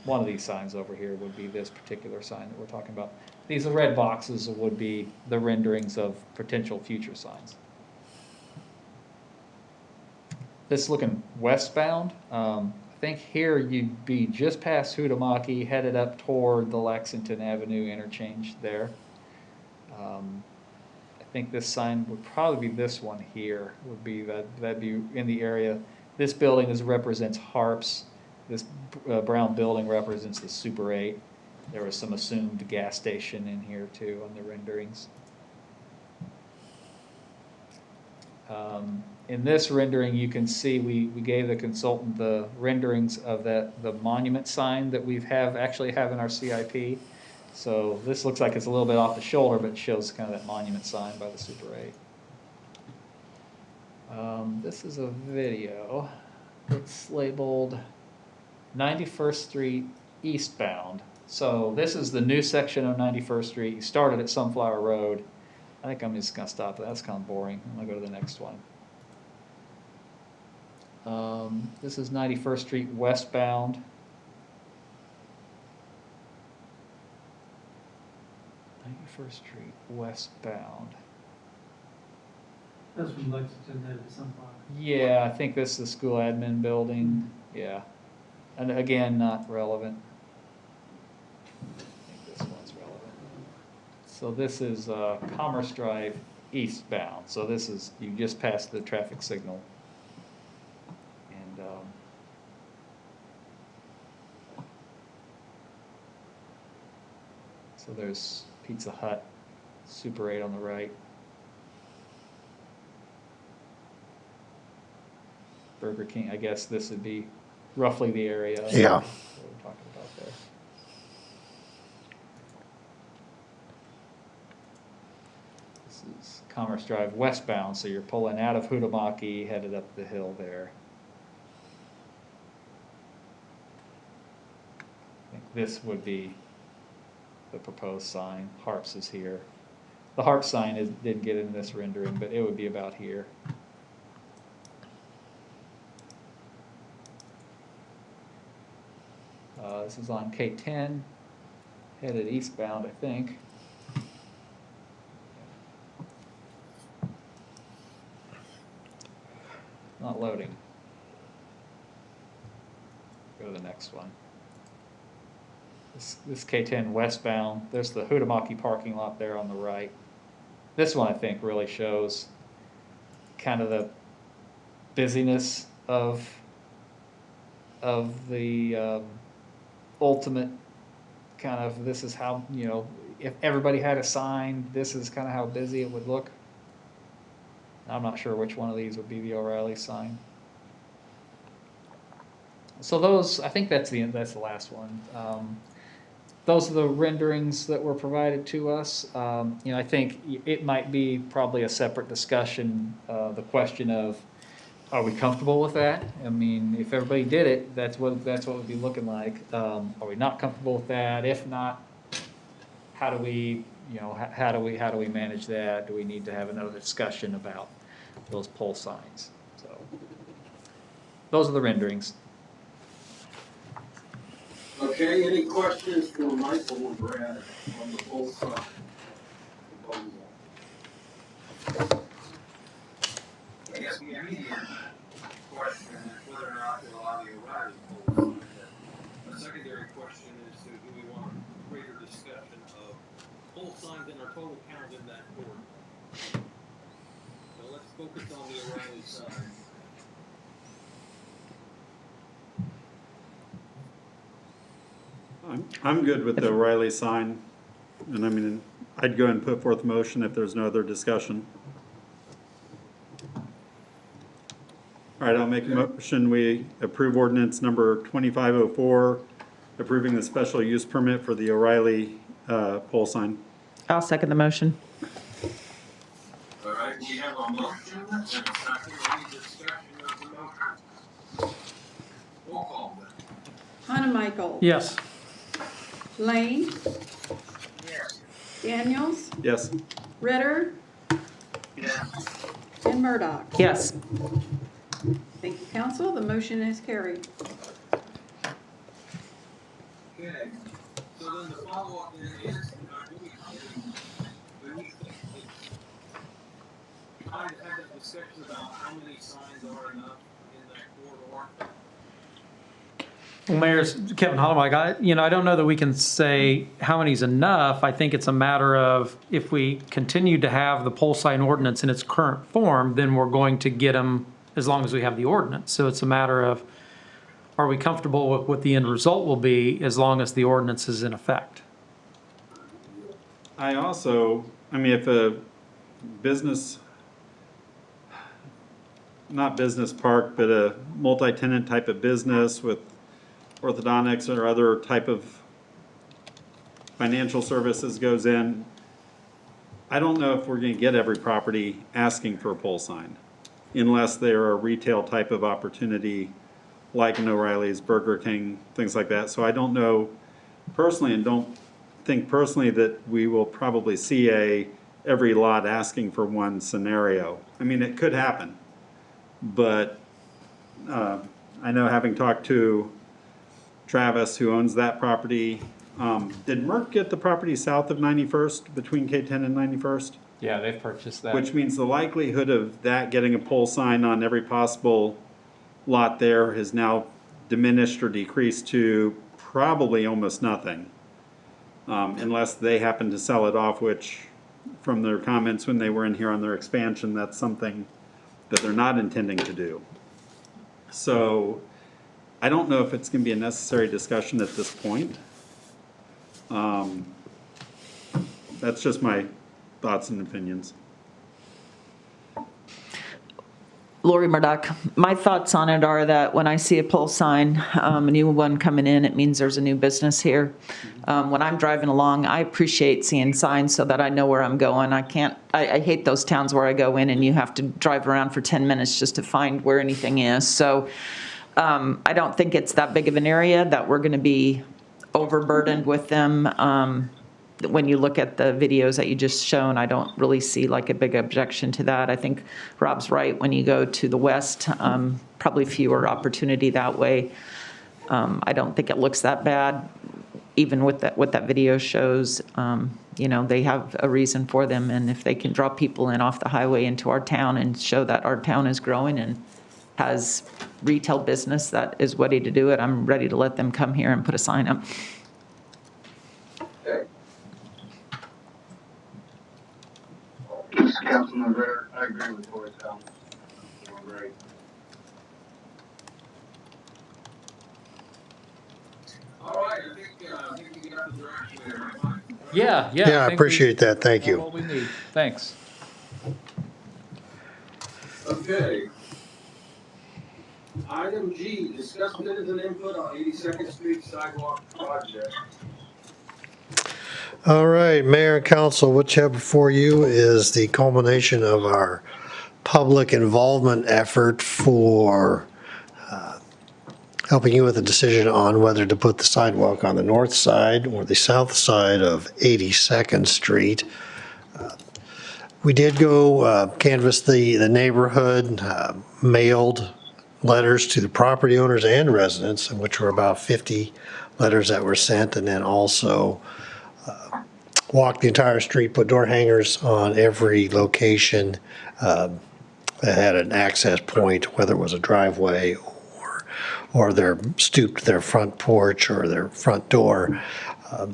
One of these signs over here would be this particular sign that we're talking about. These red boxes would be the renderings of potential future signs. This looking westbound. I think here you'd be just past Hootamaki, headed up toward the Lexington Avenue interchange there. I think this sign would probably be this one here, would be that'd be in the area. This building represents Harps. This brown building represents the Super 8. There was some assumed gas station in here too on the renderings. In this rendering, you can see we gave the consultant the renderings of the monument sign that actually have in our CIP. So this looks like it's a little bit off the shoulder, but it shows kind of that monument sign by the Super 8. This is a video. It's labeled 91st Street eastbound. So this is the new section of 91st Street. You started at Sunflower Road. I think I'm just going to stop there. That's kind of boring. I'm going to go to the next one. This is 91st Street westbound. 91st Street westbound. That's from Lexington headed to Sunflower. Yeah, I think this is the school admin building. Yeah. And again, not relevant. I think this one's relevant. So this is Commerce Drive eastbound. So this is, you just passed the traffic signal. And so there's Pizza Hut, Super 8 on the right. Burger King, I guess this would be roughly the area. Yeah. What we're talking about there. This is Commerce Drive westbound, so you're pulling out of Hootamaki, headed up the hill there. I think this would be the proposed sign. Harps is here. The Harps sign didn't get in this rendering, but it would be about here. This is on K10, headed eastbound, I think. Not loading. Go to the next one. This K10 westbound. There's the Hootamaki parking lot there on the right. This one I think really shows kind of the busyness of the ultimate kind of, this is how, you know, if everybody had a sign, this is kind of how busy it would look. I'm not sure which one of these would be the O'Reilly sign. So those, I think that's the last one. Those are the renderings that were provided to us. You know, I think it might be probably a separate discussion, the question of, are we comfortable with that? I mean, if everybody did it, that's what it would be looking like. Are we not comfortable with that? If not, how do we, you know, how do we manage that? Do we need to have another discussion about those pole signs? So those are the renderings. Okay, any questions for Michael or Brad on the whole side proposal? guess the immediate question is whether or not to allow the O'Reilly pole sign. A secondary question is to, do we want a greater discussion of pole signs and our total count in that board? So let's focus on the O'Reilly sign. I'm good with the O'Reilly sign, and I mean, I'd go and put forth a motion if there's no other discussion. All right, I'll make a motion, we approve ordinance number 2504, approving the special use permit for the O'Reilly pole sign. I'll second the motion. All right, we have a motion and a second. Any discussion of the motion? Roll call then. Hanamichael. Yes. Lane. Yes. Daniels. Yes. Ritter. Yes. And Murdoch. Yes. Thank you, council. The motion is carried. Okay, so then the follow-up then is, do we think it's trying to have that discussion about how many signs are enough in that corridor? Well, Mayor's Kevin Hollenbeck, I don't know that we can say how many's enough. I think it's a matter of if we continue to have the pole sign ordinance in its current form, then we're going to get them as long as we have the ordinance. So it's a matter of, are we comfortable with what the end result will be as long as the ordinance is in effect? I also, I mean, if a business, not business park, but a multi-tenant type of business with orthodontics or other type of financial services goes in, I don't know if we're going to get every property asking for a pole sign unless they're a retail type of opportunity like an O'Reilly's, Burger King, things like that. So I don't know personally, and don't think personally that we will probably see every lot asking for one scenario. I mean, it could happen, but I know, having talked to Travis, who owns that property, did Merck get the property south of 91st, between K10 and 91st? Yeah, they've purchased that. Which means the likelihood of that getting a pole sign on every possible lot there has now diminished or decreased to probably almost nothing. Unless they happen to sell it off, which from their comments when they were in here on their expansion, that's something that they're not intending to do. So I don't know if it's going to be a necessary discussion at this point. That's just my thoughts and opinions. Lori Murdoch, my thoughts on it are that when I see a pole sign, a new one coming in, it means there's a new business here. When I'm driving along, I appreciate seeing signs so that I know where I'm going. I hate those towns where I go in and you have to drive around for 10 minutes just to find where anything is. So I don't think it's that big of an area that we're going to be overburdened with them. When you look at the videos that you just shown, I don't really see like a big objection to that. I think Rob's right. When you go to the west, probably fewer opportunity that way. I don't think it looks that bad, even with that, what that video shows. They have a reason for them, and if they can draw people in off the highway into our town and show that our town is growing and has retail business that is ready to do it, I'm ready to let them come here and put a sign up. This is Councilman Ritter. I agree with Tori's comments. Great. All right, I think we got the direction there. Yeah. Yeah, I think appreciate that. Thank we got you. what we need. Thanks. Okay. Item G, discuss minutes and input on 82nd Street sidewalk project. All right, Mayor and Council, what you have before you is the culmination of our public involvement effort for helping you with a decision on whether to put the sidewalk on the north side or the south side of 82nd Street. We did go canvass the neighborhood, mailed letters to the property owners and residents, which were about 50 letters that were sent, and then also walked the entire street, put door hangers on every location that had an access point, whether it was a driveway or their stooped their front porch or their front door.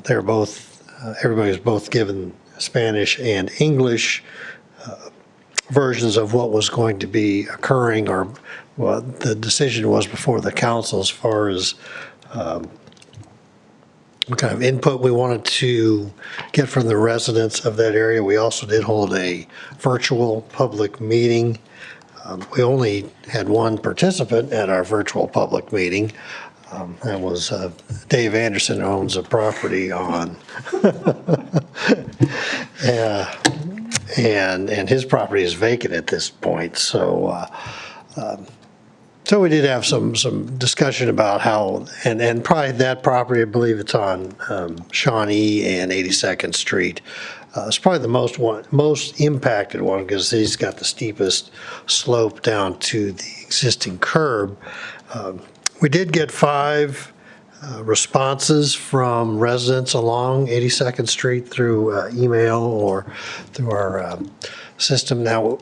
They're both, everybody was both given Spanish and English versions of what was going to be occurring or what the decision was before the council as far as what kind of input we wanted to get from the residents of that area. We also did hold a virtual public meeting. We only had one participant at our virtual public meeting. That was Dave Anderson, who owns a property on, and his property is vacant at this point. So so we did have some discussion about how, and probably that property, I believe it's on Shawnee and 82nd Street. It's probably the most impacted one because he's got the steepest slope down to the existing curb. We did get 5 responses from residents along 82nd Street through email or through our system now.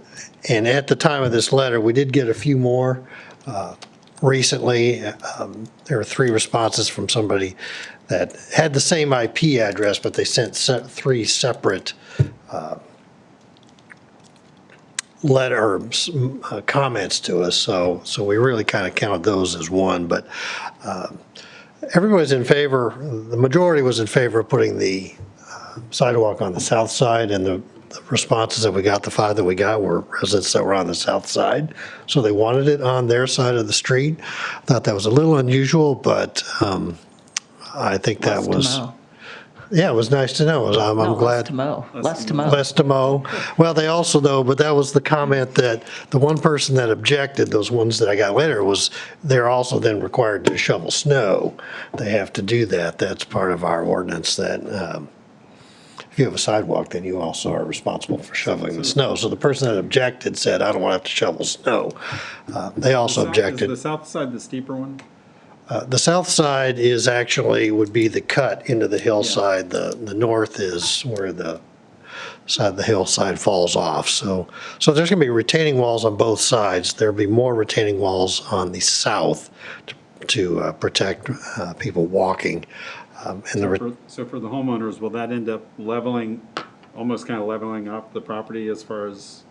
And at the time of this letter, we did get a few more. Recently, there were 3 responses from somebody that had the same IP address, but they sent 3 separate comments to us. So we really kind of counted those as one. But everybody's in favor. The majority was in favor of putting the sidewalk on the south side, and the responses that we got, the 5 that we got, were residents that were on the south side. So they wanted it on their side of the street. Thought that was a little unusual, but I think that was, yeah, it was nice to know. I'm glad. Less to mow. Less to mow. Well, they also, though, but that was the comment that the one person that objected, those ones that I got later, was they're also then required to shovel snow. They have to do that. That's part of our ordinance that if you have a sidewalk, then you also are responsible for shoveling the snow. So the person that objected said, I don't want to have to shovel snow. They also objected. Is the south side the steeper one? The south side is actually, would be the cut into the hillside. The north is where the side of the hillside falls off. So there's going to be retaining walls on both sides. There'll be more retaining walls on the south to protect people walking. So for the homeowners, will that end up leveling, almost kind of leveling up the property as far as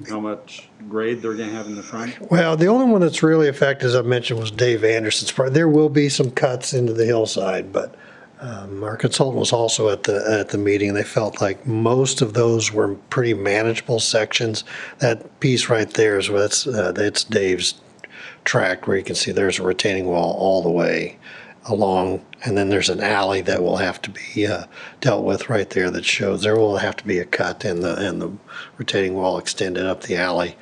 how much grade they're going to have in the front? Well, the only one that's really affected, as I mentioned, was Dave Anderson's part. There will be some cuts into the hillside, but our consultant was also at the meeting. They felt like most of those were pretty manageable sections. That piece right there is that's Dave's tract, where you can see there's a retaining wall all the way along, and then there's an alley that will have to be dealt with right there that shows there will have to be a cut and the retaining wall extended up the alley,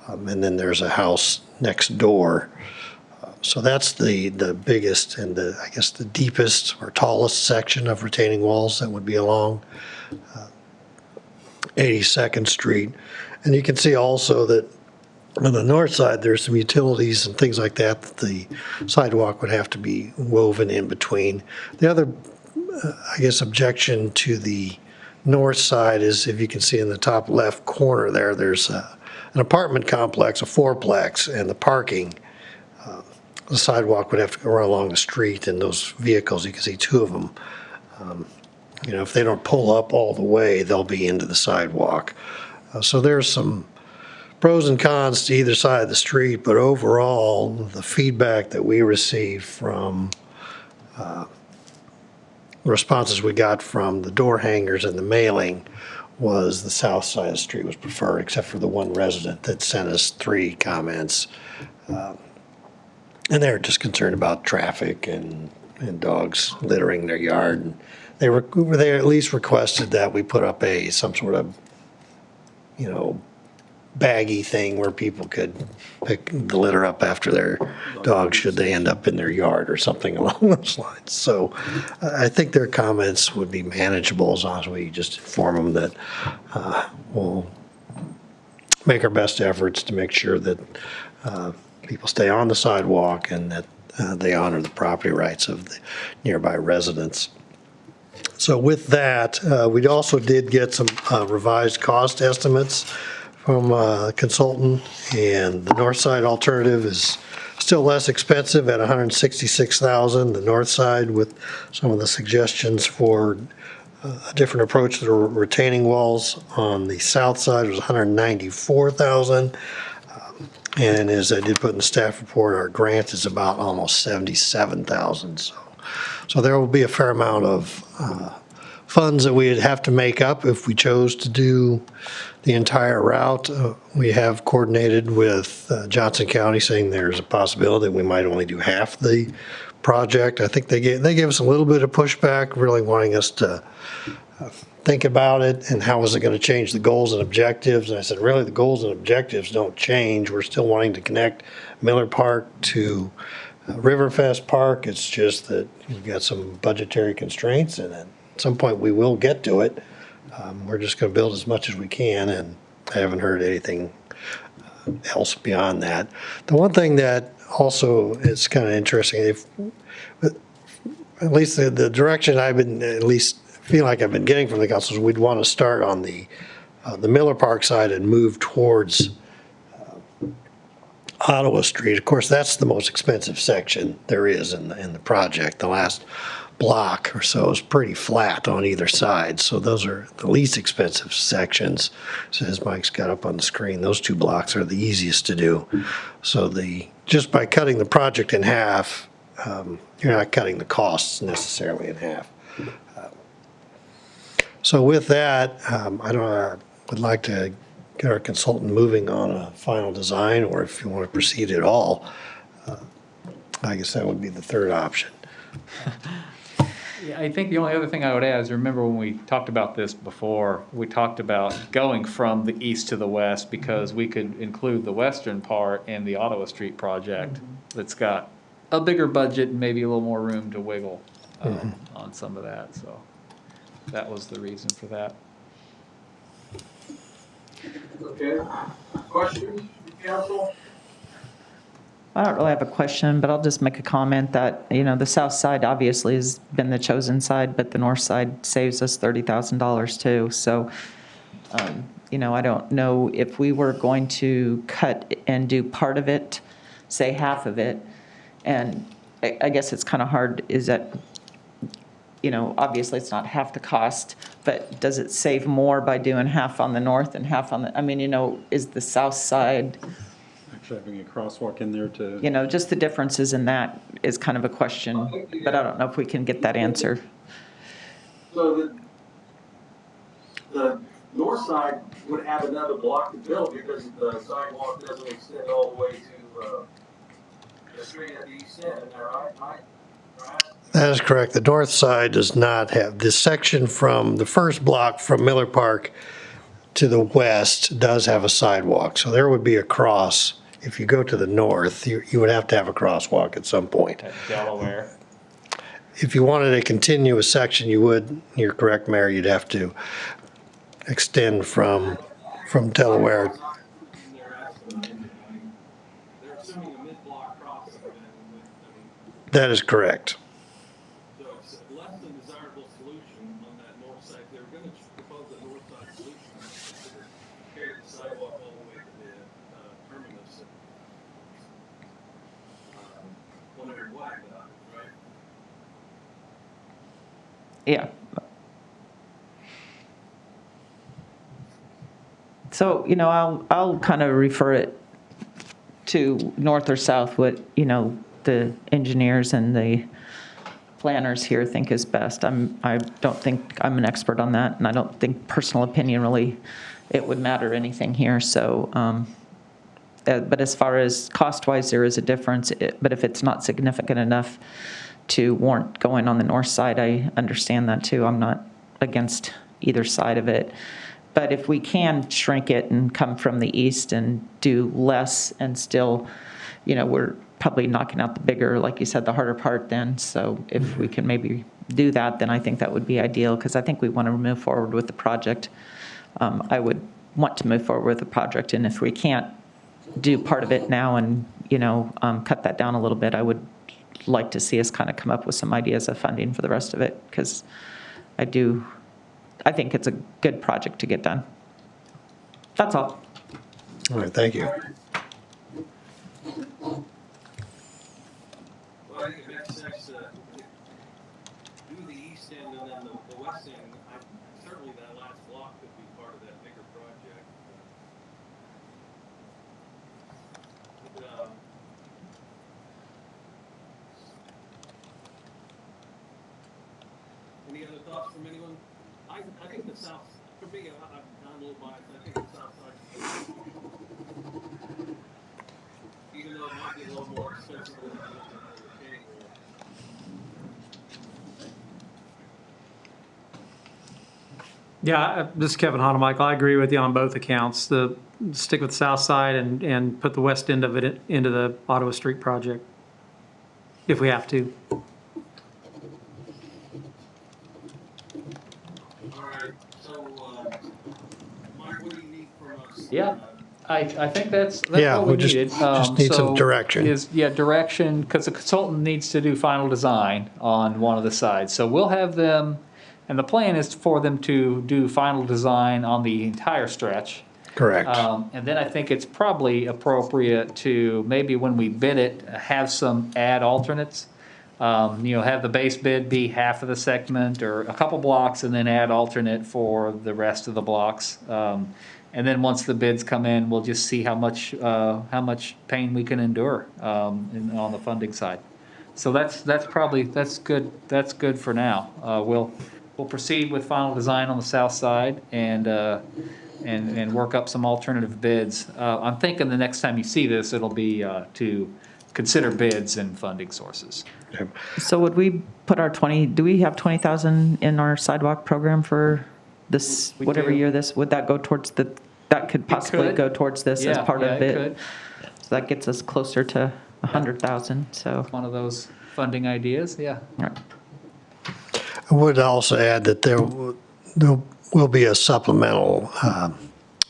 and then there's a house next door. So that's the biggest and I guess the deepest or tallest section of retaining walls that would be along 82nd Street. And you can see also that on the north side, there's some utilities and things like that the sidewalk would have to be woven in between. The other, I guess, objection to the north side is, if you can see in the top left corner there, there's an apartment complex, a fourplex, and the parking. The sidewalk would have to go run along the street, and those vehicles, you can see 2 of them. If they don't pull up all the way, they'll be into the sidewalk. So there's some pros and cons to either side of the street, but overall, the feedback that we received from the responses we got from the door hangers and the mailing was the south side of the street was preferred, except for the one resident that sent us 3 comments. And they're just concerned about traffic and dogs littering their yard. And they at least requested that we put up some sort of, baggy thing where people could pick the litter up after their dogs should they end up in their yard or something along those lines. So I think their comments would be manageable as long as we just inform them that we'll make our best efforts to make sure that people stay on the sidewalk and that they honor the property rights of the nearby residents. So with that, we also did get some revised cost estimates from a consultant, and the north side alternative is still less expensive at $166,000. The north side with some of the suggestions for a different approach to the retaining walls on the south side was $194,000. And as I did put in the staff report, our grant is about almost $77,000. So there will be a fair amount of funds that we'd have to make up if we chose to do the entire route. We have coordinated with Johnson County, saying there's a possibility that we might only do half the project. I think they gave us a little bit of pushback, really wanting us to think about it and how is it going to change the goals and objectives. And I said, really, the goals and objectives don't change. We're still wanting to connect Miller Park to Riverfest Park. It's just that we've got some budgetary constraints, and at some point we will get to it. We're just going to build as much as we can, and I haven't heard anything else beyond that. The one thing that also is kind of interesting, if at least the direction I've been, at least feel like I've been getting from the council, is we'd want to start on the Miller Park side and move towards Ottawa Street. Of course, that's the most expensive section there is in the project. The last block or so is pretty flat on either side, so those are the least expensive sections. So as Mike's got up on the screen, those two blocks are the easiest to do. So just by cutting the project in half, you're not cutting the costs necessarily in half. So with that, I would like to get our consultant moving on a final design, or if you want to proceed at all, I guess that would be the third option. Yeah, I think the only other thing I would add is, remember when we talked about this before, we talked about going from the east to the west because we could include the western part in the Ottawa Street project that's got a bigger budget and maybe a little more room to wiggle on some of that. So that was the reason for that. Okay, questions, council? I don't really have a question, but I'll just make a comment that, the south side obviously has been the chosen side, but the north side saves us $30,000 too. So, I don't know if we were going to cut and do part of it, say half of it, and I guess it's kind of hard, is that, obviously it's not half the cost, but does it save more by doing half on the north and half on the, is the south side, Actually having a crosswalk in there to. just the differences in that is kind of a question, but I don't know if we can get that answer. So the north side would have another block to build because the sidewalk doesn't extend all the way to straight at the east end, is that right? That is correct. The north side does not have, this section from the first block from Miller Park to the west does have a sidewalk. So there would be a cross. If you go to the north, you would have to have a crosswalk at some point. At Delaware. If you wanted a continuous section, you're correct, Mayor, you'd have to extend from Delaware. They're assuming a mid-block crossing. That is correct. So it's less than desirable solution on that north side. They were going to propose a north side solution. Carry the sidewalk all the way to the terminus. Whatever way, right? Yeah. So, I'll kind of refer it to north or south, what, the engineers and the planners here think is best. I don't think I'm an expert on that, and I don't think personal opinion really, it would matter anything here. So, but as far as cost-wise, there is a difference, but if it's not significant enough to warrant going on the north side, I understand that too. I'm not against either side of it. But if we can shrink it and come from the east and do less and still, we're probably knocking out the bigger, like you said, the harder part then. So if we can maybe do that, then I think that would be ideal, because I think we want to move forward with the project. I would want to move forward with the project, and if we can't do part of it now and, cut that down a little bit, I would like to see us kind of come up with some ideas of funding for the rest of it, because I think it's a good project to get done. That's all. All right, thank you. Well, I think it makes sense to do the east end and then the west end. Certainly that last block could be part of that bigger project. But, any other thoughts from anyone? I think the south, for me, I'm a little biased. I think the south side, even though it might be a little more expensive than the retaining wall. Yeah, this is Kevin Honemichael. I agree with you on both accounts. Stick with the south side and put the west end of it into the Ottawa Street project, if we have to. All right, so, Mike, what do you need from us? Yeah, I think that's Yeah, what we we just needed. need some So direction. direction, because the consultant needs to do final design on one of the sides. So we'll have them, and the plan is for them to do final design on the entire stretch. Correct. And then I think it's probably appropriate to, maybe when we bid it, have some add alternates. Have the base bid be half of the segment or a couple blocks, and then add alternate for the rest of the blocks. And then once the bids come in, we'll just see how much pain we can endure on the funding side. So that's good. That's good for now. We'll proceed with final design on the south side and work up some alternative bids. I'm thinking the next time you see this, it'll be to consider bids and funding sources. So would we put our 20, do we have 20,000 in our sidewalk program for this, We whatever do. year this, would that go towards that could possibly could. go towards this as part of it it? could. So that gets us closer to 100,000, so. One of those funding ideas, yeah. All right. I would also add that there will be a supplemental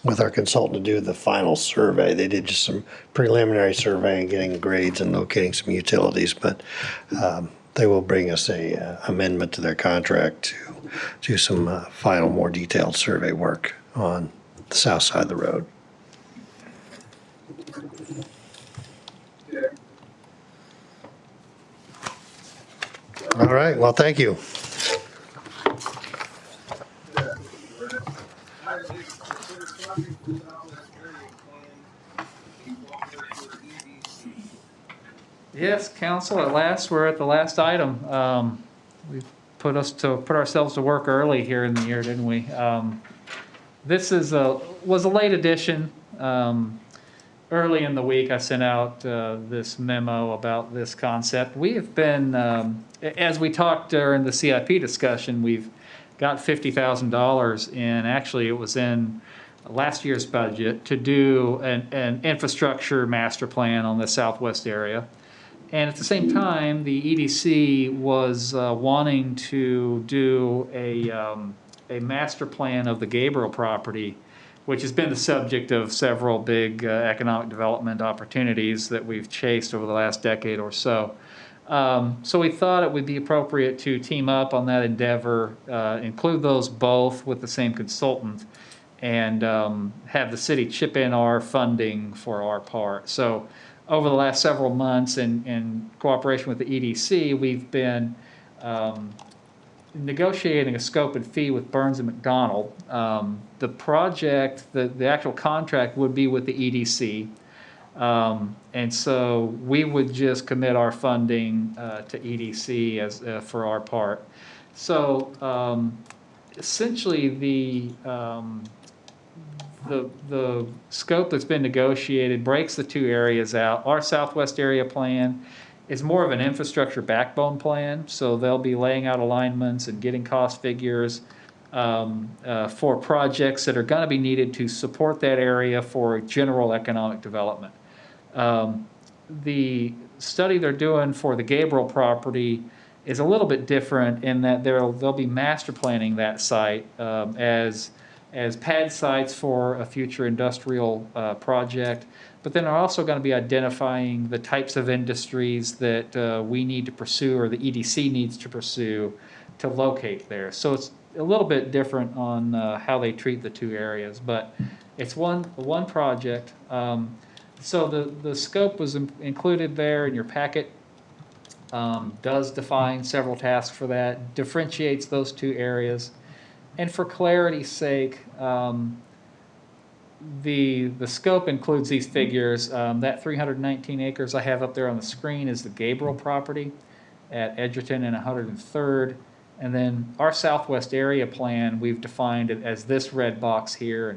with our consultant to do the final survey. They did just some preliminary surveying, getting grades and locating some utilities, but they will bring us a amendment to their contract to do some final, more detailed survey work on the south side of the road. All right, well, thank you. Yes, council, at last, we're at the last item. We've put ourselves to work early here in the year, didn't we? This was a late addition. Early in the week, I sent out this memo about this concept. We have been, as we talked during the CIP discussion, we've got $50,000 in, actually it was in last year's budget, to do an infrastructure master plan on the southwest area. And at the same time, the EDC was wanting to do a master plan of the Gabriel property, which has been the subject of several big economic development opportunities that we've chased over the last decade or so. So we thought it would be appropriate to team up on that endeavor, include those both with the same consultant, and have the city chip in our funding for our part. So over the last several months, in cooperation with the EDC, we've been negotiating a scope and fee with Burns and McDonnell. The project, the actual contract would be with the EDC. And so we would just commit our funding to EDC as for our part. So essentially the scope that's been negotiated breaks the two areas out. Our southwest area plan is more of an infrastructure backbone plan, so they'll be laying out alignments and getting cost figures for projects that are going to be needed to support that area for general economic development. The study they're doing for the Gabriel property is a little bit different in that they'll be master planning that site as pad sites for a future industrial project, but then they're also going to be identifying the types of industries that we need to pursue, or the EDC needs to pursue, to locate there. So it's a little bit different on how they treat the two areas, but It's one project. So the scope was included there in your packet. Does define several tasks for that, differentiates those two areas. And for clarity's sake, the scope includes these figures. That 319 acres I have up there on the screen is the Gabriel property at Edgerton and 103rd. And then our southwest area plan, we've defined it as this red box here.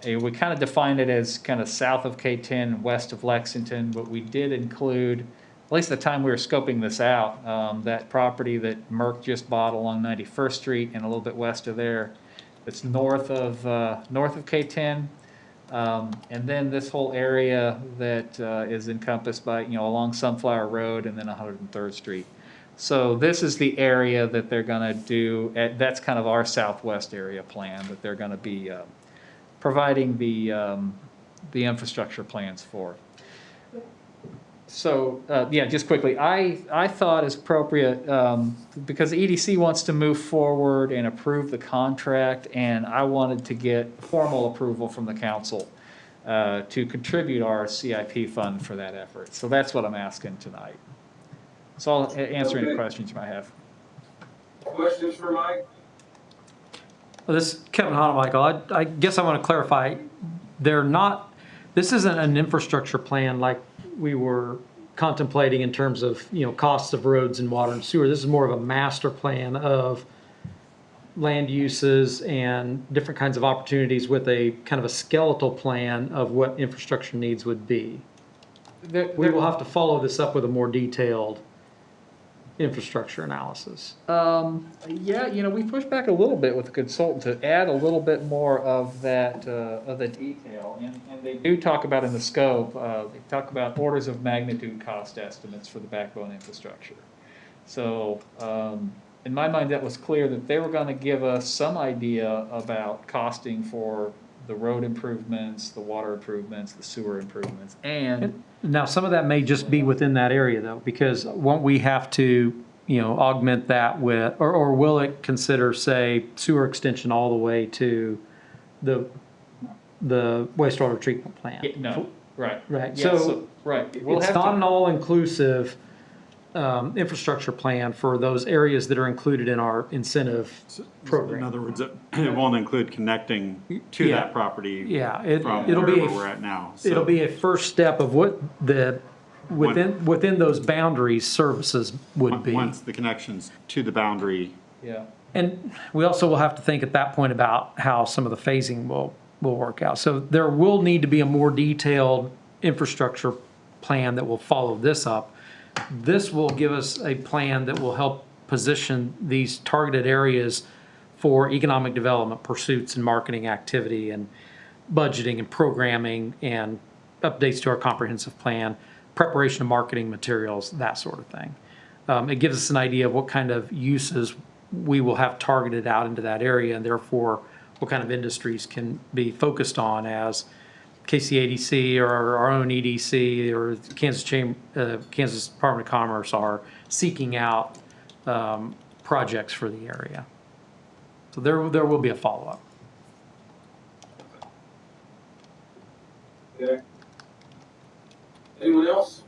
And we kind of defined it as kind of south of K10 and west of Lexington, but we did include, at least the time we were scoping this out, that property that Merck just bought along 91st Street and a little bit west of there. It's north of K10. And then this whole area that is encompassed by, along Sunflower Road and then 103rd Street. So this is the area that they're going to do, that's kind of our southwest area plan that they're going to be providing the infrastructure plans for. So, yeah, just quickly, I thought it's appropriate because the EDC wants to move forward and approve the contract, and I wanted to get formal approval from the council to contribute our CIP fund for that effort. So that's what I'm asking tonight. So I'll answer any questions you might have. Questions for Mike? Well, this is Kevin Hanemichael. I guess I want to clarify, this isn't an infrastructure plan like we were contemplating in terms of, costs of roads and water and sewer. This is more of a master plan of land uses and different kinds of opportunities with a kind of a skeletal plan of what infrastructure needs would be. We will have to follow this up with a more detailed infrastructure analysis. Yeah, we pushed back a little bit with the consultant to add a little bit more of that, of the detail. And they do talk about in the scope, they talk about orders of magnitude cost estimates for the backbone infrastructure. So, in my mind, that was clear that they were going to give us some idea about costing for the road improvements, the water improvements, the sewer improvements, and now some of that may just be within that area though, because won't we have to, augment that with, or will it consider, say, sewer extension all the way to the wastewater treatment plant? no, right. Right. Yeah, So right. We'll it's have not to, an all-inclusive infrastructure plan for those areas that are included in our incentive In program. other words, it won't include connecting to Yeah. that property Yeah, from it'll be wherever we're at now. So It'll be a first step of what within those boundaries services would be. once the connections to the boundary. yeah. And we also will have to think at that point about how some of the phasing will work out. So there will need to be a more detailed infrastructure plan that will follow this up. This will give us a plan that will help position these targeted areas for economic development pursuits and marketing activity and budgeting and programming and updates to our comprehensive plan, preparation of marketing materials, that sort of thing. It gives us an idea of what kind of uses we will have targeted out into that area, and therefore what kind of industries can be focused on as KCADC or our own EDC or Kansas Department of Commerce are seeking out projects for the area. So there will be a follow-up. Okay. Anyone else?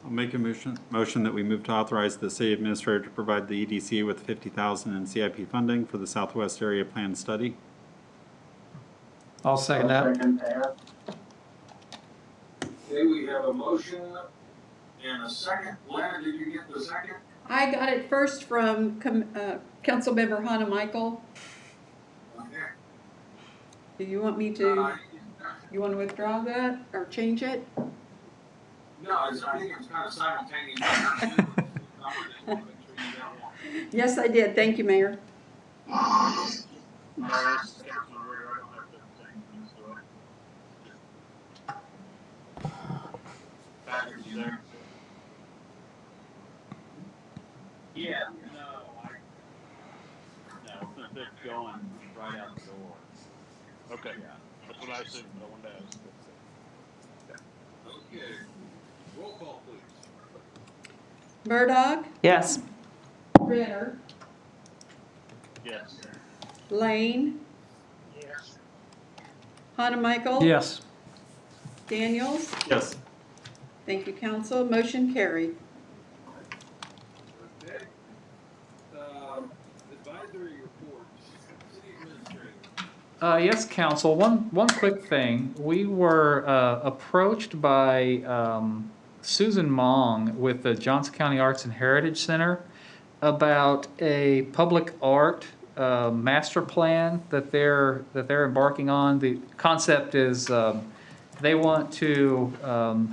I'll make a motion that we move to authorize the city administrator to provide the EDC with $50,000 in CIP funding for the Southwest Area Plan Study. I'll second that. Okay, we have a motion and a second. Lana, did you get the second? I got it first from Councilmember Hanemichael. Okay. Do you want me to, you want to withdraw that or change it? No, I think it's kind of simultaneous. Yes, I did. Thank you, Mayor. Yeah, no, since it's going right out the door. Okay, that's what I assumed, I wanted to ask. Okay. Roll call, please. Murdoch, Yes. Ritter, Yes. Lane, Yes. Hanamichael. Yes. Daniels. Yes. Thank you, council. Motion carried. Okay. Advisory reports, city administrator. Yes, council, one quick thing. We were approached by Susan Mong with the Johnson County Arts and Heritage Center about a public art master plan that they're embarking on. The concept is they want to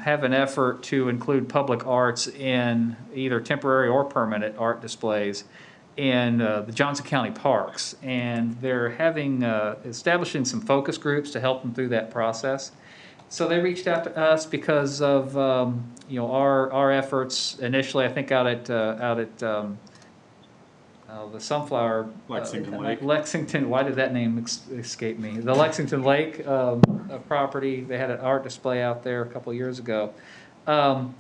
have an effort to include public arts in either temporary or permanent art displays in the Johnson County parks, and they're having establishing some focus groups to help them through that process. So they reached out to us because of our efforts initially. I think out at the Sunflower Lexington Lake. Lexington. Why did that name escape me? The Lexington Lake property. They had an art display out there a couple years ago.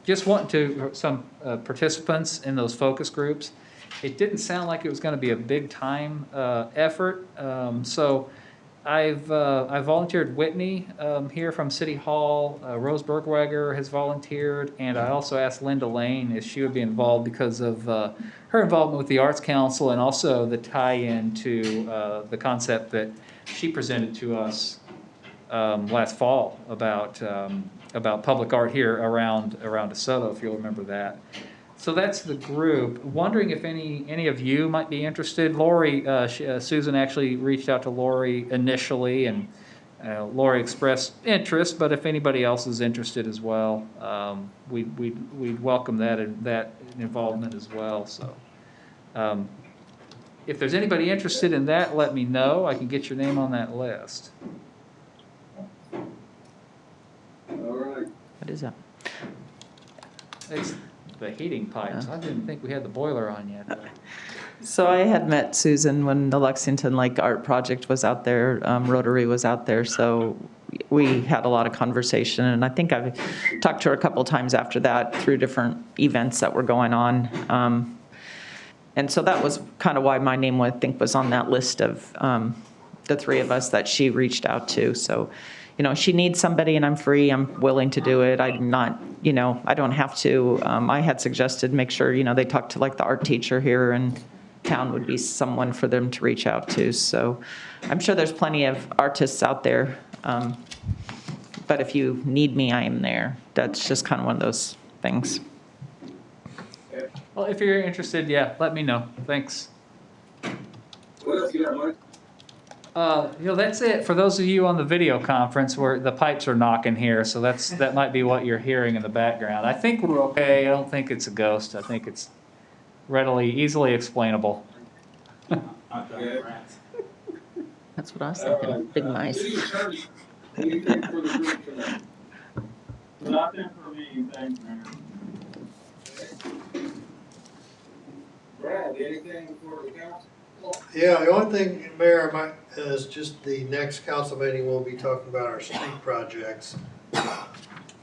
Just wanting to some participants in those focus groups. It didn't sound like it was going to be a big time effort, so I've volunteered Whitney here from City Hall. Rose Bergweger has volunteered, and I also asked Linda Lane if she would be involved because of her involvement with the Arts Council and also the tie-in to the concept that she presented to us last fall about public art here around DeSoto, if you'll remember that. So that's the group. Wondering if any of you might be interested. Lori, Susan actually reached out to Lori initially, and Lori expressed interest. But if anybody else is interested as well, we'd welcome that involvement as well. So, if there's anybody interested in that, let me know. I can get your name on that list. All right. What is that? It's the heating pipes. I didn't think we had the boiler on yet. So I had met Susan when the Lexington Lake Art Project was out there, Rotary was out there, so we had a lot of conversation, and I think I've talked to her a couple times after that through different events that were going on. And so that was kind of why my name, I think, was on that list of the three of us that she reached out to. So, she needs somebody, and I'm free. I'm willing to do it. I'm not, I don't have to. I had suggested make sure, they talk to like the art teacher here in town would be someone for them to reach out to. So I'm sure there's plenty of artists out there. But if you need me, I am there. That's just kind of one of those things. Well, if you're interested, yeah, let me know. Thanks. What else you got, Mike? That's it. For those of you on the video conference, where the pipes are knocking here, so that might be what you're hearing in the background. I think we're okay. I don't think it's a ghost. I think it's easily explainable. That's what I was thinking, big mice. City attorney, anything for the group tonight? Nothing for me, thanks, Mayor. Brad, anything for the council? Yeah, the only thing, Mayor, is just the next council meeting, we'll be talking about our street projects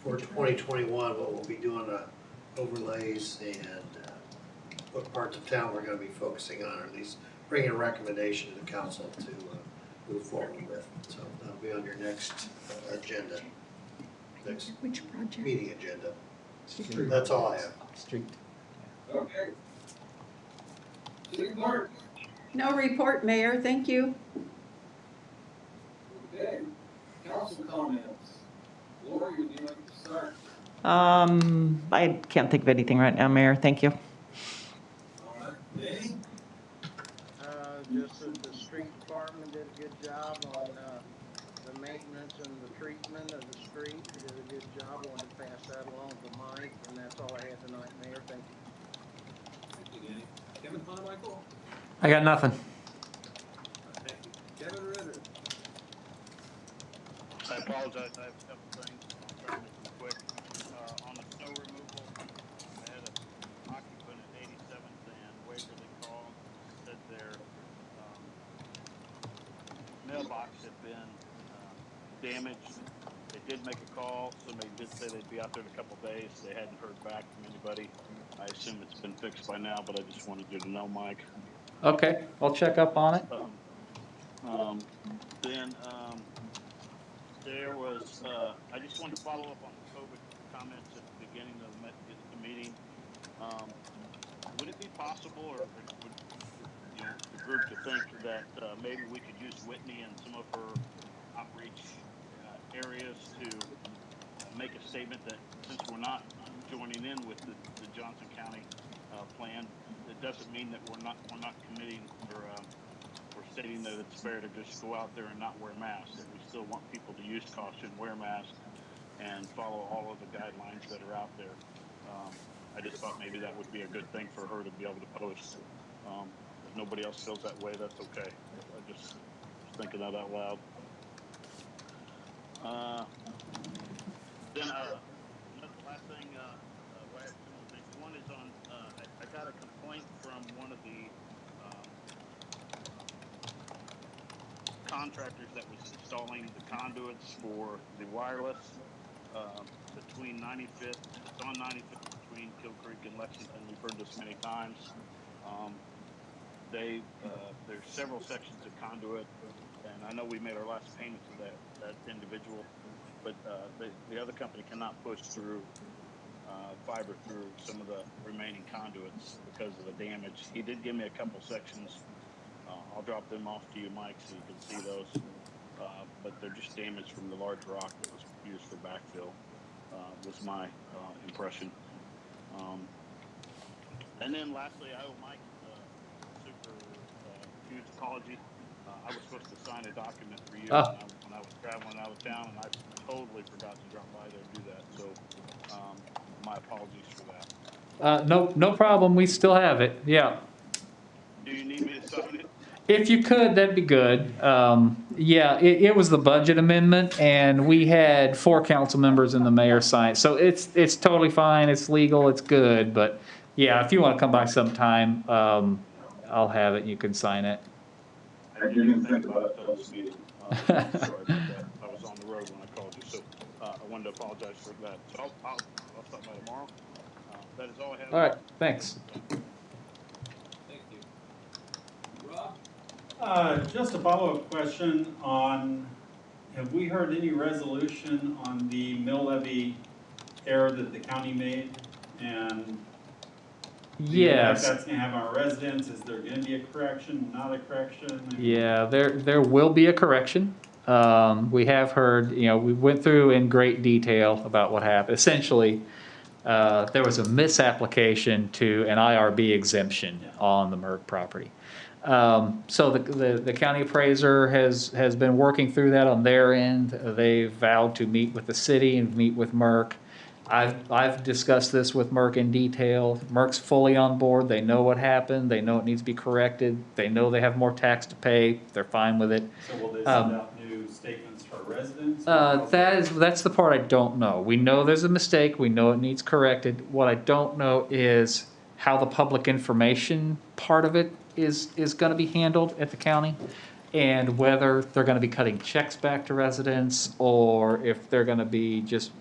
for 2021, what we'll be doing overlays and what parts of town we're going to be focusing on, or at least bringing a recommendation to the council to move forward with. So that'll be on your next agenda, next meeting agenda. That's all I have. Street. Okay. City clerk. No report, Mayor. Thank you. Okay. Council comments. Lori, would you like to start? I can't think of anything right now, Mayor. Thank you. All right. Danny? Just that the street department did a good job on, the maintenance and the treatment of the street. They did a good job. I wanted to pass that along to Mike, and that's all I had tonight, Mayor. Thank you. Thank you, Danny. Kevin Hanamichael? I got nothing. Thank you. Kevin Ritter? I apologize, I have a couple things, I'll try to make them quick. On the snow removal, I had an occupant at 87th and Waverly called, said their mailbox had been damaged. They did make a call, somebody did say they'd be out there in a couple days, they hadn't heard back from anybody. I assume it's been fixed by now, but I just wanted you to know, Mike. Okay, I'll check up on it. Then there was, I just wanted to follow up on the COVID comments at the beginning of the meeting. Would it be possible, or would the group to think that maybe we could use Whitney and some of her outreach areas to make a statement that since we're not joining in with the Johnson County plan, it doesn't mean that we're not committing or stating that it's fair to just go out there and not wear masks. That we still want people to use caution, wear masks, and follow all of the guidelines that are out there. I just thought maybe that would be a good thing for her to be able to post. If nobody else feels that way, that's okay. I just was thinking that out loud. Then another last thing, well, I have two more things. One is on, I got a complaint from one of the contractors that was installing the conduits for the wireless between 95th, it's on 95th between Kill Creek and Lexington. We've heard this many times. There's several sections of conduit, and I know we made our last payment to that individual, but the other company cannot push through fiber through some of the remaining conduits because of the damage. He did give me a couple sections. I'll drop them off to you, Mike, so you can see those. But they're just damaged from the large rock that was used for backfill, was my impression. And then lastly, I owe Mike a super huge apology. I was supposed to sign a document for you when I was traveling out of town, and I totally forgot to drop by there and do that. So my apologies for that. No problem. We still have it. Yeah. Do you need me to sign it? If you could, that'd be good. Yeah, it was the budget amendment, and we had 4 council members and the mayor sign. So it's totally fine. It's legal. It's good. But yeah, if you want to come by sometime, I'll have it. You can sign it. I didn't even think about it till this meeting. Sorry about that. I was on the road when I called you, so I wanted to apologize for that. So I'll stop by tomorrow. That is all I have. All right. Thanks. Thank you. Rob? Just a follow-up question on, have we heard any resolution on the mill levy error that the county made? And the impact Yes. that's gonna have on our residents? Is there gonna be a correction, not a correction? Yeah, there will be a correction. We have heard, we went through in great detail about what happened. Essentially, there was a misapplication to an IRB exemption on the Merck property. So the county appraiser has been working through that on their end. They've vowed to meet with the city and meet with Merck. I've discussed this with Merck in detail. Merck's fully on board. They know what happened. They know it needs to be corrected. They know they have more tax to pay. They're fine with it. So will they send out new statements for residents? That's the part I don't know. We know there's a mistake. We know it needs corrected. What I don't know is how the public information part of it is going to be handled at the county, and whether they're going to be cutting checks back to residents, or if they're going to be just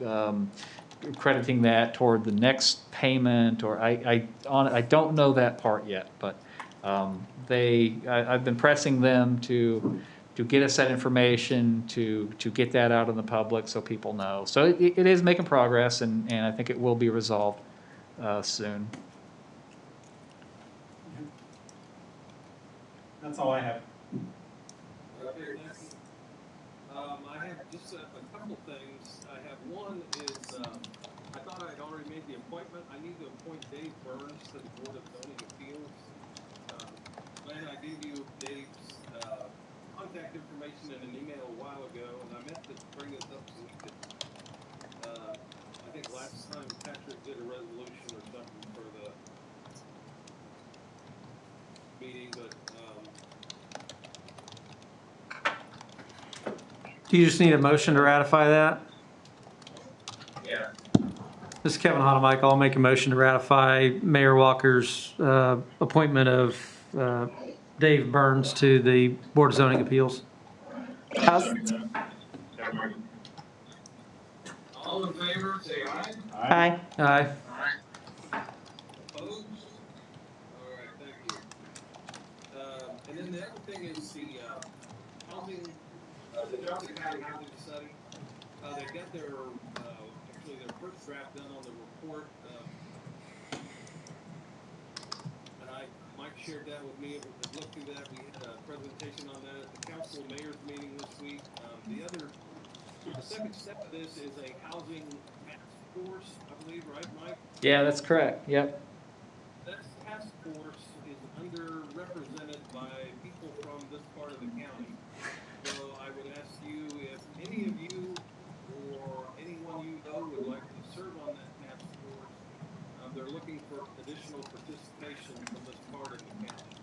crediting that toward the next payment, or I don't know that part yet, but I've been pressing them to get us that information, to get that out in the public so people know. So it is making progress, and I think it will be resolved soon. That's all I have. Okay, thank you. I have just a couple things. I have one is, I thought I'd already made the appointment. I need to appoint Dave Burns to the Board of Zoning Appeals. Glenn, I gave you Dave's contact information in an email a while ago, and I meant to bring this up so we could, I think last time Patrick did a resolution or something for the meeting, but, Do you just need a motion to ratify that? yeah. This is Kevin Honemike. I'll make a motion to ratify Mayor Walker's appointment of Dave Burns to the Board of Zoning Appeals. All in favor, say aye. Aye. Aye. Opposed? All right, thank you. And then the other thing is the Johnson County Housing Study. They got their, actually their first draft done on the report. And Mike shared that with me. We looked through that. We had a presentation on that at the council mayor's meeting this week. The second step of this is a housing task force, I believe, right, Mike? Yeah, that's correct. Yep. That task force is underrepresented by people from this part of the county. So I would ask you if any of you or anyone you know would like to serve on that task force. They're looking for additional participation from this part of the county.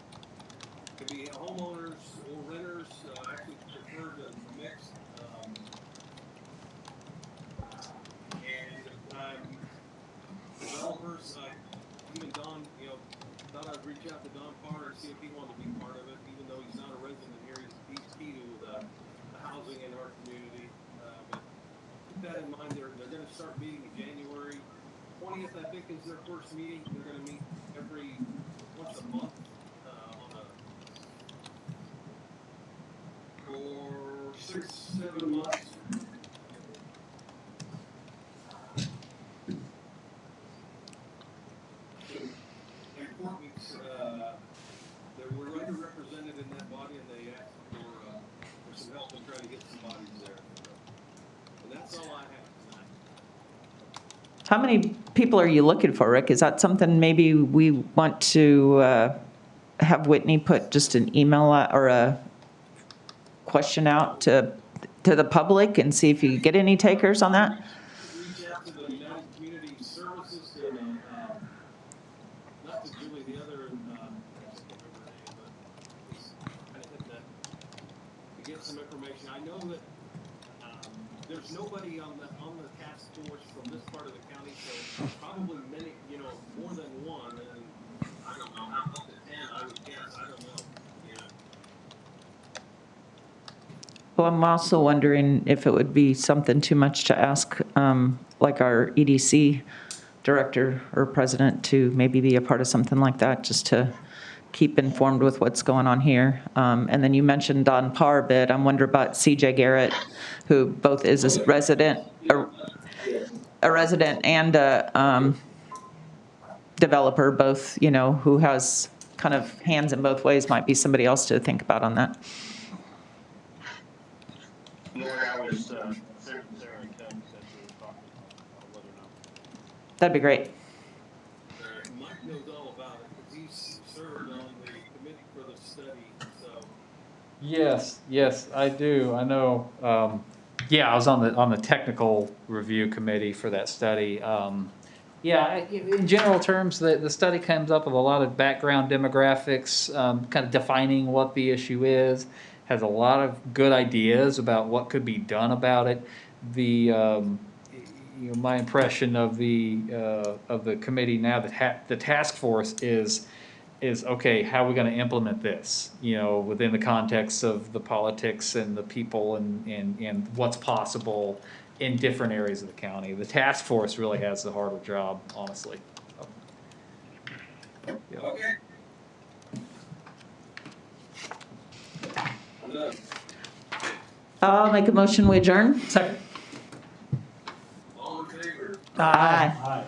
It could be homeowners or renters, actually preferred a mix. Developers, even Don, thought I'd reach out to Don Parr and see if he wanted to be part of it, even though he's not a resident here. He's key to the housing in our community. But keep that in mind. They're going to start meeting in January 20th, I think, is their first meeting. They're going to meet once a month for 6-7 months. They were underrepresented in that body, and they asked for some help in trying to get some bodies there. And that's all I have tonight. How many people are you looking for, Rick? Is that something maybe we want to have Whitney put just an email or a question out to the public and see if you get any takers on that? Reach out to the United Community Services, not to Julie, the other, I can't remember her name, but just kind of hit that to get some information. I know that there's nobody on the task force from this part of the county, so probably many, more than one, and I don't know, up to 10, I would guess, I don't know. Well, I'm also wondering if it would be something too much to ask, like our EDC director or president to maybe be a part of something like that, just to keep informed with what's going on here. And then you mentioned Don Parr a bit. I'm wondering about CJ Garrett, who both is a resident and a developer, both, who has kind of hands in both ways. Might be somebody else to think about on that. Lori, I was, Sarah and Ted said we were talking, I'll let her know. That'd be great. Mike knows all about it, because he's served on the committee for the study, so. Yes, I do. I know. I was on the technical review committee for that study. In general terms, the study comes up with a lot of background demographics, kind of defining what the issue is. Has a lot of good ideas about what could be done about it. My impression of the committee now that the task force is okay. How are we going to implement this? Within the context of the politics and the people and what's possible in different areas of the county. The task force really has the harder job, honestly. Yeah. Okay. I'll make a motion, we adjourn. Second. All in favor? Aye. Aye.